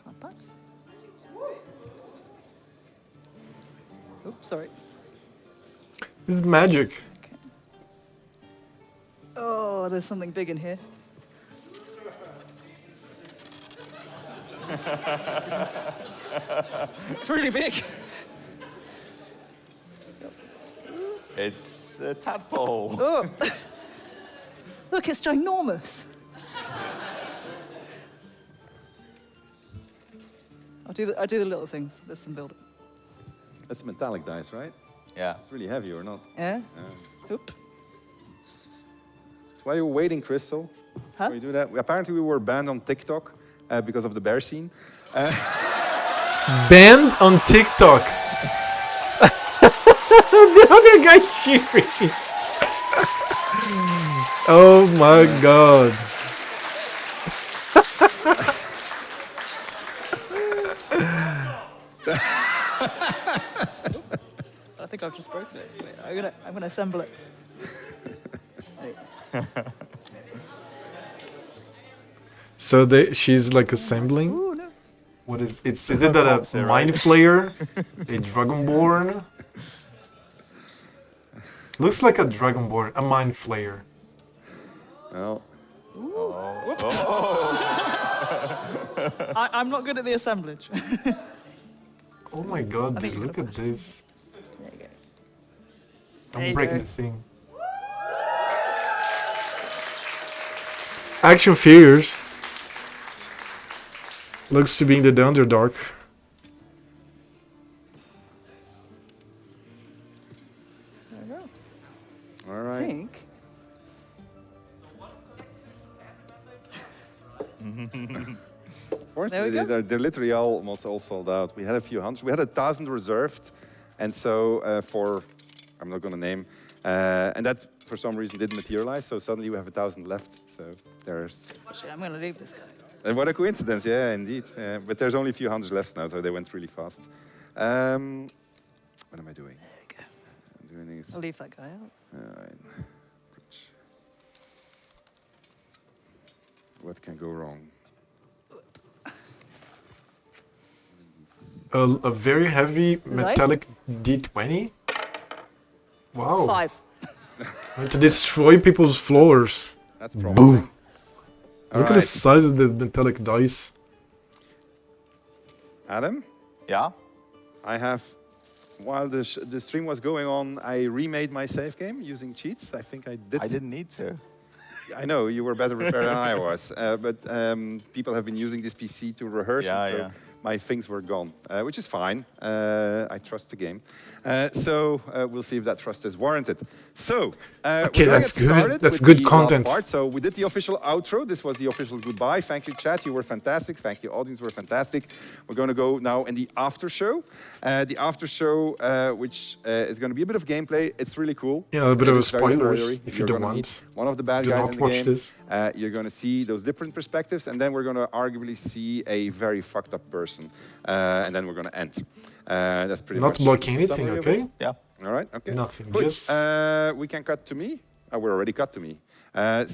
card packs. Oops, sorry. This is magic. Okay. Oh, there's something big in here. It's really big. It's a tadpole. Oh. Look, it's ginormous. I'll do the little things. There's some building. That's metallic dice, right? Yeah. It's really heavy, or not? Yeah. Oop. That's why you're waiting, Crystal. Huh? We do that. Apparently, we were banned on TikTok because of the bear scene. Banned on TikTok. The other guy cheering. Oh my god. I think I've just broken it. Wait, I'm gonna assemble it. So she's like assembling. Ooh, no. What is it's? Is it that a mind flayer, a dragonborn? Looks like a dragonborn, a mind flayer. Well. I'm not good at the assemblage. Oh my god, dude, look at this. There you go. Don't break the thing. Action figures. Looks to be in the Underdark. There we go. All right. I think. Fortunately, they're literally almost all sold out. We had a few hundred. We had 1,000 reserved, and so I'm not going to name, and that for some reason didn't materialize. So suddenly we have 1,000 left. So there's. Actually, I'm going to leave this guy. And what a coincidence, yeah, indeed. But there's only a few hundred left now, so they went really fast. What am I doing? There you go. I'm doing these. I'll leave that guy out. What can go wrong? A very heavy metallic D20. Wow. 5. To destroy people's floors. That's promising. Boom. All Look at the size of the metallic dice. Adam? Yeah? I have, while the stream was going on, I remade my save game using cheats. I think I did. I didn't need to. I know, you were better prepared than I was. But people have been using this PC to rehearse, and so my things were gone, which is fine. I trust the game. So we'll see if that trust is warranted. So, okay, that's good. That's good content. Part. So we did the official outro. This was the official goodbye. Thank you, chat. You were fantastic. Thank you, audience. Were fantastic. We're going to go now in the after show. The after show, which is going to be a bit of gameplay. It's really cool. Yeah, a bit of It's very spoilers spoilery. if you You're don't gonna want. meet one of the bad Do guys not in the watch game. this. You're going to see those different perspectives, and then we're going to arguably see a very fucked up person, and then we're going to end. That's pretty Not much blocking the anything, summary of okay? it. Yeah. All right. Okay. Nothing. Good. Just We can cut to me. We're already cut to me. I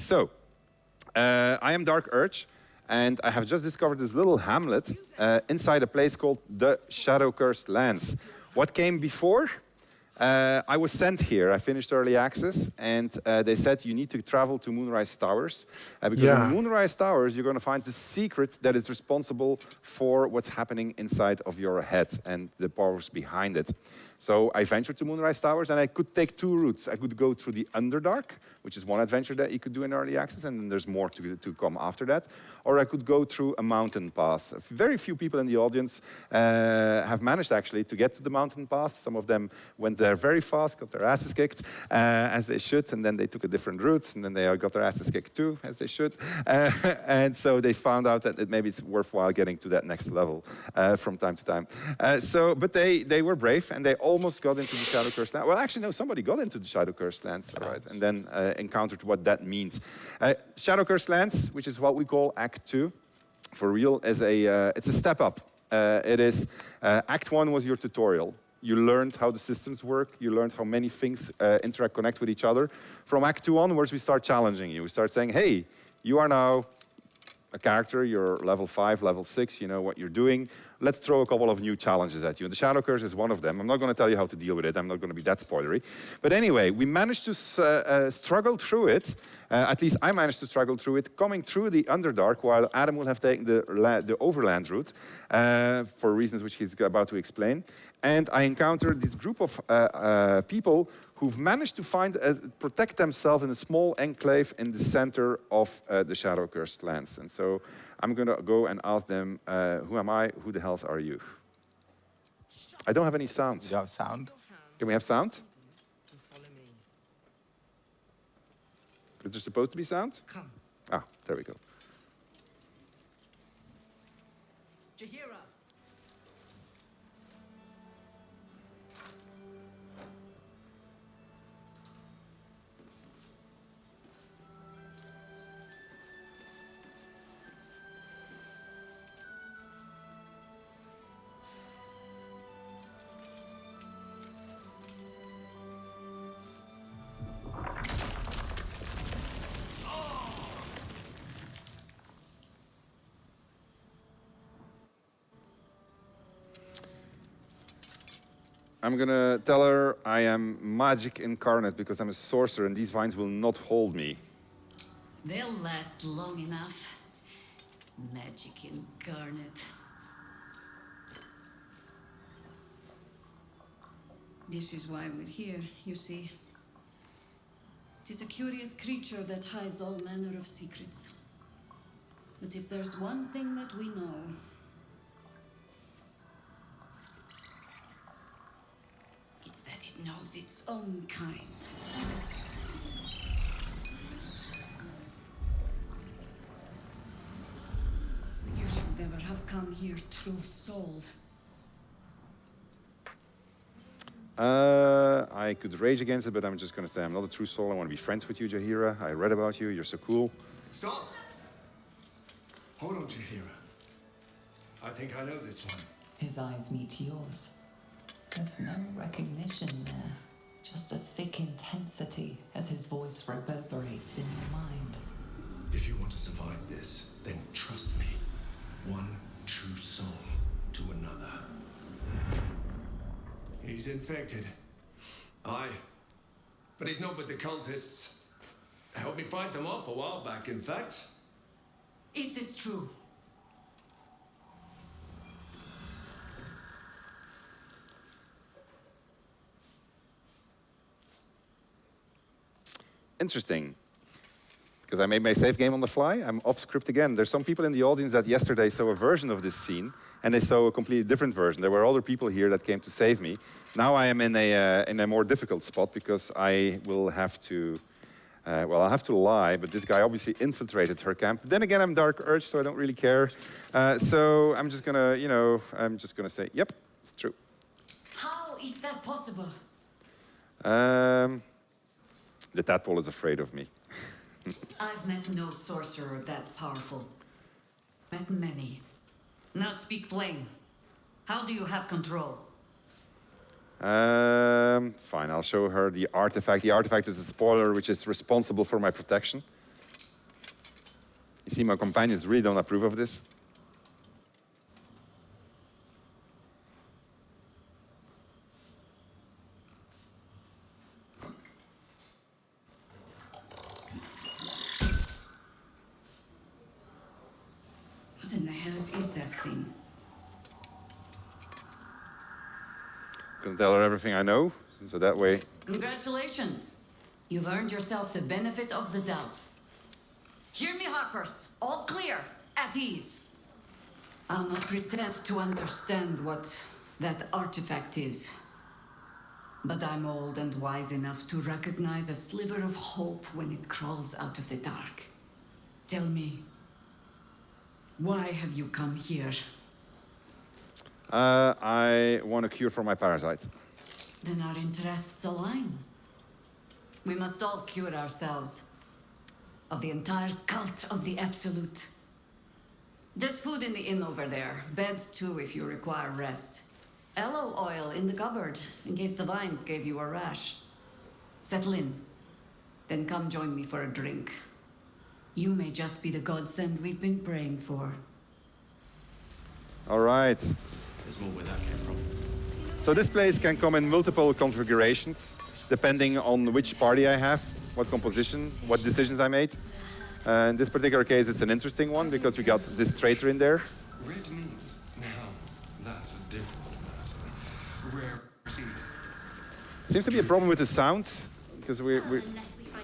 am Dark Urge, and I have just discovered this little hamlet inside a place called the Shadow Cursed Lands. What came before? I was sent here. I finished early access, and they said you need to travel to Moonrise Towers. Because in Moonrise Towers, you're going to find the secret that is responsible for what's happening inside of your head and the powers behind it. So I ventured to Moonrise Towers, and I could take two routes. I could go through the Underdark, which is one adventure that you could do in early access, and then there's more to come after that. Or I could go through a mountain pass. Very few people in the audience have managed, actually, to get to the mountain pass. Some of them went there very fast, got their asses kicked, as they should, and then they took a different route, and then they got their asses kicked too, as they should. And so they found out that maybe it's worthwhile getting to that next level from time to time. But they were brave, and they almost got into the Shadow Cursed Lands. Well, actually, no, somebody got into the Shadow Cursed Lands, all right, and then encountered what that means. Shadow Cursed Lands, which is what we call Act 2, for real, is it's a step up. It is Act 1 was your tutorial. You learned how the systems work. You learned how many things connect with each other. From Act 2 onwards, we start challenging you. We start saying, hey, you are now a character, you're level 5, level 6, you know what you're doing. Let's throw a couple of new challenges at you. And the Shadow Curse is one of them. I'm not going to tell you how to deal with it. I'm not going to be that spoilery. But anyway, we managed to struggle through it. At least I managed to struggle through it, coming through the Underdark, while Adam will have taken the overland route for reasons which he's about to explain. And I encountered this group of people who've managed to protect themselves in a small enclave in the center of the Shadow Cursed Lands. And so I'm going to go and ask them, who am I? Who the hell are you? I don't have any sound. You have sound? Can we have sound? Is there supposed to be sound? Come. Ah, there we go. Jaheira. I'm gonna tell her I am magic incarnate because I'm a sorcerer and these vines will not hold me. They'll last long enough. Magic incarnate. This is why we're here, you see. 'Tis a curious creature that hides all manner of secrets. But if there's one thing that we know, it's that it knows its own kind. You should never have come here, true soul. I could rage against it, but I'm just gonna say I'm not a true soul. I want to be friends with you, Jaheira. I read about you. You're so cool. Stop! Hold on, Jaheira. I think I know this one. His eyes meet yours. There's no recognition there. Just a sick intensity as his voice reverberates in your mind. If you want to survive this, then trust me. One true soul to another. He's infected. Aye. But he's not with the cultists. Helped me fight them off a while back, in fact. Is this true? Interesting. Because I made my save game on the fly. I'm off script again. There's some people in the audience that yesterday saw a version of this scene, and they saw a completely different version. There were other people here that came to save me. Now I am in a more difficult spot because I will have to, well, I'll have to lie, but this guy obviously infiltrated her camp. Then again, I'm Dark Urge, so I don't really care. So I'm just gonna, I'm just gonna say, yep, it's true. How is that possible? The tadpole is afraid of me. I've met no sorcerer that powerful. Met many. Now speak plain. How do you have control? Fine, I'll show her the artifact. The artifact is a spoiler which is responsible for my protection. You see, my companions really don't approve of this. gonna tell her everything I know, so that way. Congratulations. You've earned yourself the benefit of the doubt. Hear me, Harpers. All clear. At ease. I'll not pretend to understand what that artifact is. But I'm old and wise enough to recognize a sliver of hope when it crawls out of the dark. Tell me, why have you come here? I want a cure for my parasites. Then our interests align. We must all cure ourselves of the entire cult of the Absolute. There's food in the inn over there. Beds too if you require rest. Aloe oil in the cupboard in case the vines gave you a rash. Settle in. Then come join me for a drink. You may just be the godsend we've been praying for. All right. There's more where that came from. So this place can come in multiple configurations, depending on which party I have, what composition, what decisions I made. In this particular case, it's an interesting one because we got this traitor in there. Red means now that's a different matter. Rare seed. Seems to be a problem with the sound, because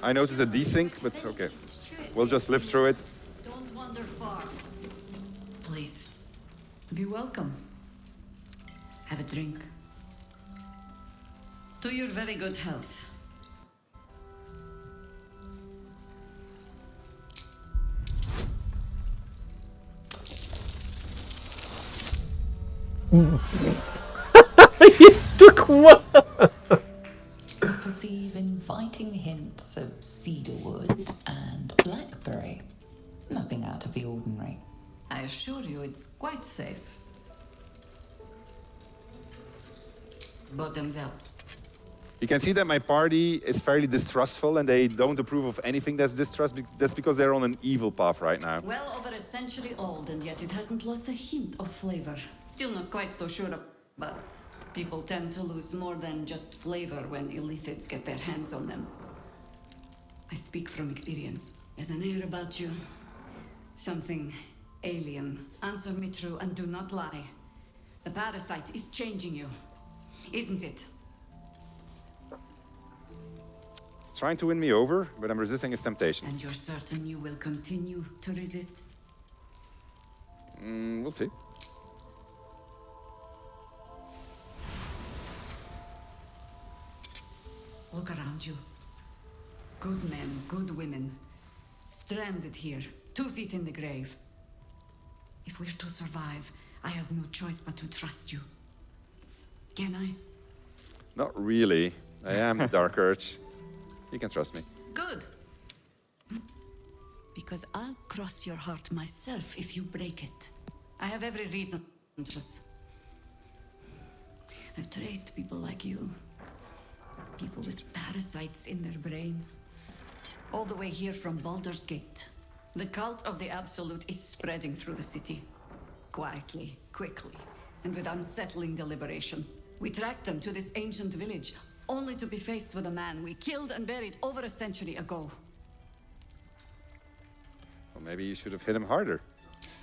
I noticed a desync, but okay. We'll just live through it. Don't wander far. Please, be welcome. Have a drink. To your very good health. It took one. Perceive inviting hints of cedarwood and blackberry. Nothing out of the ordinary. I assure you it's quite safe. Bottoms up. You can see that my party is fairly distrustful and they don't approve of anything that's distrust. That's because they're on an evil path right now. Well over a century old, and yet it hasn't lost a hint of flavor. Still not quite so sure but people tend to lose more than just flavor when illithids get their hands on them. I speak from experience. There's an air about you. Something alien. Answer me true and do not lie. The parasite is changing you, isn't it? It's trying to win me over, but I'm resisting its And temptations. you're certain you will continue to resist? We'll see. Look around you. Good men, good women. Stranded here, 2 feet in the grave. If we're to survive, I have no choice but to trust you. Can I? Not really. I am the Dark Urge. You can trust me. Good. Because I'll cross your heart myself if you break it. I have every reason to trust. I've traced people like you. People with parasites in their brains. All the way here from Baldur's Gate. The cult of the Absolute is spreading through the city. Quietly, quickly, and with unsettling deliberation. We tracked them to this ancient village, only to be faced with a man we killed and buried over a century ago. Well, maybe you should have hit him harder.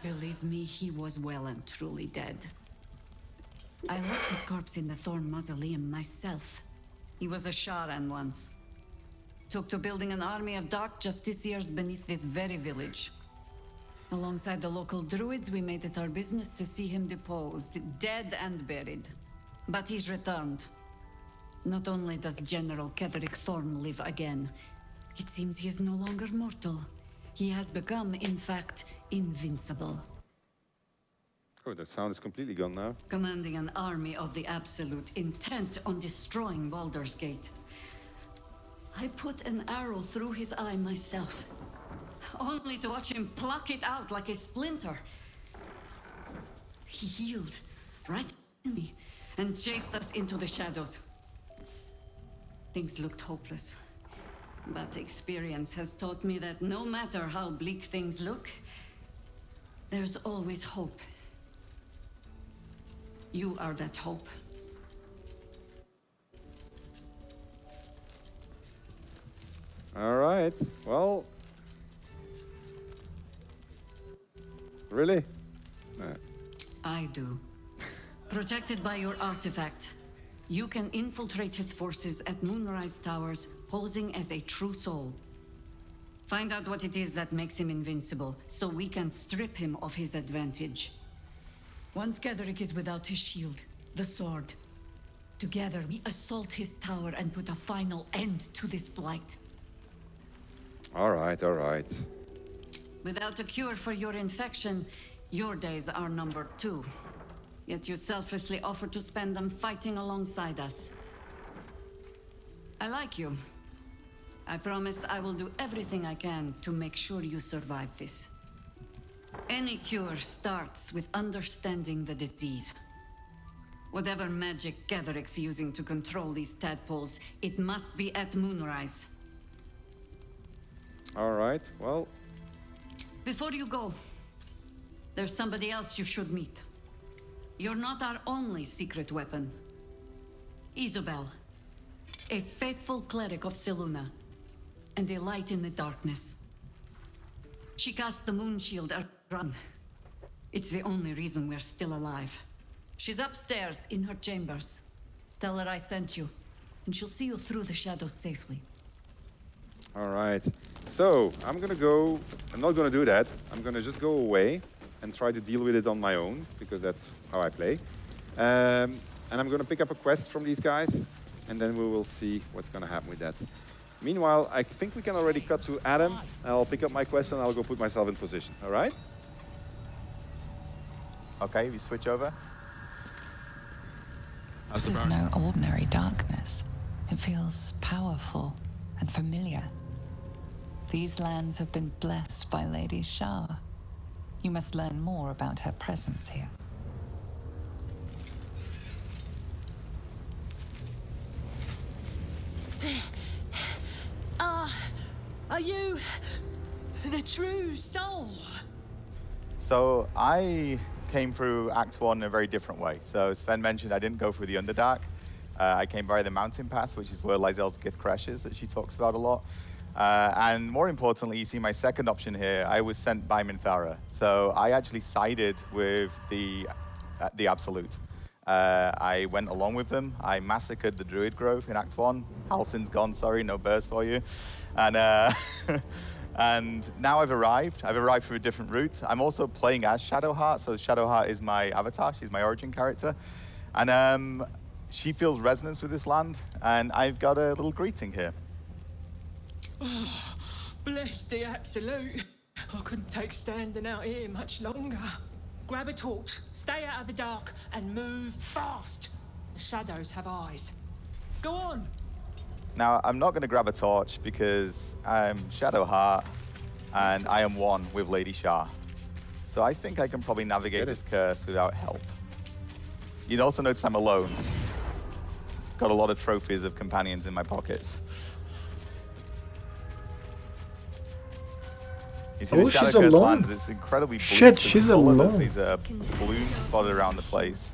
Believe me, he was well and truly dead. I left his corpse in the Thorn Mausoleum myself. He was a Sharan once. Took to building an army of dark justiciars beneath this very village. Alongside the local druids, we made it our business to see him deposed, dead and buried. But he's returned. Not only does General Ketheric Thorn live again, it seems he is no longer mortal. He has become, in fact, invincible. Oh, the sound is completely gone now. Commanding an army of the Absolute, intent on destroying Baldur's Gate. I put an arrow through his eye myself, only to watch him pluck it out like a splinter. He healed right in me and chased us into the shadows. Things looked hopeless, but experience has taught me that no matter how bleak things look, there's always hope. You are that hope. All right. Well. Really? No. I do. Protected by your artifact. You can infiltrate his forces at Moonrise Towers, posing as a true soul. Find out what it is that makes him invincible, so we can strip him of his advantage. Once Ketheric is without his shield, the sword, together we assault his tower and put a final end to this blight. All right, all right. Without a cure for your infection, your days are numbered too. Yet you selflessly offer to spend them fighting alongside us. I like you. I promise I will do everything I can to make sure you survive this. Any cure starts with understanding the disease. Whatever magic Ketheric's using to control these tadpoles, it must be at Moonrise. All right, well... Before you go, there's somebody else you should meet. You're not our only secret weapon. Isabel, a faithful cleric of Selûne, and a light in the darkness. She cast the moon shield at run. It's the only reason we're still alive. She's upstairs in her chambers. Tell her I sent you, and she'll see you through the shadows safely. All right. So, I'm gonna go... I'm not gonna do that. I'm gonna just go away and try to deal with it on my own, because that's how I play. And I'm gonna pick up a quest from these guys, and then we will see what's gonna happen with that. Meanwhile, I think we can already cut to Adam. I'll pick up my quest and I'll go put myself in position, all right? Okay, we switch over. This is no ordinary darkness. It feels powerful and familiar. These lands have been blessed by Lady Shah. You must learn more about her presence here. Are you the true soul? So I came through Act 1 in a very different way. So Sven mentioned I didn't go through the Underdark. I came by the Mountain Pass, which is where Lysel's gift crashes that she talks about a lot. And more importantly, you see my second option here, I was sent by Minthara. So I actually sided with the Absolute. I went along with them. I massacred the Druid Grove in Act 1. Halsin's gone, sorry, no burst for you. And, and now I've arrived. I've arrived through a different route. I'm also playing as Shadowheart, so Shadowheart is my avatar. She's my origin character. And she feels resonance with this land, and I've got a little greeting here. Oh, bless the Absolute. I couldn't take standing out here much longer. Grab a torch, stay out of the dark, and move fast. The shadows have eyes. Go on. Now, I'm not going to grab a torch because I'm Shadowheart, and I am one with Lady Shah. So I think I can probably navigate this curse without help. You'd also notice I'm alone. Got a lot of trophies of companions in my pockets. You see the Shadow Curse lands, it's incredibly bleak. Shit, she's alone. These balloons spotted around the place.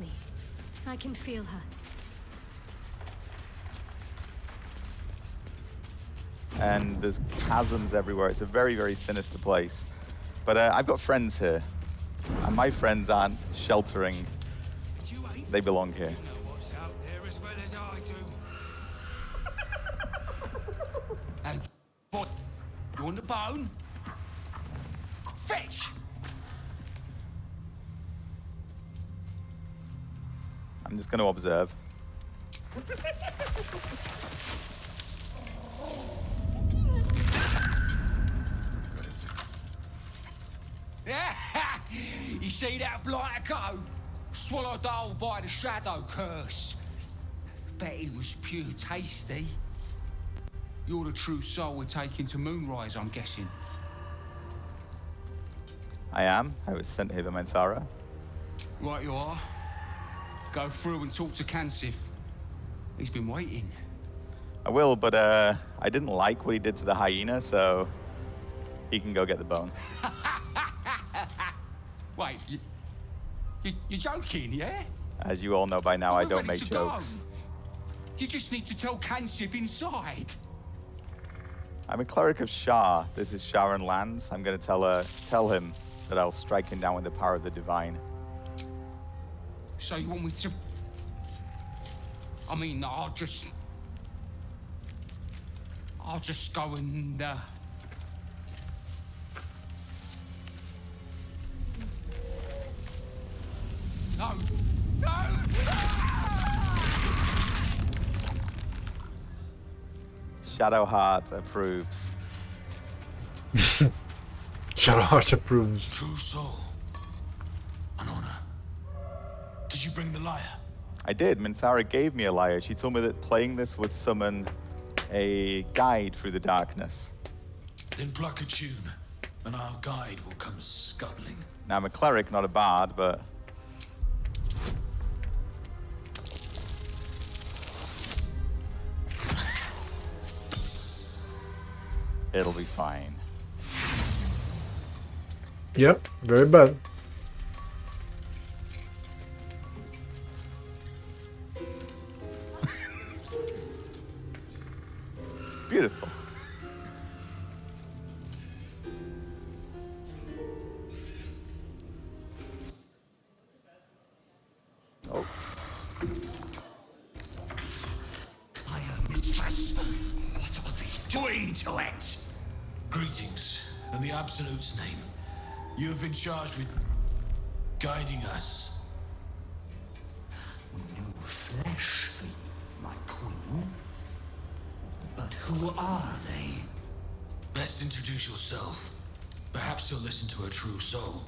I can feel her. And there's chasms everywhere. It's a very, very sinister place. But I've got friends here. And my friends aren't sheltering. They belong here. Hey, boy, you want the bone? Fetch! I'm just going to observe. You see that blighter go? Swallowed whole by the Shadow Curse. Bet it was pure tasty. You're the true soul we're taking to Moonrise, I'm guessing. I am. I was sent here by Minthara. Right you are. Go through and talk to Kansif. He's been waiting. I will, but I didn't like what he did to the hyena, so he can go get the bone. Wait, you're joking, yeah? As you all know by now, I don't make jokes. You just need to tell Kansif inside. I'm a cleric of Shah. This is Sharon Lands. I'm going to tell him that I'll strike him down with the power of the divine. So you want me to... I mean, I'll just go and, No! No! Shadowheart approves. Shadowheart approves. True soul. An honor. Did you bring the lyre? I did. Minthara gave me a lyre. She told me that playing this would summon a guide through the darkness. Then pluck a tune, and our guide will come scuttling. Now, I'm a cleric, not a bard, but... it'll be fine. Yep, very bad. Beautiful. Oh. Fire mistress, what are they doing to it? Greetings, in the Absolute's name. You have been charged with guiding us. No flesh for you, my queen. But who are they? Best introduce yourself. Perhaps you'll listen to a true soul.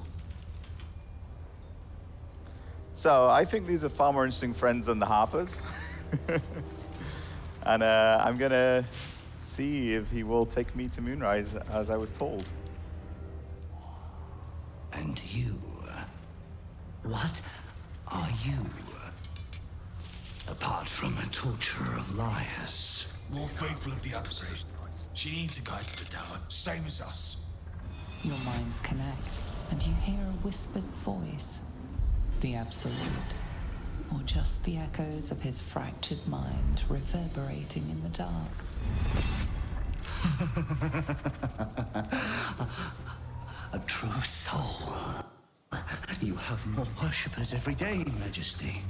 So, I think these are far more interesting friends than the Harpers. And I'm gonna see if he will take me to Moonrise, as I was told. And you? What are you? Apart from a torturer of liars. More faithful of the Absolute. She needs a guide to the tower, same as us. Your minds connect, and you hear a whispered voice. The Absolute. Or just the echoes of his fractured mind reverberating in the dark. A true soul. You have more worshippers every day, Majesty.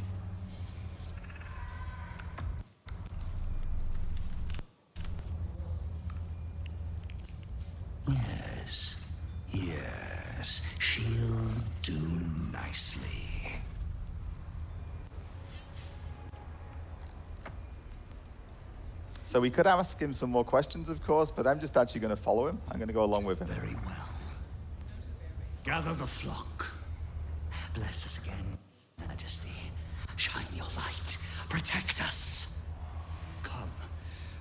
Yes, yes, she'll do nicely. So we could ask him some more questions, of course, but I'm just actually going to follow him. I'm going to go along with him. Very well. Gather the flock. Bless us again, Majesty. Shine your light. Protect us. Come,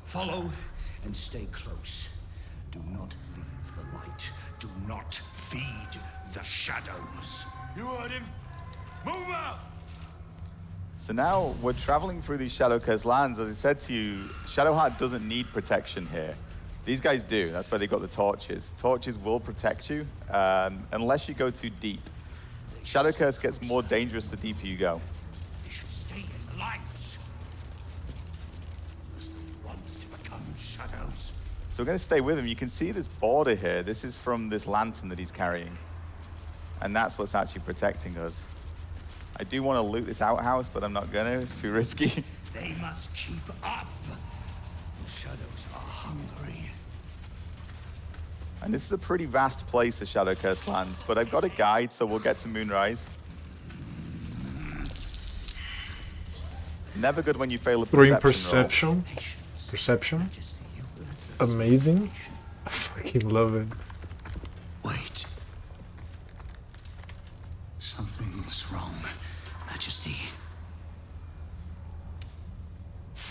follow and stay close. Do not leave the light. Do not feed the shadows. You heard him. Move out! So now we're traveling through these Shadow-cursed lands. As I said to you, Shadowheart doesn't need protection here. These guys do. That's why they got the torches. Torches will protect you unless you go too deep. Shadow Curse gets more dangerous the deeper you go. They should stay in the light. As they want to become shadows. So we're going to stay with him. You can see this border here. This is from this lantern that he's carrying. And that's what's actually protecting us. I do want to loot this outhouse, but I'm not going to. It's too risky. They must keep up. The shadows are hungry. And this is a pretty vast place, the Shadow Curse lands. But I've got a guide, so we'll get to Moonrise. Never good when you fail a perception roll. Perception. Amazing. I fucking love it. Wait. Something's wrong, Majesty.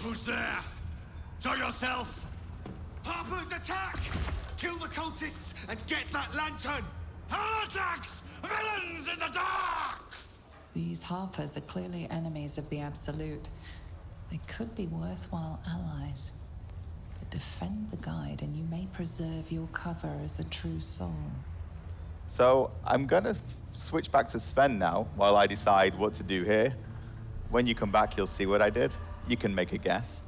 Who's there? Show yourself! Harpers, attack! Kill the cultists and get that lantern! Heretics! Villains in the dark! These Harpers are clearly enemies of the Absolute. They could be worthwhile allies. But defend the guide and you may preserve your cover as a true soul. So I'm going to switch back to Sven now while I decide what to do here. When you come back, you'll see what I did. You can make a guess.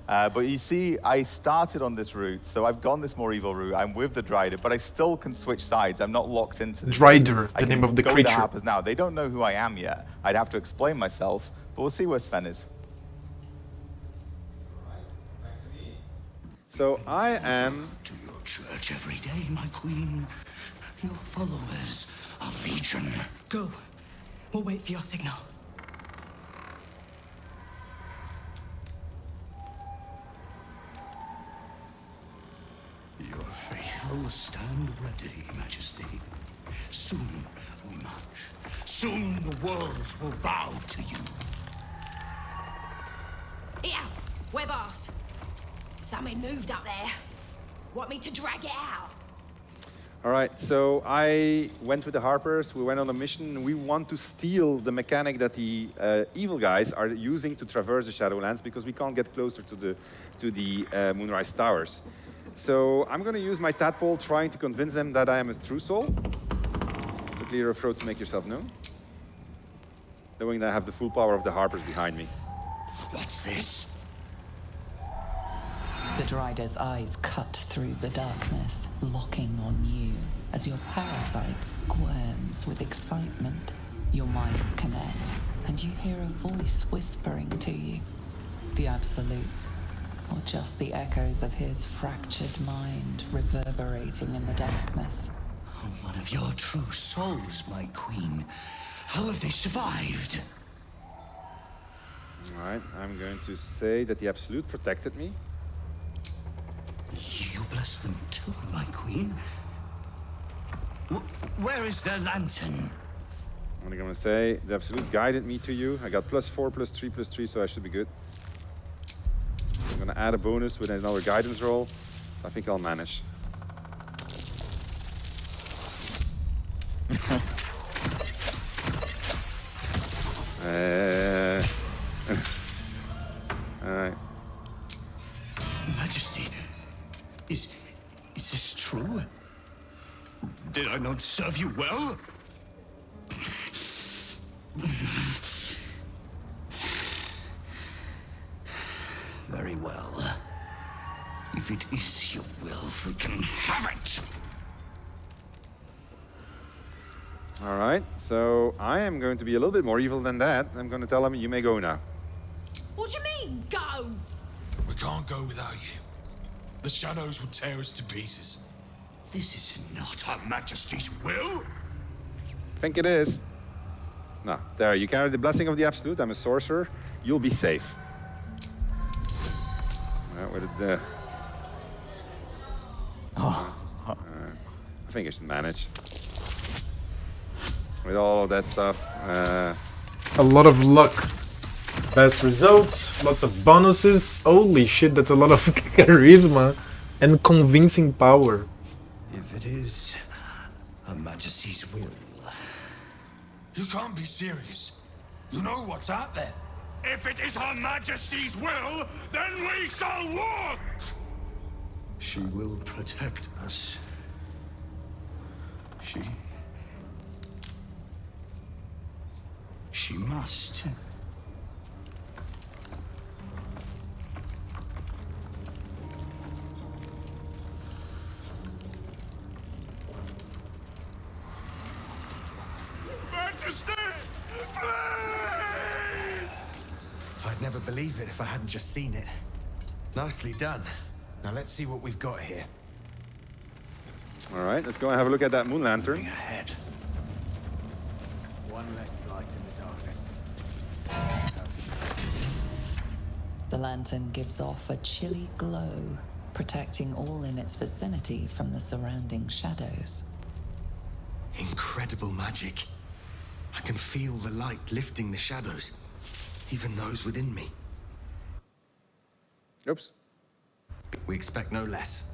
But you see, I started on this route, so I've gone this more evil route. I'm with the Drider, but I still can switch sides. I'm not locked into this. Drider, the name of the creature. creature. The Harpers now. They don't know who I am yet. I'd have to explain myself, but we'll see where Sven is. So I am... To your church every day, my queen. Your followers are legion. Go. We'll wait for your signal. Your faithful stand ready, Majesty. Soon we march. Soon the world will bow to you. Here, we're boss. Something moved up there. Want me to drag it out? All right, so I went with the Harpers. We went on a mission. We want to steal the mechanic that the evil guys are using to traverse the Shadowlands because we can't get closer to the Moonrise Towers. So I'm going to use my tadpole trying to convince them that I am a true soul. So clear your throat to make yourself known. Knowing that I have the full power of the Harpers behind me. What's this? The Drider's eyes cut through the darkness, locking on you as your parasite squirms with excitement. Your minds connect, and you hear a voice whispering to you. The Absolute, or just the echoes of his fractured mind reverberating in the darkness. One of your true souls, my queen. How have they survived? All right, I'm going to say that the Absolute protected me. You bless them too, my queen. Where is their lantern? I'm going to say the Absolute guided me to you. I got +4, +3, so I should be good. I'm going to add a bonus with another guidance roll. So I think I'll manage. All right. Majesty, is this true? Did I not serve you well? Very well. If it is your will, we can have it. All right, so I am going to be a little bit more evil than that. I'm going to tell him, you may go now. What do you mean, go? We can't go without you. The shadows will tear us to pieces. This is not Her Majesty's will. I think it is. No, there, you carry the blessing of the Absolute. I'm a sorcerer. You'll be safe. I think I should manage. With all of that stuff. A lot of luck. Best results, lots of bonuses. Holy shit, that's a lot of charisma and convincing power. If it is Her Majesty's will. You can't be serious. You know what's out there. If it is Her Majesty's will, then we shall walk! She will protect us. She must. Majesty! Please! I'd never believe it if I hadn't just seen it. Nicely done. Now let's see what we've got here. All right, let's go and have a look at that moon lantern. Ahead. One less light in the darkness. The lantern gives off a chilly glow, protecting all in its vicinity from the surrounding shadows. Incredible magic. I can feel the light lifting the shadows, even those within me. Oops. We expect no less.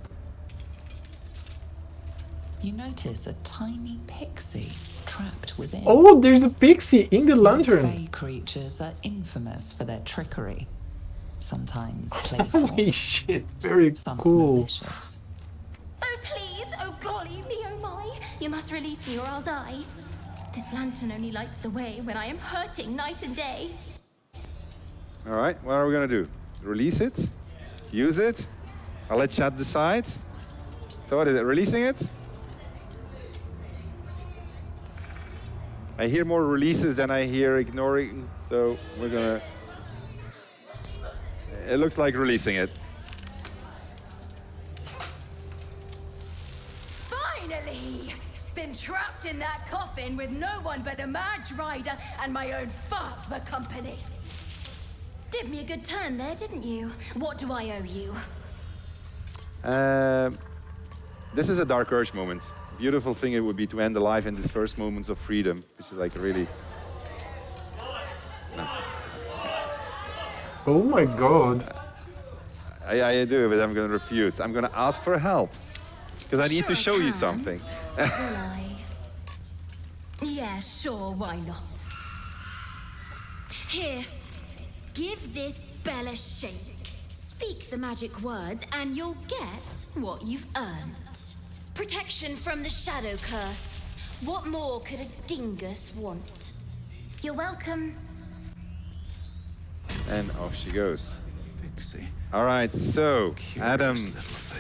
You notice a tiny pixie trapped within. Oh, there's a pixie in the lantern. These fey creatures are infamous for their trickery. Sometimes playful. Holy shit, very some cool. malicious. Oh, please! Oh, golly me, oh my! You must release me or I'll die. This lantern only lights the way when I am hurting night and day. All right, what are we going to do? Release it? Use it? I'll let chat decide. So what is it, releasing it? I hear more releases than I hear ignoring, so we're gonna... It looks like releasing it. Finally! Been trapped in that coffin with no one but a mad rider and my own farts for company. Did me a good turn there, didn't you? What do I owe you? This is a Dark Urge moment. Beautiful thing it would be to end the life in these first moments of freedom, which is like really... No. Oh my god. I do, but I'm going to refuse. I'm going to ask for help. Because I need to show you something. Will I? Yeah, sure, why not? Here, give this bell a shake. Speak the magic words and you'll get what you've earned. Protection from the shadow curse. What more could a dingus want? You're welcome. And off she goes. All right, so, Adam,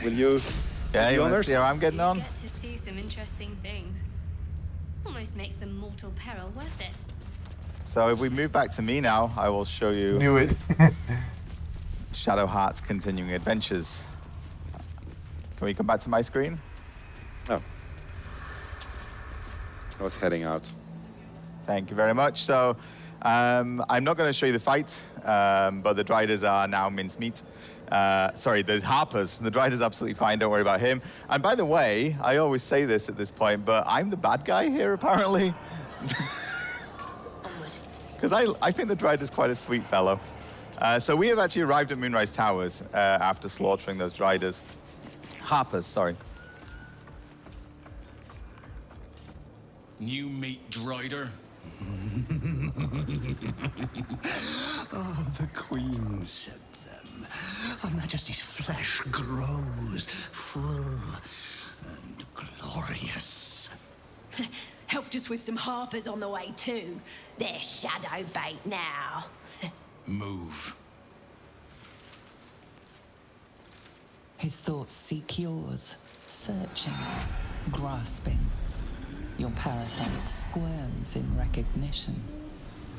will you... Yeah, you want to honors? see how I'm getting on? Get to see some interesting things. Almost makes the mortal peril worth it. So if we move back to me now, I will show you Knew it. Shadowheart's continuing adventures. Can we come back to my screen? Oh. I was heading out. Thank you very much. So I'm not going to show you the fight, but the Driders are now mincemeat. Sorry, the Harpers. The Driders absolutely fine, don't worry about him. And by the way, I always say this at this point, but I'm the bad guy here, apparently. Because I think the Drider's quite a sweet fellow. So we have actually arrived at Moonrise Towers after slaughtering those Driders. Harpers, sorry. New meat, Drider. Oh, the Queen said them. Her Majesty's flesh grows full and glorious. Helped us with some harpers on the way too. They're shadow bait now. Move. His thoughts seek yours, searching, grasping. Your parasite squirms in recognition.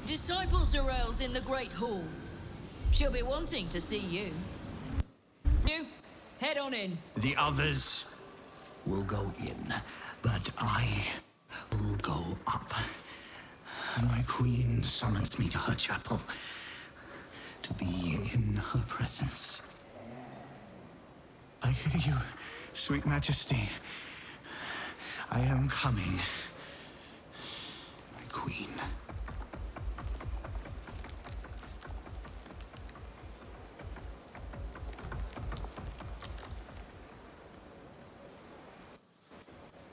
Disciple Zarel's in the Great Hall. She'll be wanting to see you. You, head on in. The others will go in, but I will go up. My Queen summons me to her chapel to be in her presence. I hear you, sweet Majesty. I am coming, my Queen.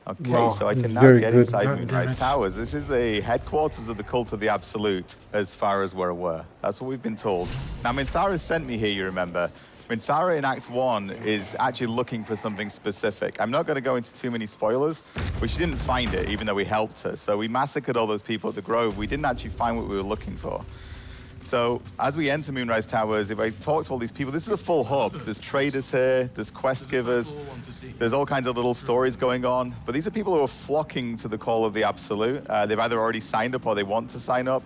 Okay, Wow, so I can now very get good. inside God damn Moonrise it. Towers. This is the headquarters of the Cult of the Absolute, as far as we're aware. That's what we've been told. Now, Minthara sent me here, you remember. Minthara in Act 1 is actually looking for something specific. I'm not going to go into too many spoilers, but she didn't find it, even though we helped her. So we massacred all those people at the Grove. We didn't actually find what we were looking for. So as we enter Moonrise Towers, if I talk to all these people, this is a full hub. There's traders here, there's quest givers, there's all kinds of little stories going on. But these are people who are flocking to the call of the Absolute. They've either already signed up or they want to sign up.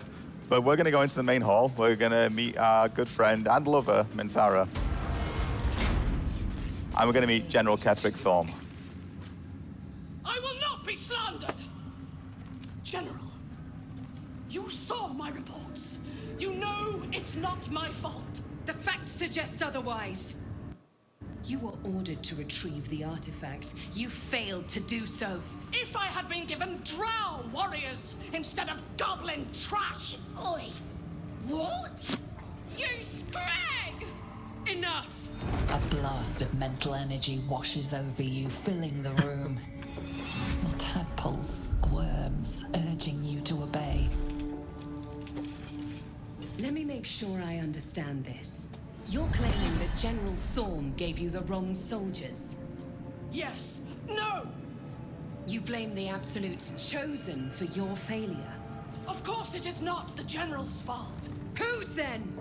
But we're going to go into the main hall. We're going to meet our good friend and lover, Minthara. And we're going to meet General Ketheric Thorm. I will not be slandered! General, you saw my reports. You know it's not my fault. The facts suggest otherwise. You were ordered to retrieve the artifact. You failed to do so. If I had been given drow warriors instead of goblin trash! Oi! What? You scrag! Enough! A blast of mental energy washes over you, filling the room. Your tadpole squirms, urging you to obey. Let me make sure I understand this. You're claiming that General Thorm gave you the wrong soldiers. Yes. No! You blame the Absolute's Chosen for your failure. Of course it is not the General's fault. Whose then?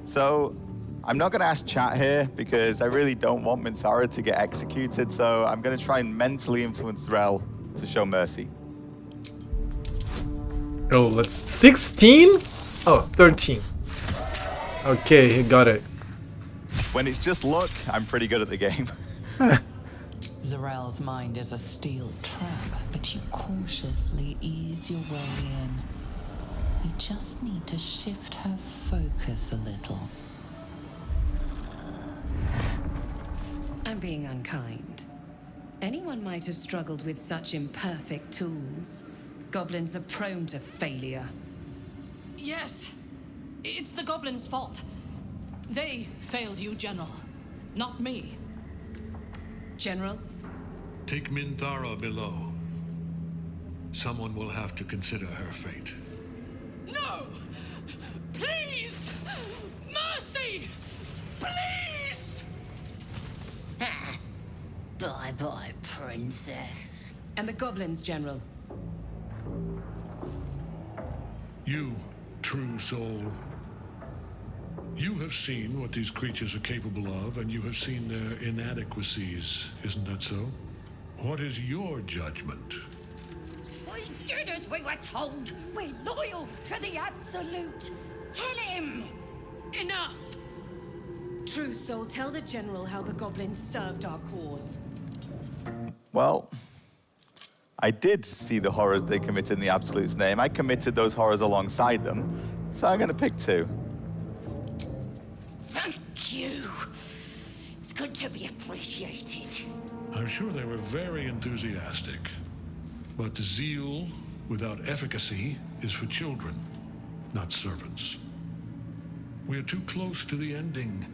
So I'm not going to ask chat here because I really don't want Minthara to get executed. So I'm going to try and mentally influence Rel to show mercy. Oh, let's 16? Oh, 13. Okay, he got it. When it's just luck, I'm pretty good at the game. Zarel's mind is a steel trap, but you cautiously ease your way in. You just need to shift her focus a little. I'm being unkind. Anyone might have struggled with such imperfect tools. Goblins are prone to failure. Yes, it's the goblins' fault. They failed you, General, not me. General? Take Minthara below. Someone will have to consider her fate. No! Please! Mercy! Please! Bye-bye, princess. And the goblins, General? You, true soul. You have seen what these creatures are capable of, and you have seen their inadequacies, isn't that so? What is your judgment? We did as we were told. We're loyal to the Absolute. Tell him! Enough! True soul, tell the General how the goblins served our cause. Well, I did see the horrors they committed in the Absolute's name. I committed those horrors alongside them, so I'm going to pick 2. Thank you. It's good to be appreciated. I'm sure they were very enthusiastic. But zeal without efficacy is for children, not servants. We are too close to the ending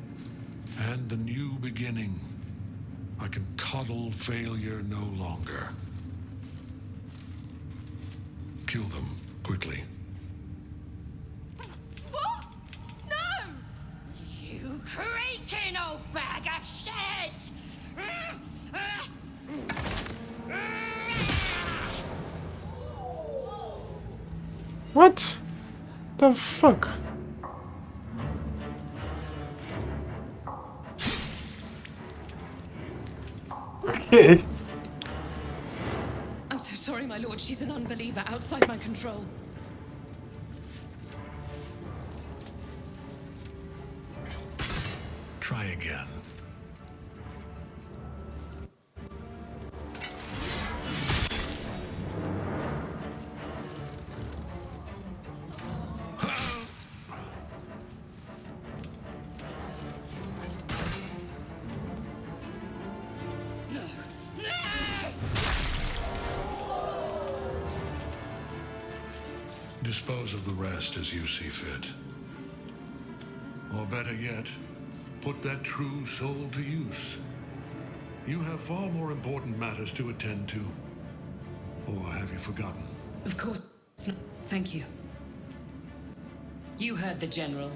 and the new beginning. I can coddle failure no longer. Kill them quickly. What? No! You creaking old bag of shit! What the fuck? Okay. I'm so sorry, my lord. She's an unbeliever outside my control. Try again. Dispose of the rest as you see fit. Or better yet, put that true soul to use. You have far more important matters to attend to. Or have you forgotten? Of course not. Thank you. You heard the General.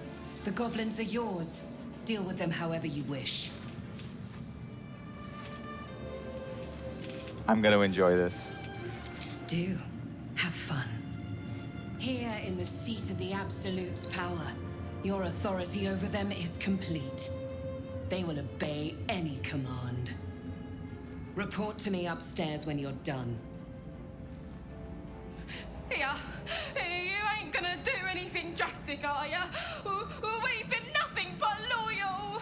The goblins are yours. Deal with them however you wish. I'm going to enjoy this. Do. Have fun. Here in the seat of the Absolute's power, your authority over them is complete. They will obey any command. Report to me upstairs when you're done. Yeah, you ain't gonna do anything drastic, are ya? We've been nothing but loyal.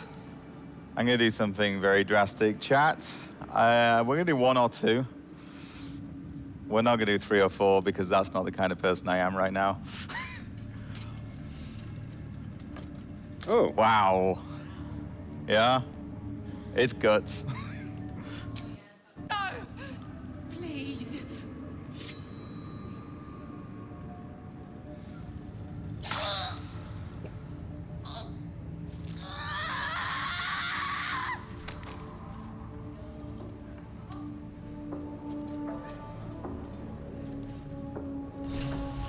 I'm going to do something very drastic. Chat, we're going to do 1 or 2. We're not going to do 3 or 4 because that's not the kind of person I am right now. Oh. Wow. Yeah? It's guts. No, please.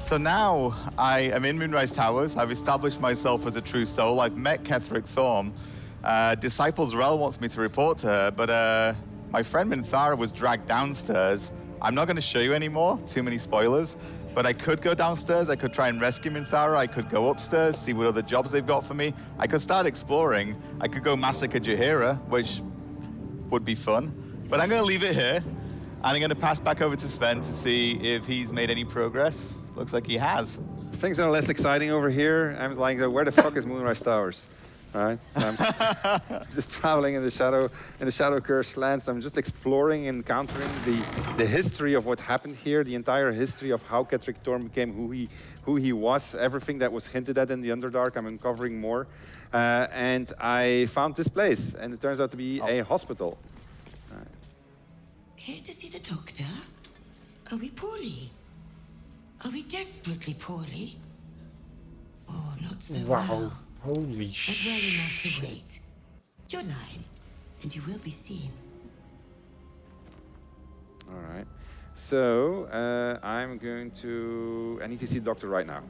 So now I am in Moonrise Towers. I've established myself as a true soul. I've met Ketheric Thorm. Disciple Zarel wants me to report to her, but my friend Minthara was dragged downstairs. I'm not going to show you anymore, too many spoilers, but I could go downstairs. I could try and rescue Minthara. I could go upstairs, see what other jobs they've got for me. I could start exploring. I could go massacre Jaheira, which would be fun. But I'm going to leave it here, and I'm going to pass back over to Sven to see if he's made any progress. Looks like he has. Things are less exciting over here. I'm like, where the fuck is Moonrise Towers? Right, so I'm just traveling in the shadow curse lands. I'm just exploring and encountering the history of what happened here, the entire history of how Ketheric Thorm became who he was, everything that was hinted at in the Underdark. I'm uncovering more, and I found this place, and it turns out to be a hospital. Here to see the doctor? Are we poorly? Are we desperately poorly? Oh, not so well. Holy But well enough to wait. Your line, and you will be seen. All right. So I'm going to. I need to see the doctor right now.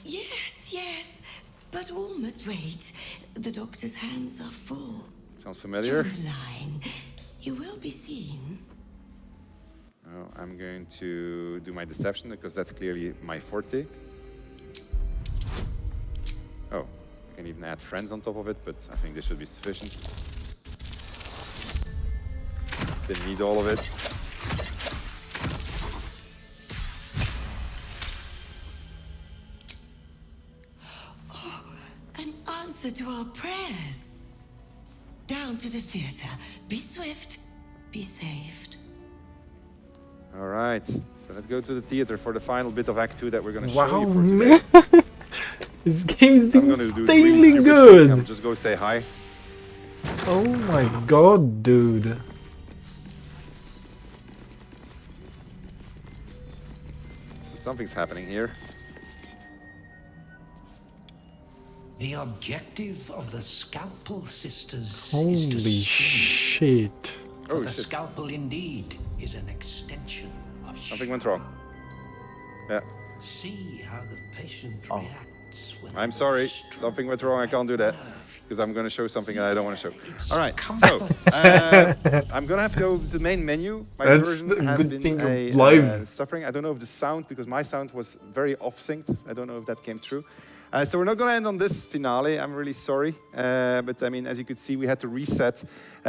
Yes, but all must wait. The doctor's hands are full. Sounds familiar. Your line, you will be seen. Oh, I'm going to do my deception because that's clearly my forte. Oh, I can even add friends on top of it, but I think this should be sufficient. Didn't need all of it. Oh, an answer to our prayers. Down to the theater. Be swift, be saved. All right, so let's go to the theater for the final bit of Act 2 that we're going to show Wow, you for today. man. This game's I'm gonna do the really insanely stupid good. thing. I'll just go say hi. Oh my god, dude. So something's happening here. The objective of the Scalpel Sisters is to Holy shit. For Oh, the shit. Scalpel indeed is an extension of Something went wrong. Yeah. See how the patient reacts when I'm sorry, something went wrong. I can't do that because I'm going to show something that I don't want to show. All right, so I'm going to have to go to the main menu. My That's version the has good been thing of live. suffering. I don't know if the sound, because my sound was very off-synced. I don't know if that came true. So we're not going to end on this finale. I'm really sorry. But I mean, as you could see, we had to reset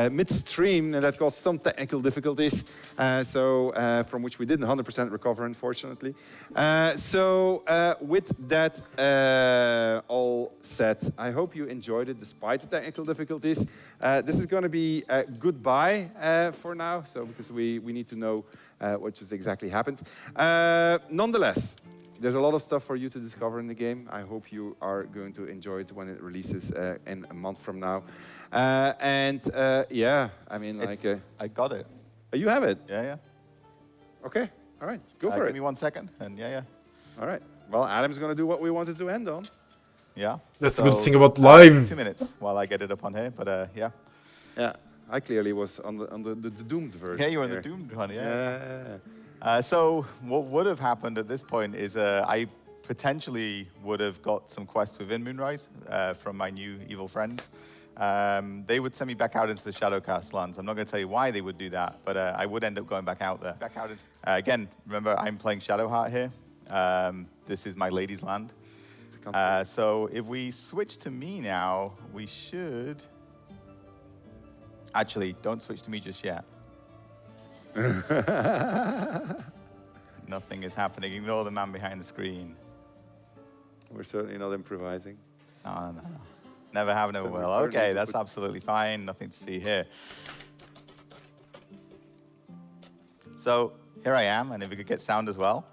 midstream, and that caused some technical difficulties. From which we didn't 100% recover, unfortunately. With that all said, I hope you enjoyed it despite the technical difficulties. This is going to be goodbye for now, because we need to know what just exactly happened. Nonetheless, there's a lot of stuff for you to discover in the game. I hope you are going to enjoy it when it releases in a month from now. Yeah, I mean, I got it. Oh, you have it? Yeah. Okay, all right, go for it. Give me 1 second, and yeah. All right. Well, Adam's going to do what we wanted to end on. Yeah. That's the good thing about live. 2 minutes while I get it up on here, but yeah. Yeah, I clearly was on the doomed version. Yeah, you were on the doomed one, yeah. So what would have happened at this point is I potentially would have got some quests within Moonrise from my new evil friends. They would send me back out into the Shadowcast lands. I'm not going to tell you why they would do that, but I would end up going back out there. Again, remember, I'm playing Shadowheart here. This is my lady's land. So if we switch to me now, we should... Actually, don't switch to me just yet. Nothing is happening. Ignore the man behind the screen. We're certainly not improvising. No. Never have, never will. Okay, that's absolutely fine. Nothing to see here. So here I am, and if we could get sound as well.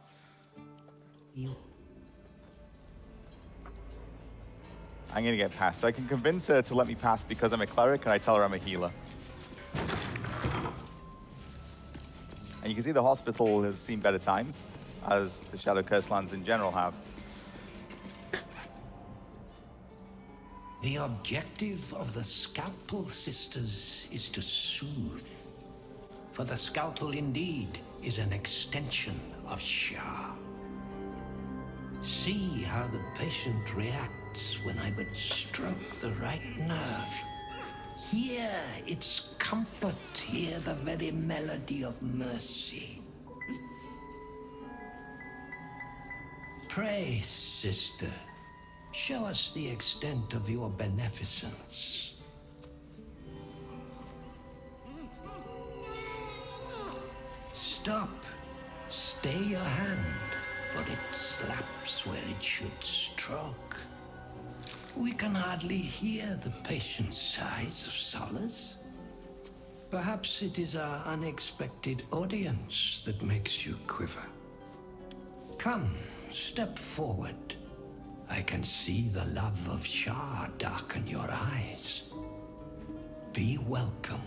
I'm going to get past. So I can convince her to let me pass because I'm a cleric, and I tell her I'm a healer. And you can see the hospital has seen better times, as the Shadow Curse lands in general have. The objective of the Scalpel Sisters is to soothe. For the Scalpel indeed is an extension of Shah. See how the patient reacts when I but stroke the right nerve. Hear its comfort, hear the very melody of mercy. Pray, sister, show us the extent of your beneficence. Stop. Stay your hand, for it slaps where it should stroke. We can hardly hear the patient sighs of solace. Perhaps it is our unexpected audience that makes you quiver. Come, step forward. I can see the love of Shah darken your eyes. Be welcome.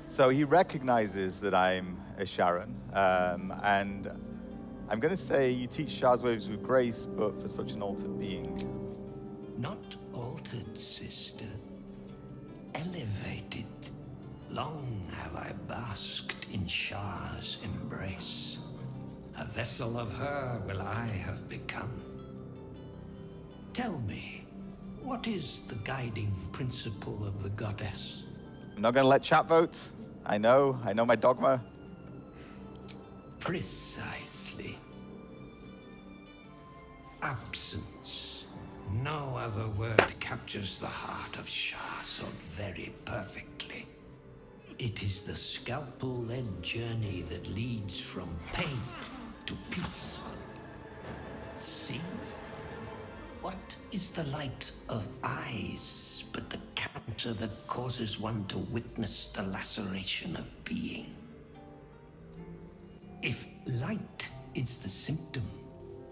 So he recognizes that I'm a Sharon, and I'm going to say you teach Shah's ways with grace, but for such an altered being. Not altered, sister. Elevated. Long have I basked in Shah's embrace. A vessel of her will I have become. Tell me, what is the guiding principle of the goddess? I'm not going to let chat vote. I know my dogma. Precisely. Absence. No other word captures the heart of Shah so very perfectly. It is the scalpel-led journey that leads from pain to peace. See? What is the light of eyes but the cancer that causes one to witness the laceration of being? If light is the symptom,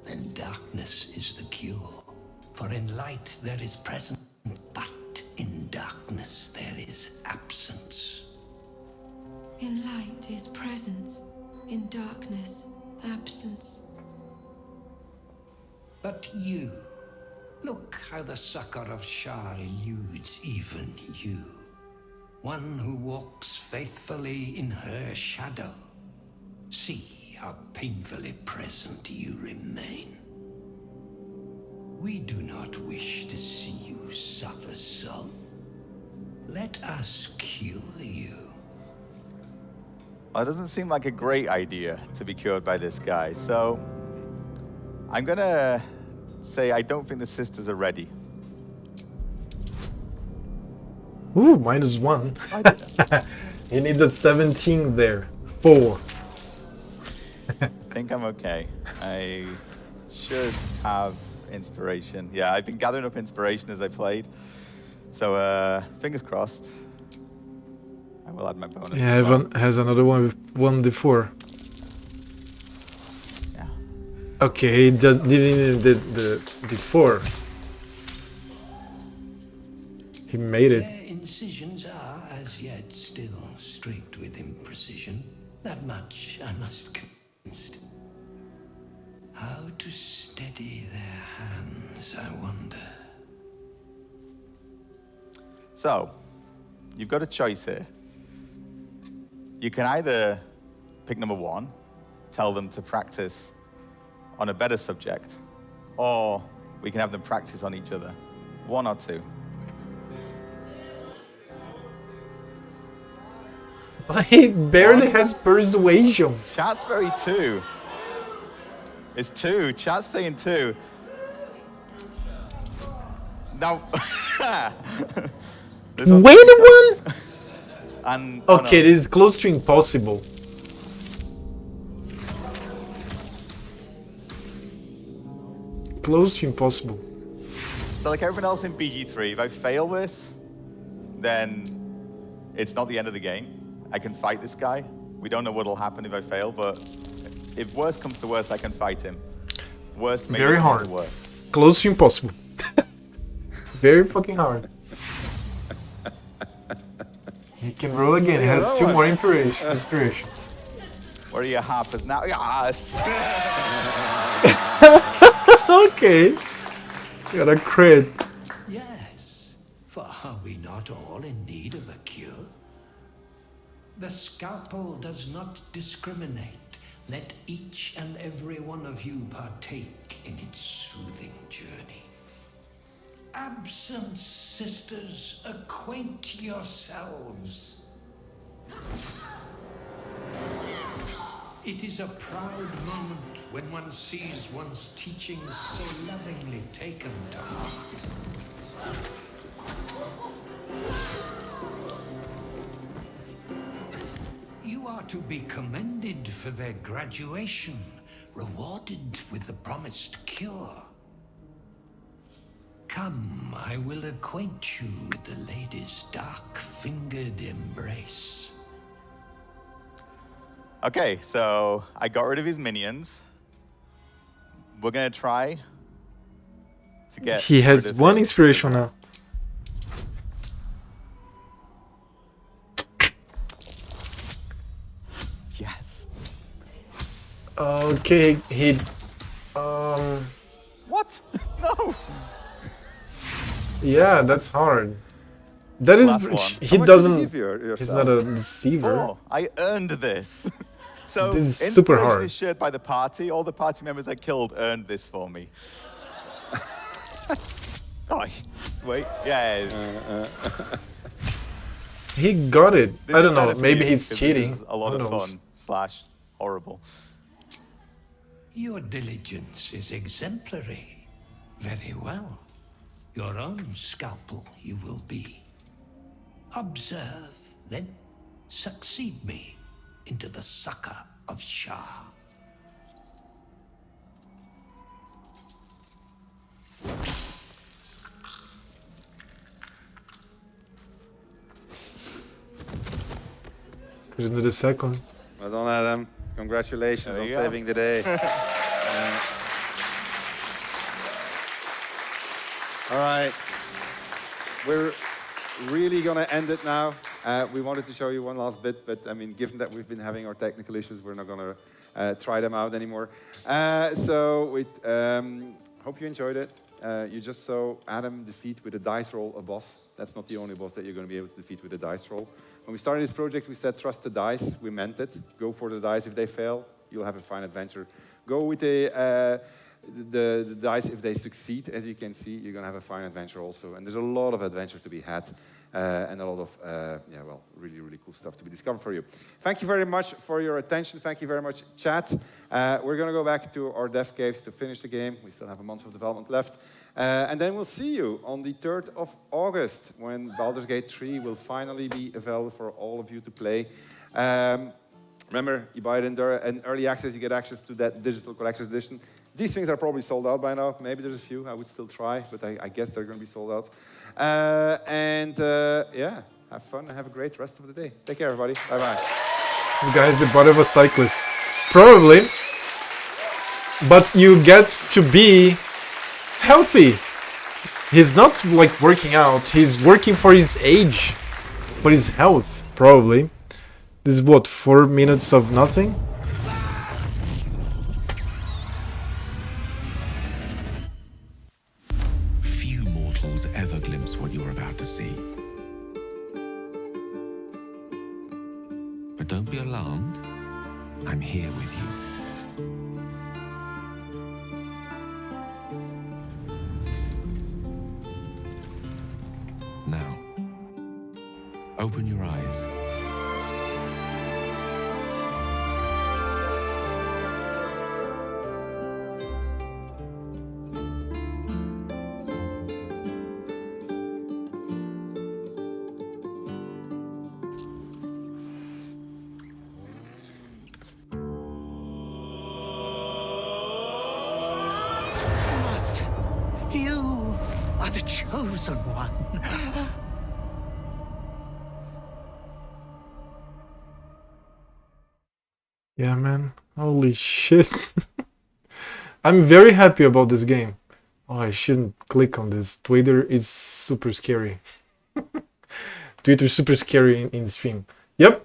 then darkness is the cure. For in light there is presence, but in darkness there is absence. In light is presence, in darkness, absence. But you, look how the succor of Shah eludes even you. One who walks faithfully in her shadow. See how painfully present you remain. We do not wish to see you suffer so. Let us cure you. Well, it doesn't seem like a great idea to be cured by this guy, so I'm gonna say I don't think the sisters are ready. Ooh, -1. You needed 17 there. 4. I think I'm okay. I should have inspiration. Yeah, I've been gathering up inspiration as I played. So, fingers crossed. I will add my bonus. Yeah, Evan has another one with 1d4. Yeah. Okay, he didn't need the d4. He made it. Their incisions are as yet still streaked with imprecision. That much I must convinced. How to steady their hands, I wonder. So, you've got a choice here. You can either pick number 1, tell them to practice on a better subject, or we can have them practice on each other. 1 or 2. He barely has persuasion. Chat's very 2. It's 2. Chat's saying 2. Now, Wait a one. And okay, it is close to impossible. Close to impossible. So like everyone else in BG3, if I fail this, then it's not the end of the game. I can fight this guy. We don't know what'll happen if I fail, but if worst comes to worst, I can fight him. Worst, maybe very hard. Worst. Close to impossible. Very fucking hard. He can roll again. He has 2 more inspirations. Where are your harpers now? Yes! Okay. Got a crit. Yes, for are we not all in need of a cure? The scalpel does not discriminate. Let each and every one of you partake in its soothing journey. Absent sisters, acquaint yourselves. It is a proud moment when one sees one's teachings so lovingly taken to heart. You are to be commended for their graduation, rewarded with the promised cure. Come, I will acquaint you with the lady's dark-fingered embrace. Okay, so I got rid of his minions. We're gonna try to get He has rid of one him. inspiration now. Yes. Okay, he What? No. yeah, that's hard. That is Last one. he How much did you doesn't give he's yourself? not a deceiver. 4. I earned this. So This is super inspiration hard. is shared by the party. All the party members I killed earned this for me. Oh, wait. Yeah. He got it. This I is don't know. better for Maybe you, he's 'cause cheating. This is a lot Who of knows? fun / horrible. Your diligence is exemplary. Very well. Your own scalpel you will be. Observe, then succeed me into the succor of Shah. Put into the second. Well done, Adam. Congratulations There on you go. saving the day. All right. We're really going to end it now. We wanted to show you one last bit, but I mean, given that we've been having our technical issues, we're not going to try them out anymore. So we hope you enjoyed it. You just saw Adam defeat with a dice roll a boss. That's not the only boss that you're going to be able to defeat with a dice roll. When we started this project, we said trust the dice. We meant it. Go for the dice. If they fail, you'll have a fine adventure. Go with the dice if they succeed. As you can see, you're going to have a fine adventure also. And there's a lot of adventure to be had and a lot of, really, really cool stuff to be discovered for you. Thank you very much for your attention. Thank you very much, chat. We're going to go back to our dev caves to finish the game. We still have a month of development left. And then we'll see you on the 3rd of August when Baldur's Gate 3 will finally be available for all of you to play. Remember, you buy it in early access, you get access to that digital collector's edition. These things are probably sold out by now. Maybe there's a few. I would still try, but I guess they're going to be sold out. Yeah, have fun and have a great rest of the day. Take care, everybody. Bye-bye. You guys, the butt of a cyclist. Probably. But you get to be healthy. He's not like working out. He's working for his age. For his health, probably. This is what, 4 minutes of nothing? Few mortals ever glimpse what you're about to see. But don't be alarmed. I'm here with you. Now, open your eyes. Master, you are the chosen one. Yeah, man. Holy shit. I'm very happy about this game. Oh, I shouldn't click on this. Twitter is super scary. Twitter is super scary in stream. Yep.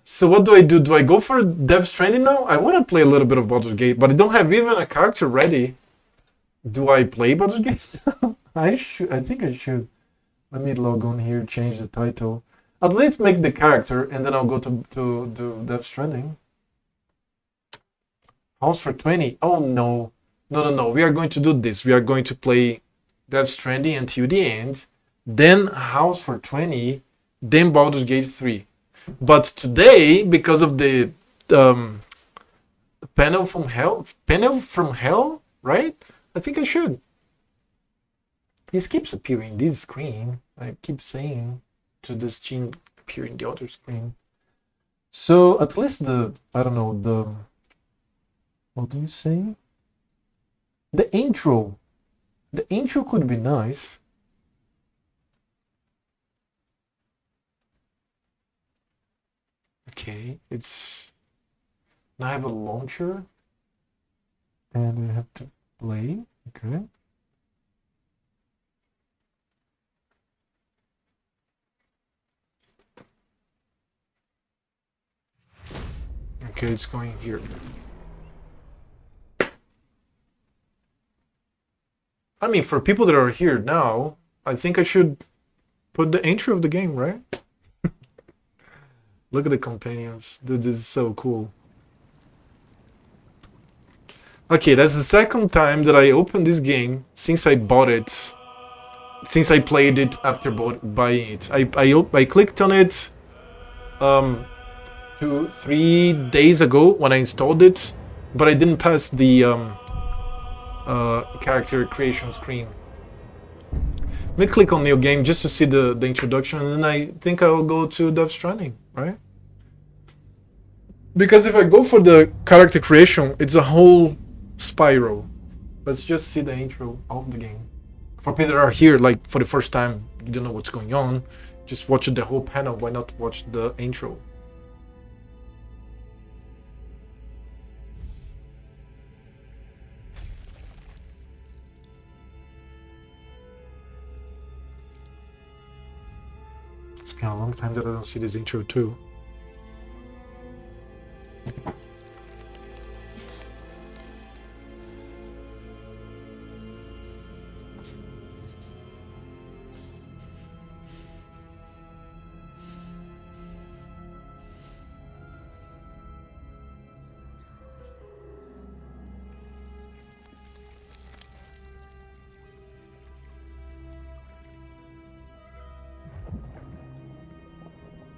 So what do? Do I go for Death Stranding now? I want to play a little bit of Baldur's Gate, but I don't have even a character ready. Do I play Baldur's Gate? I should. I think I should. Let me log on here, change the title. At least make the character, and then I'll go to Death Stranding. House for 20. Oh no. No. We are going to do this. We are going to play Death Stranding until the end, then House for 20, then Baldur's Gate 3. But today, because of the panel from hell, right? I think I should. This keeps appearing this screen. I keep saying to this scene appear in the other screen. So at least I don't know, what do you say? The intro. The intro could be nice. Okay, it's... Now I have a launcher. And I have to play. Okay. Okay, it's going here. I mean, for people that are here now, I think I should put the intro of the game, right? Look at the companions. Dude, this is so cool. Okay, that's the second time that I opened this game since I bought it. Since I played it after buying it. I clicked on it 2-3 days ago when I installed it, but I didn't pass the character creation screen. Let me click on new game just to see the introduction, and then I think I'll go to Death Stranding, right? Because if I go for the character creation, it's a whole spiral. Let's just see the intro of the game. For people that are here, like for the first time, you don't know what's going on, just watch the whole panel. Why not watch the intro? It's been a long time that I don't see this intro too.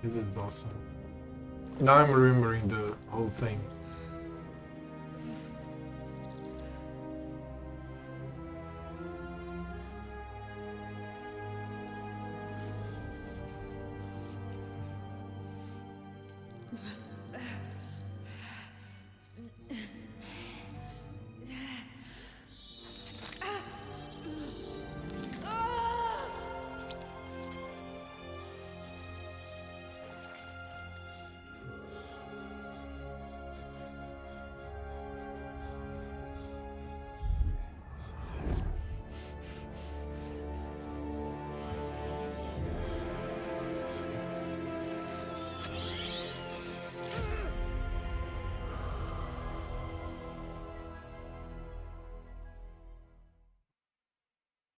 This is awesome. Now I'm remembering the whole thing.